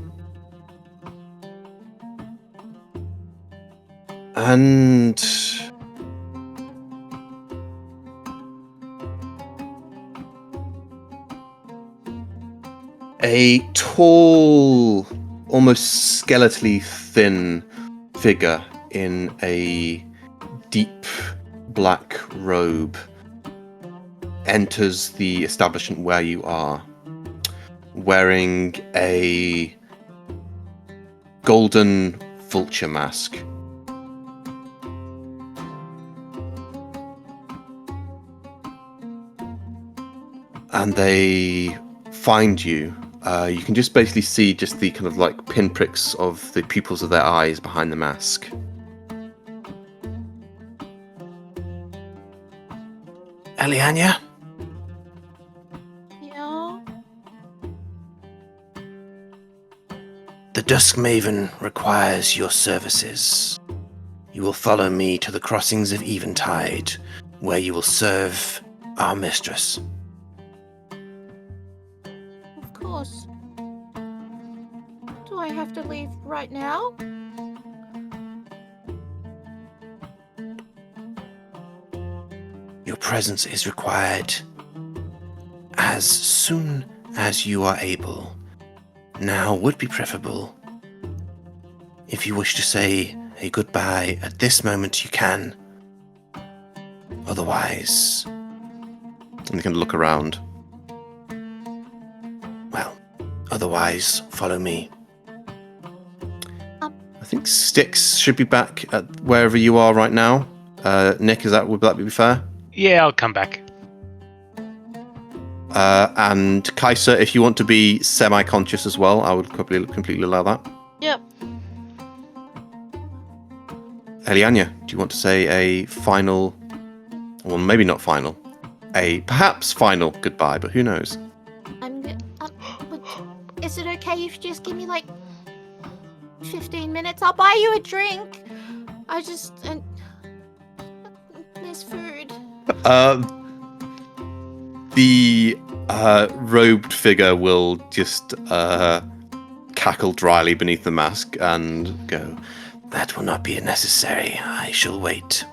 And a tall, almost skeletally thin figure in a deep black robe enters the establishment where you are, wearing a golden vulture mask. And they find you. You can just basically see just the kind of like pinpricks of the pupils of their eyes behind the mask. Elianya? Yeah? The Dusk Maven requires your services. You will follow me to the crossings of Eventide, where you will serve our mistress. Of course. Do I have to leave right now? Your presence is required as soon as you are able. Now would be preferable. If you wish to say a goodbye at this moment, you can. Otherwise, And they can look around. well, otherwise, follow me. I think Styx should be back at wherever you are right now. Nick, would that be fair? Yeah, I'll come back. And Kaiser, if you want to be semi-conscious as well, I would probably completely allow that. Yep. Elianya, do you want to say a final, well, maybe not final, a perhaps final goodbye, but who knows? Is it okay if you just give me like 15 minutes? I'll buy you a drink. I just miss food. The robed figure will just cackle dryly beneath the mask and go, That will not be necessary. I shall wait.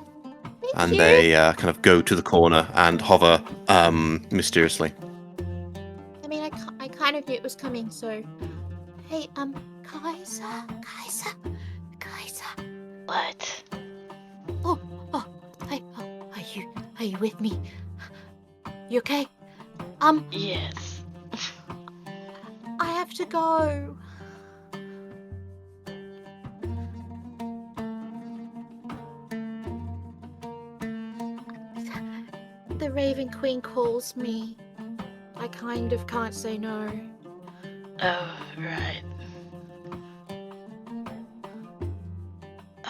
and they kind of go to the corner and hover mysteriously. I mean, kind of knew it was coming, so. Hey, Kaiser. What? Oh, hey, are you with me? You okay? Yes. I have to go. The Raven Queen calls me. I kind of can't say no. Oh, right.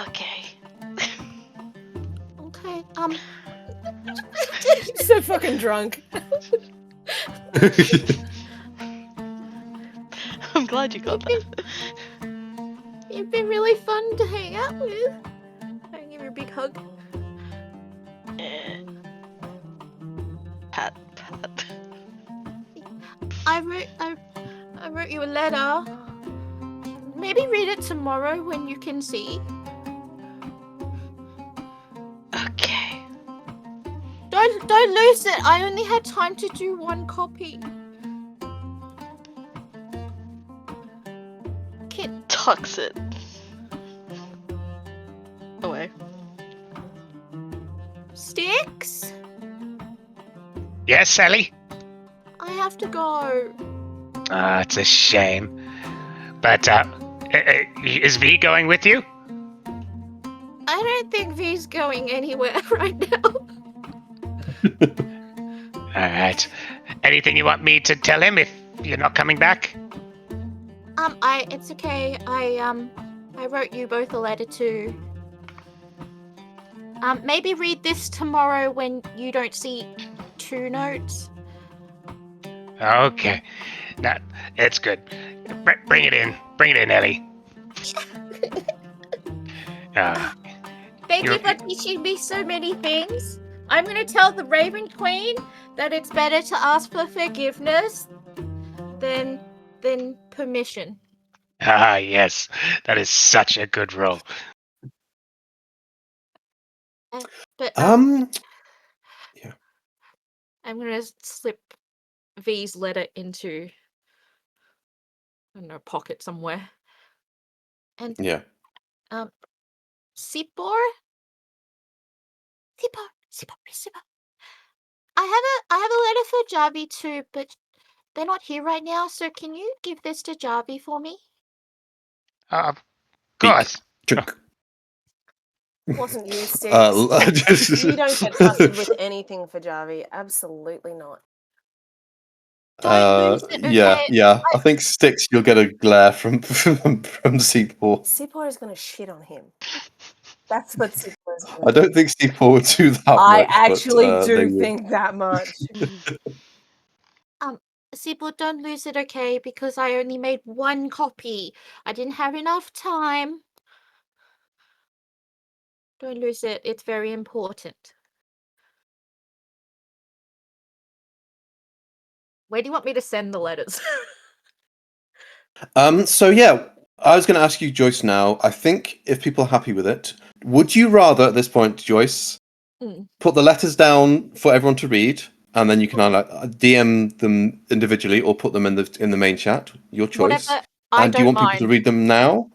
Okay. Okay, He's so fucking drunk. I'm glad you got that. you've been really fun to hang out with. I give you a big hug. Eh. Pat. I wrote you a letter. Maybe read it tomorrow when you can see. Okay. Don't lose it. I only had time to do one copy. Tucks it away. Sticks? Yes, Sally? I have to go. It's a shame. But, is V going with you? I don't think V's going anywhere right now. Alright. Anything you want me to tell him if you're not coming back? It's okay. I wrote you both a letter too. Maybe read this tomorrow when you don't see 2 notes. Okay. No, it's good. Bring it in. Bring it in, Ellie. Thank you for teaching me so many things. I'm gonna tell the Raven Queen that it's better to ask for forgiveness than permission. Yes. That is such a good role. But Yeah. I'm gonna slip V's letter into, I don't know, pocket somewhere. And Yeah. Sipor. I have a letter for Jarvi too, but they're not here right now. So can you give this to Jarvi for me? Of course. Drink. Wasn't you, Sticks? Just- You don't get trusted with anything for Javi. Absolutely not. Don't lose it, yeah, okay? yeah. I think Sticks, you'll get a glare from Seaport. Sipor is going to shit on him. That's what Sipor is going I to do. don't think Seaport would do that I much. actually but, they do would. think that much. Sipor, don't lose it, okay? Because I only made 1 copy. I didn't have enough time. Don't lose it. It's very important. Where do you want me to send the letters? So yeah, I was going to ask you, Joyce. Now, I think if people are happy with it, would you rather at this point, Joyce, put the letters down for everyone to read, and then you can either DM them individually or put them in the main chat? Your choice. Whatever. I And do you don't want people to mind. read them now?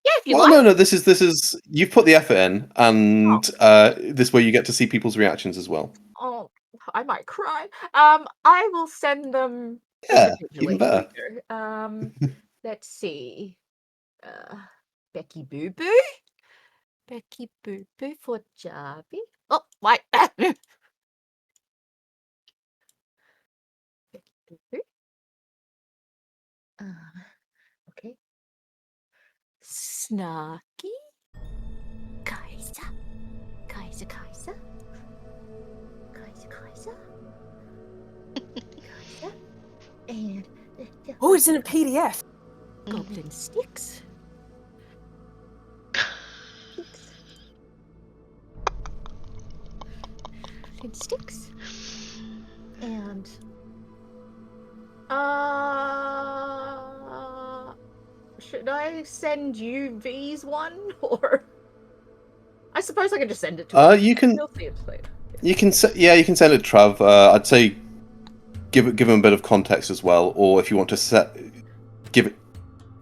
Yeah, if you Well, like. no. This is you've put the effort in, and this way you get to see people's reactions as well. Oh, I might cry. I will send them Yeah, individually. even better. Here we go. Let's see. Becky Boo Boo. Becky Boo Boo for Jarvi. Oh, wait. Becky Boo Boo. Okay. Snarky. Kaiser. Kaiser. Kaiser. And Oh, it's in a PDF. Goblin Sticks. Sticks. And should I send you V's one, or I suppose I can just send it to her. You can. You'll see it later. You can. You can send it to Trav. I'd say give him a bit of context as well, or if you want to give it.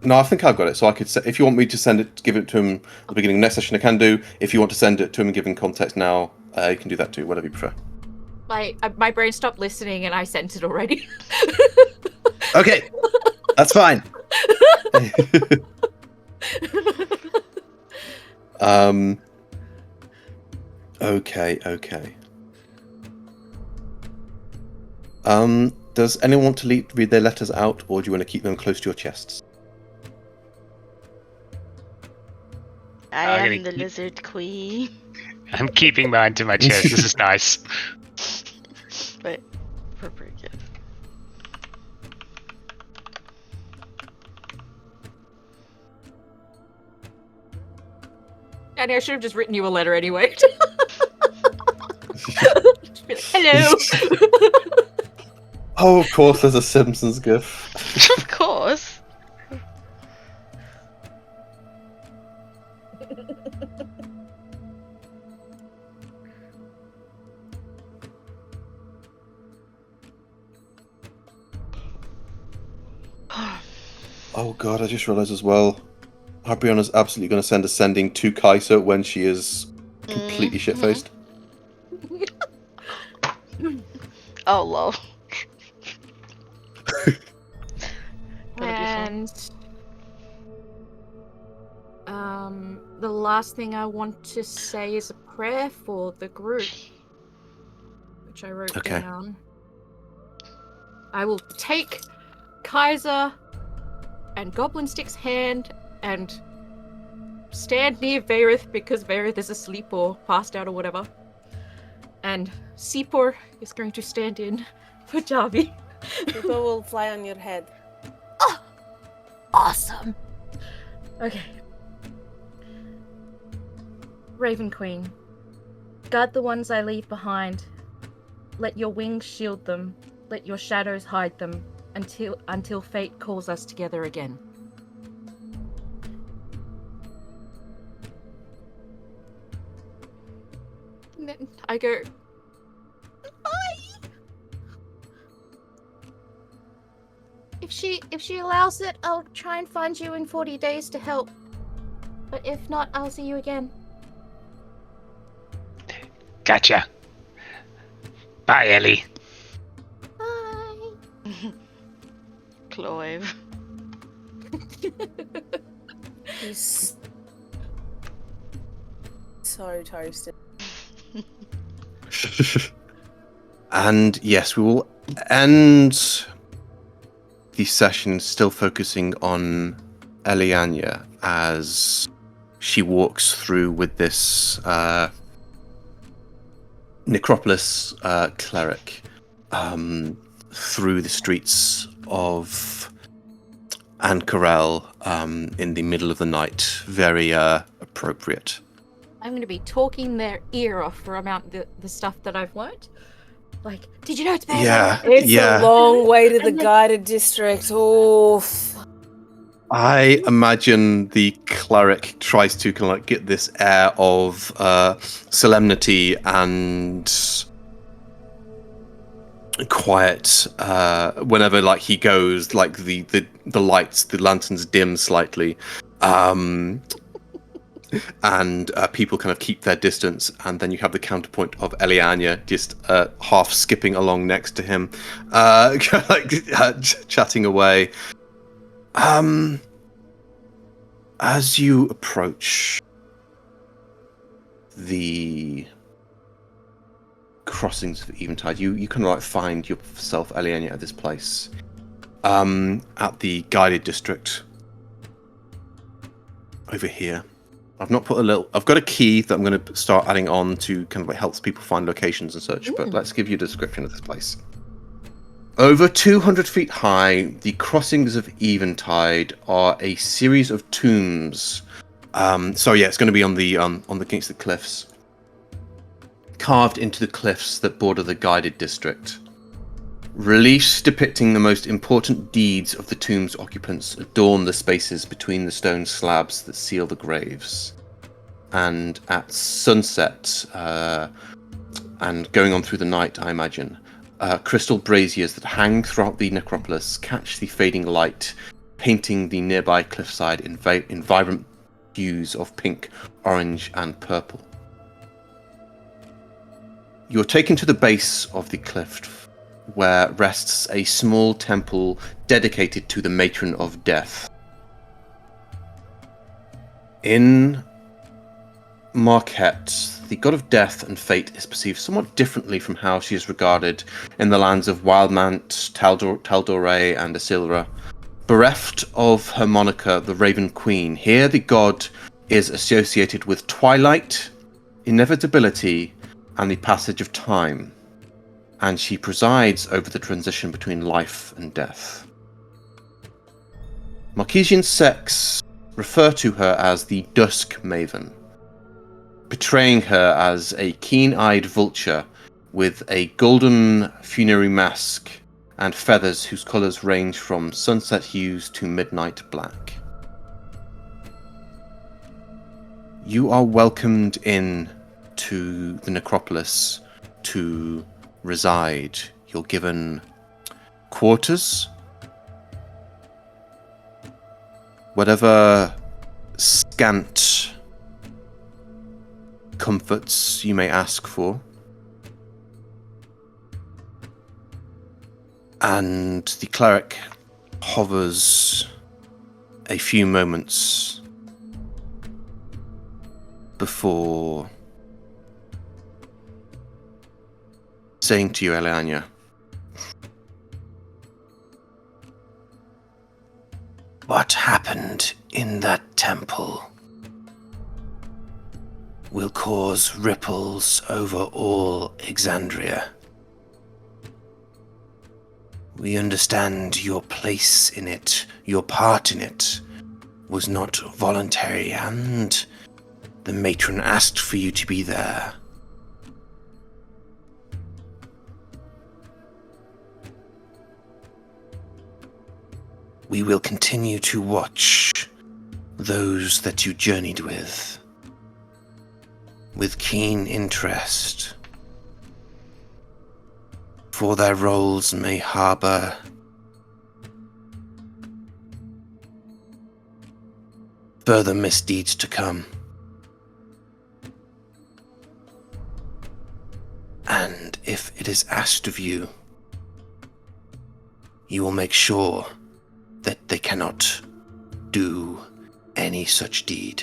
No, I think I've got it. So I could if you want me to give it to him at the beginning of next session, I can do. If you want to send it to him and give him context now, you can do that too. Whatever you prefer. My brain stopped listening and I sent it already. Okay, that's fine. Okay. Does anyone want to read their letters out, or do you want to keep them close to your chests? I I'm am gonna the keep- lizard queen. I'm keeping mine to my chest. This is nice. Wait, appropriate gift. Annie, I should have just written you a letter anyway. Just be like, hello. Oh, of course, there's a Simpsons gif. Of course. Oh god, I just realised as well. Harbrionna's absolutely going to send a sending to Kaisa when she is completely shit-faced. Oh, lol. And the last thing I want to say is a prayer for the group, which I wrote Okay. down. I will take Kaiser and Goblin Stick's hand and stand near Varith because Varith is asleep or passed out or whatever. And Seapor is going to stand in for Javi. People will fly on your head. Awesome. Okay. Raven Queen, guard the ones I leave behind. Let your wings shield them. Let your shadows hide them until fate calls us together again. And then I go, If she allows it, I'll try and find you in 40 days to help. But if not, I'll see you again. Gotcha. Bye, Ellie. Bye. Clove. He's so toasted. And yes, we will end the session still focusing on Eliania as she walks through with this necropolis cleric through the streets of Ankarel in the middle of the night. Very appropriate. I'm going to be talking their ear off for the stuff that I've learned. Like, did you know it's bad? Yeah, It's yeah. a long way to the And then- guided district. Oof. I imagine the cleric tries to kind of like get this air of solemnity and quiet whenever like he goes, like the lights, the lanterns dim slightly, and people kind of keep their distance, and then you have the counterpoint of Eliania just half skipping along next to him, chatting away. As you approach the crossings of Eventide, you kind of like find yourself, Eliania, at this place, at the guided district over here. I've not put I've got a key that I'm going to start adding on to kind of like helps people find locations and such. But let's give you a description of this place. Over 200 feet high, the crossings of Eventide are a series of tombs. So yeah, it's going to be on the against the cliffs, carved into the cliffs that border the guided district. Reliefs depicting the most important deeds of the tomb's occupants adorn the spaces between the stone slabs that seal the graves. And at sunset, and going on through the night, I imagine, crystal braziers that hang throughout the necropolis catch the fading light, painting the nearby cliffside in vibrant hues of pink, orange, and purple. You're taken to the base of the cliff, where rests a small temple dedicated to the Matron of Death. In Marquette, the god of death and fate is perceived somewhat differently from how she is regarded in the lands of Wildmount, Tal'Dorei, and Isilra. Bereft of her moniker, the Raven Queen, here the god is associated with twilight, inevitability, and the passage of time, and she presides over the transition between life and death. Marquesian sects refer to her as the Dusk Maven, portraying her as a keen-eyed vulture with a golden funerary mask and feathers whose colours range from sunset hues to midnight black. You are welcomed in to the necropolis to reside. You're given quarters, whatever scant comforts you may ask for, and the cleric hovers a few moments before saying to you, Eliania, What happened in that temple will cause ripples over all Exandria. We understand your place in it, your part in it, was not voluntary, and the matron asked for you to be there. We will continue to watch those that you journeyed with keen interest, for their roles may harbor further misdeeds to come. And if it is asked of you, you will make sure that they cannot do any such deed.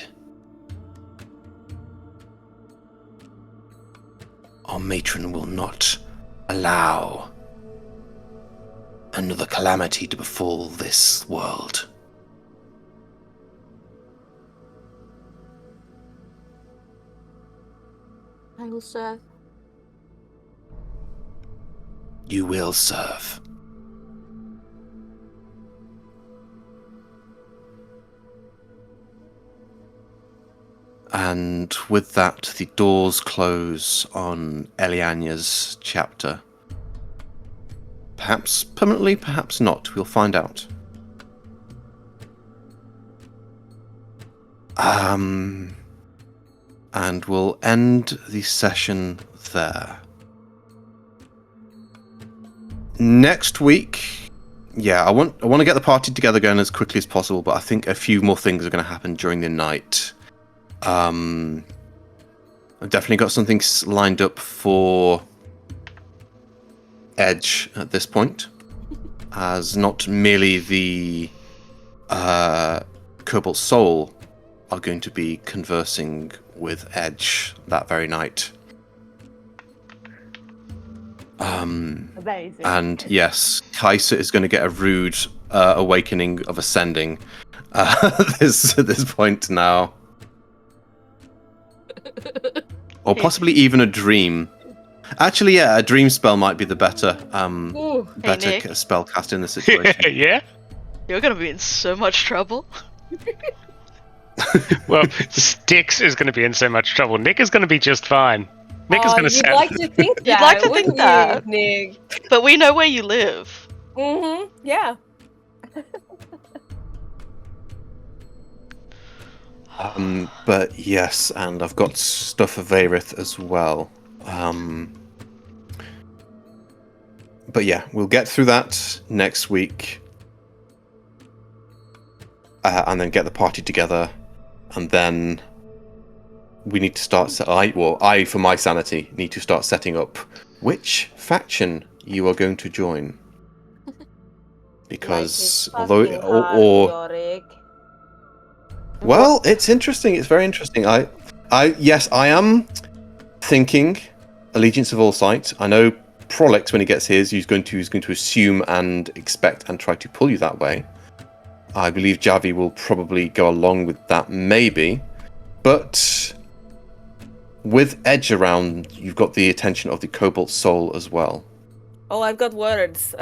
Our matron will not allow another calamity to befall this world. I will serve. You will serve. And with that, the doors close on Eliania's chapter. Perhaps permanently, perhaps not. We'll find out. And we'll end the session there. Next week, I want to get the party together again as quickly as possible, but I think a few more things are going to happen during the night. I've definitely got something lined up for Edge at this point, as not merely the Cobalt Soul are going to be conversing with Edge that very night. Amazing. And yes, Kaisa is going to get a rude awakening of ascending at this point now. Or possibly even a dream. Actually, yeah, a dream spell might be the better Nick. spell cast in this situation. Yeah? You're gonna be in so much trouble. Well, Styx is going to be in so much trouble. Nick is going to be just fine. Nick is going to You'd sound... like to think that, You'd like to think wouldn't that. you, Nick? But we know where you live. Mm-hmm. Yeah. But yes, and I've got stuff for Varith as well. but yeah, we'll get through that next week, and then get the party together, and then we need to start. I, for my sanity, need to start setting up which faction you are going to join. Because although, well, it's interesting. It's very interesting. Yes, I am thinking Allegiance of All Sight. I know Prolix, when he gets his, he's going to assume and expect and try to pull you that way. I believe Javi will probably go along with that, maybe. But with Edge around, you've got the attention of the Cobalt Soul as well. Oh, I've got words.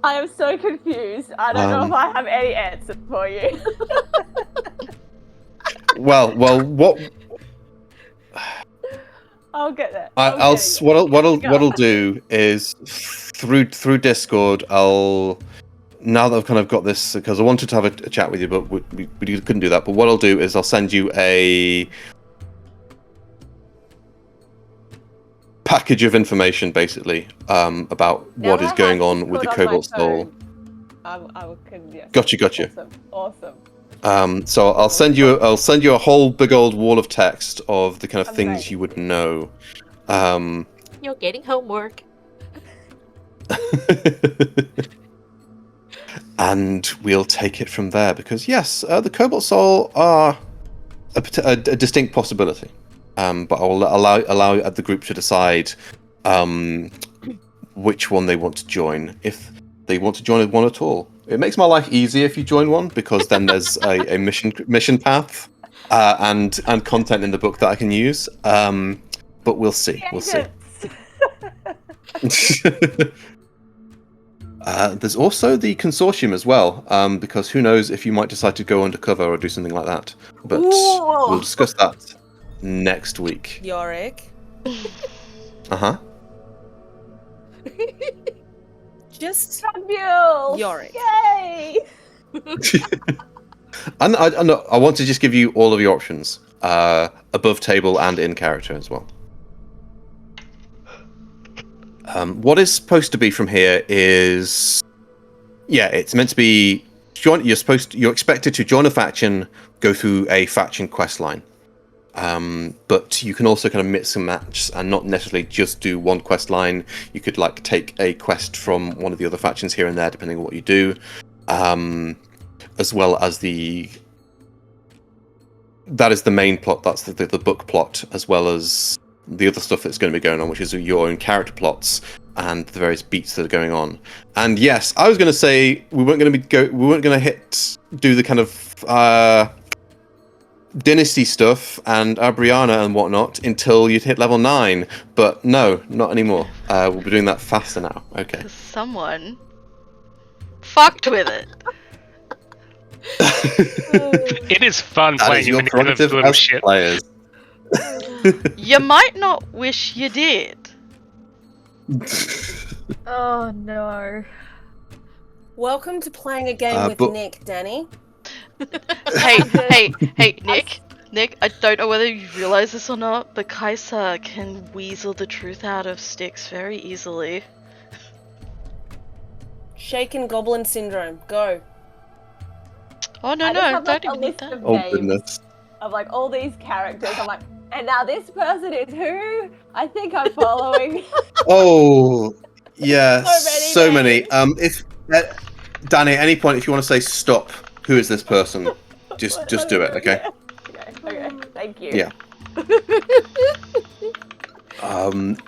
I am so confused. I don't know if I have any answers for you. Well, what? I'll get there. What I'll do is through Discord. Now that I've kind of got this, because I wanted to have a chat with you, but we couldn't do that. But what I'll do is I'll send you a package of information, basically, about what is going on with the Cobalt Soul. Yes. Gotcha. Awesome. So I'll send you a whole big old wall of text of the kind of things you would know. You're getting homework. And we'll take it from there, because yes, the Cobalt Soul are a distinct possibility. But I will allow the group to decide which one they want to join, if they want to join one at all. It makes my life easier if you join one, because then there's a mission path and content in the book that I can use. But we'll see. We'll see. There's also the consortium as well, because who knows if you might decide to go undercover or do something like that. But we'll discuss that next week. Yorick. Uh-huh. Just Fabulous! Yorick. Yay! I want to just give you all of your options, above table and in character as well. What is supposed to be from here is, it's meant to be. You're expected to join a faction, go through a faction quest line. But you can also kind of mix and match and not necessarily just do one quest line. You could take a quest from one of the other factions here and there, depending on what you do, as well as that is the main plot. That's the book plot, as well as the other stuff that's going to be going on, which is your own character plots and the various beats that are going on. And yes, I was going to say we weren't going to do the kind of dynasty stuff and Abriana and whatnot until you'd hit level 9, but no, not anymore. We'll be doing that faster now. Okay. Someone fucked with it. It is fun That playing is your a manipulative prerogative little as shit. players. You might not wish you did. Oh no. Welcome to playing a game with Nick, Danny. Hey, Nick, I don't know whether you realize this or not, but Kaisa can weasel the truth out of Styx very easily. Shaken Goblin Syndrome, go. Oh no, don't even need that. Oh goodness. Of all these characters, I'm like, and now this person is who? I think I'm following. Oh, yeah, So many many. If Danny, at any point, if you want to say stop, who is this person? Just do it, okay? Okay, thank you. Yeah. And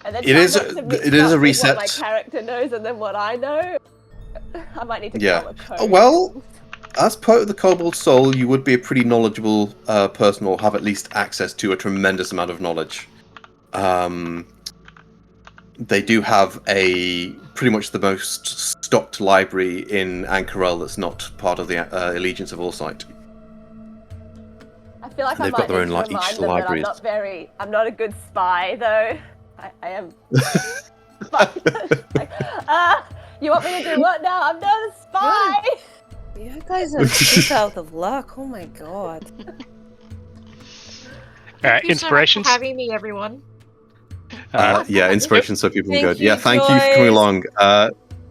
then It is a reset. What my character knows and then what I know. I might need to color code. Oh, well, as part of the Cobalt Soul, you would be a pretty knowledgeable person, or have at least access to a tremendous amount of knowledge. They do have pretty much the most stocked library in Ankarel that's not part of the Allegiance of All Sight. I feel like They've I got their own might need to each remind them libraries. that I'm not a good spy though. I am. You want me to do what now? I'm not a spy. You guys are just out of luck. Oh my god. Thank you so much for Inspirations. having me, everyone. Yeah, inspiration so people can Thank go. Yeah, you, thank you for coming Joyce. along.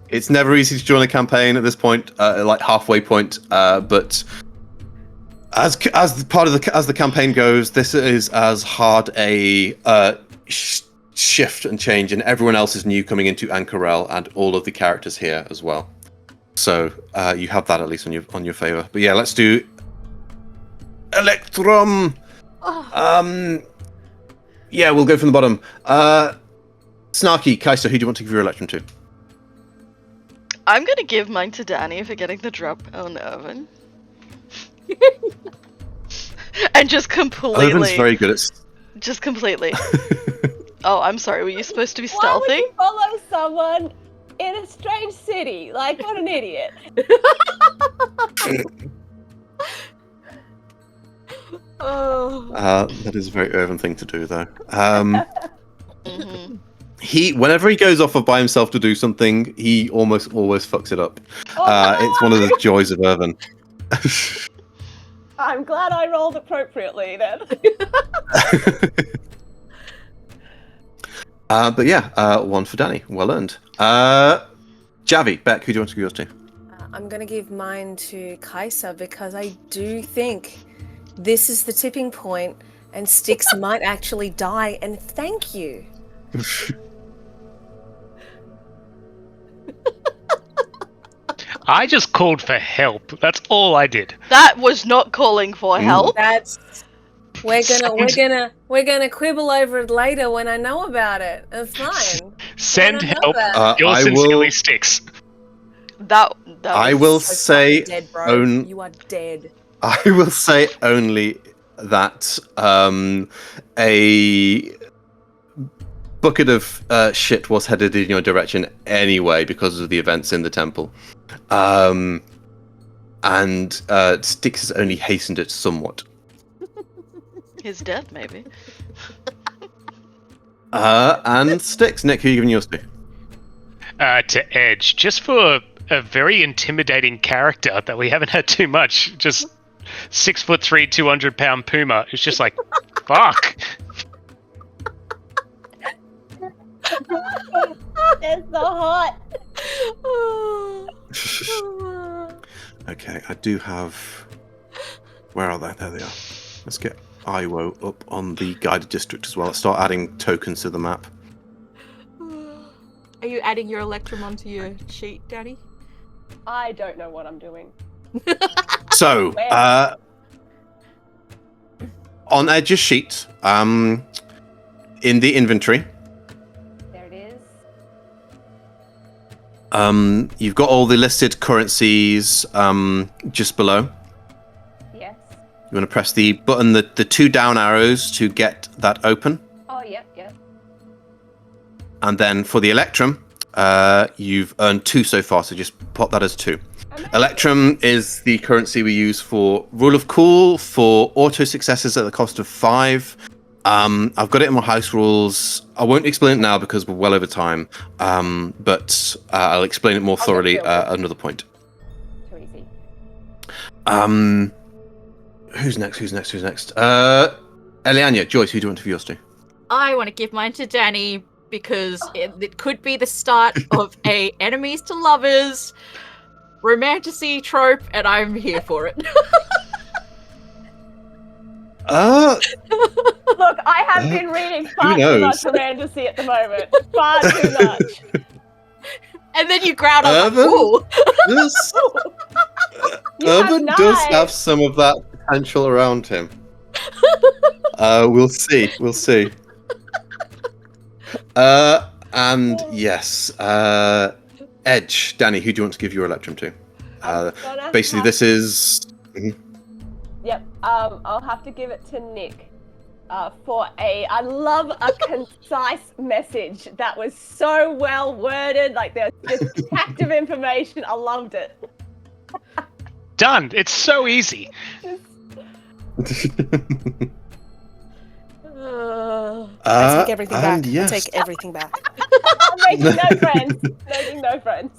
It's never easy to join a campaign at this point, like halfway point. But as the campaign goes, this is as hard a shift and change, and everyone else is new coming into Anchorel, and all of the characters here as well. So you have that at least on your favor. But yeah, let's do Electrum. Yeah, we'll go from the bottom. Snarky, Kaiser, who do you want to give your Electrum to? I'm gonna give mine to Danny for getting the drop on Irvin. And just completely. Irvin's very good at. Just completely. Oh, I'm sorry. Were you supposed to be Why stealthy? would you follow someone in a strange city? Like, what an idiot. Oh. That is a very Irvin thing to do, though. Mhm. Whenever he goes off by himself to do something, he almost always fucks it up. Oh, no! It's one of the joys of Irvin. I'm glad I rolled appropriately then. But yeah, one for Danny. Well earned. Javi, Beck, who do you want to give yours to? I'm gonna give mine to Kaiser because I do think this is the tipping point, and Styx might actually die. And thank you. I just called for help. That's all I did. That was not calling for help. That's we're gonna quibble over it later when I know about it. It's fine. Send I know help. that. Yours I sincerely, will. Sticks. That I was will So say. fucking dead, bro. own- You are dead. I will say only that a bucket of shit was headed in your direction anyway because of the events in the temple, and Styx has only hastened it somewhat. his death, maybe. And Styx, Nick, who are you giving yours to? To Edge, just for a very intimidating character that we haven't had too much. Just 6'3", 200-pound Puma. It's just like, fuck. They're so hot. Okay, I do have. Where are they? There they are. Let's get Iwo up on the guided district as well. Let's start adding tokens to the map. Are you adding your Electrum onto your sheet, Danny? I don't know what I'm doing. So, Where? on Edge's sheet, in the inventory, There it is. you've got all the listed currencies just below. Yes. You want to press the button, the two down arrows to get that open. Oh, yep, yep. And then for the Electrum, you've earned 2 so far, so just pop that as 2. Amazing. Electrum is the currency we use for Rule of Cool, for auto successes at the cost of 5. I've got it in my house rules. I won't explain it now because we're well over time, but I'll explain it more I'll thoroughly get at another point. Too easy. Who's next? Eliania, Joyce, who do you want to give yours to? I want to give mine to Danny because it could be the start of a enemies to lovers romantasy trope, and I'm here for it. Look, I have been reading far too much knows? romantasy at the moment. Far too much. And then you growled, I was Urban? like, ooh. This, You have Urban does knives. have some of that potential around him. We'll see. And yes, Edge, Danny, who do you want to give your Electrum to? Gonna Basically, have- this is. Yep. I'll have to give it to Nick. I love a concise message that was so well worded. Like there's just packed of information. I loved it. Done. It's so easy. I take everything back. and yes. I take everything back. I'm making no friends. Making no friends.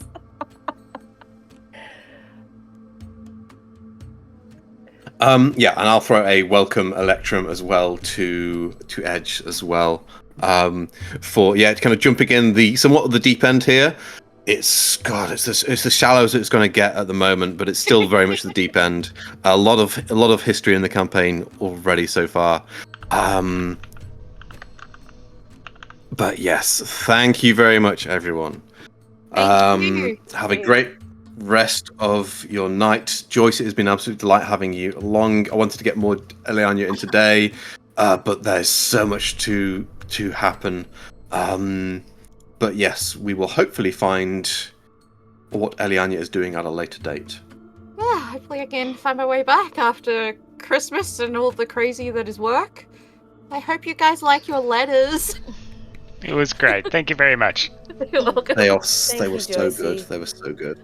Yeah, and I'll throw a welcome Electrum as well to Edge as well. For kind of jumping in the somewhat of the deep end here. It's the shallows it's going to get at the moment, but it's still very much the deep end. A lot of history in the campaign already so far. But yes, thank you very much, everyone. Thank you. Have a great rest of your night. Joyce, it has been an absolute delight having you along. I wanted to get more Eliania in today, but there's so much to happen. But yes, we will hopefully find what Eliania is doing at a later date. Yeah, hopefully I can find my way back after Christmas and all the crazy that is work. I hope you guys like your letters. It was great. Thank you very much. You're welcome. They you, were so good. Joycey. They were so good.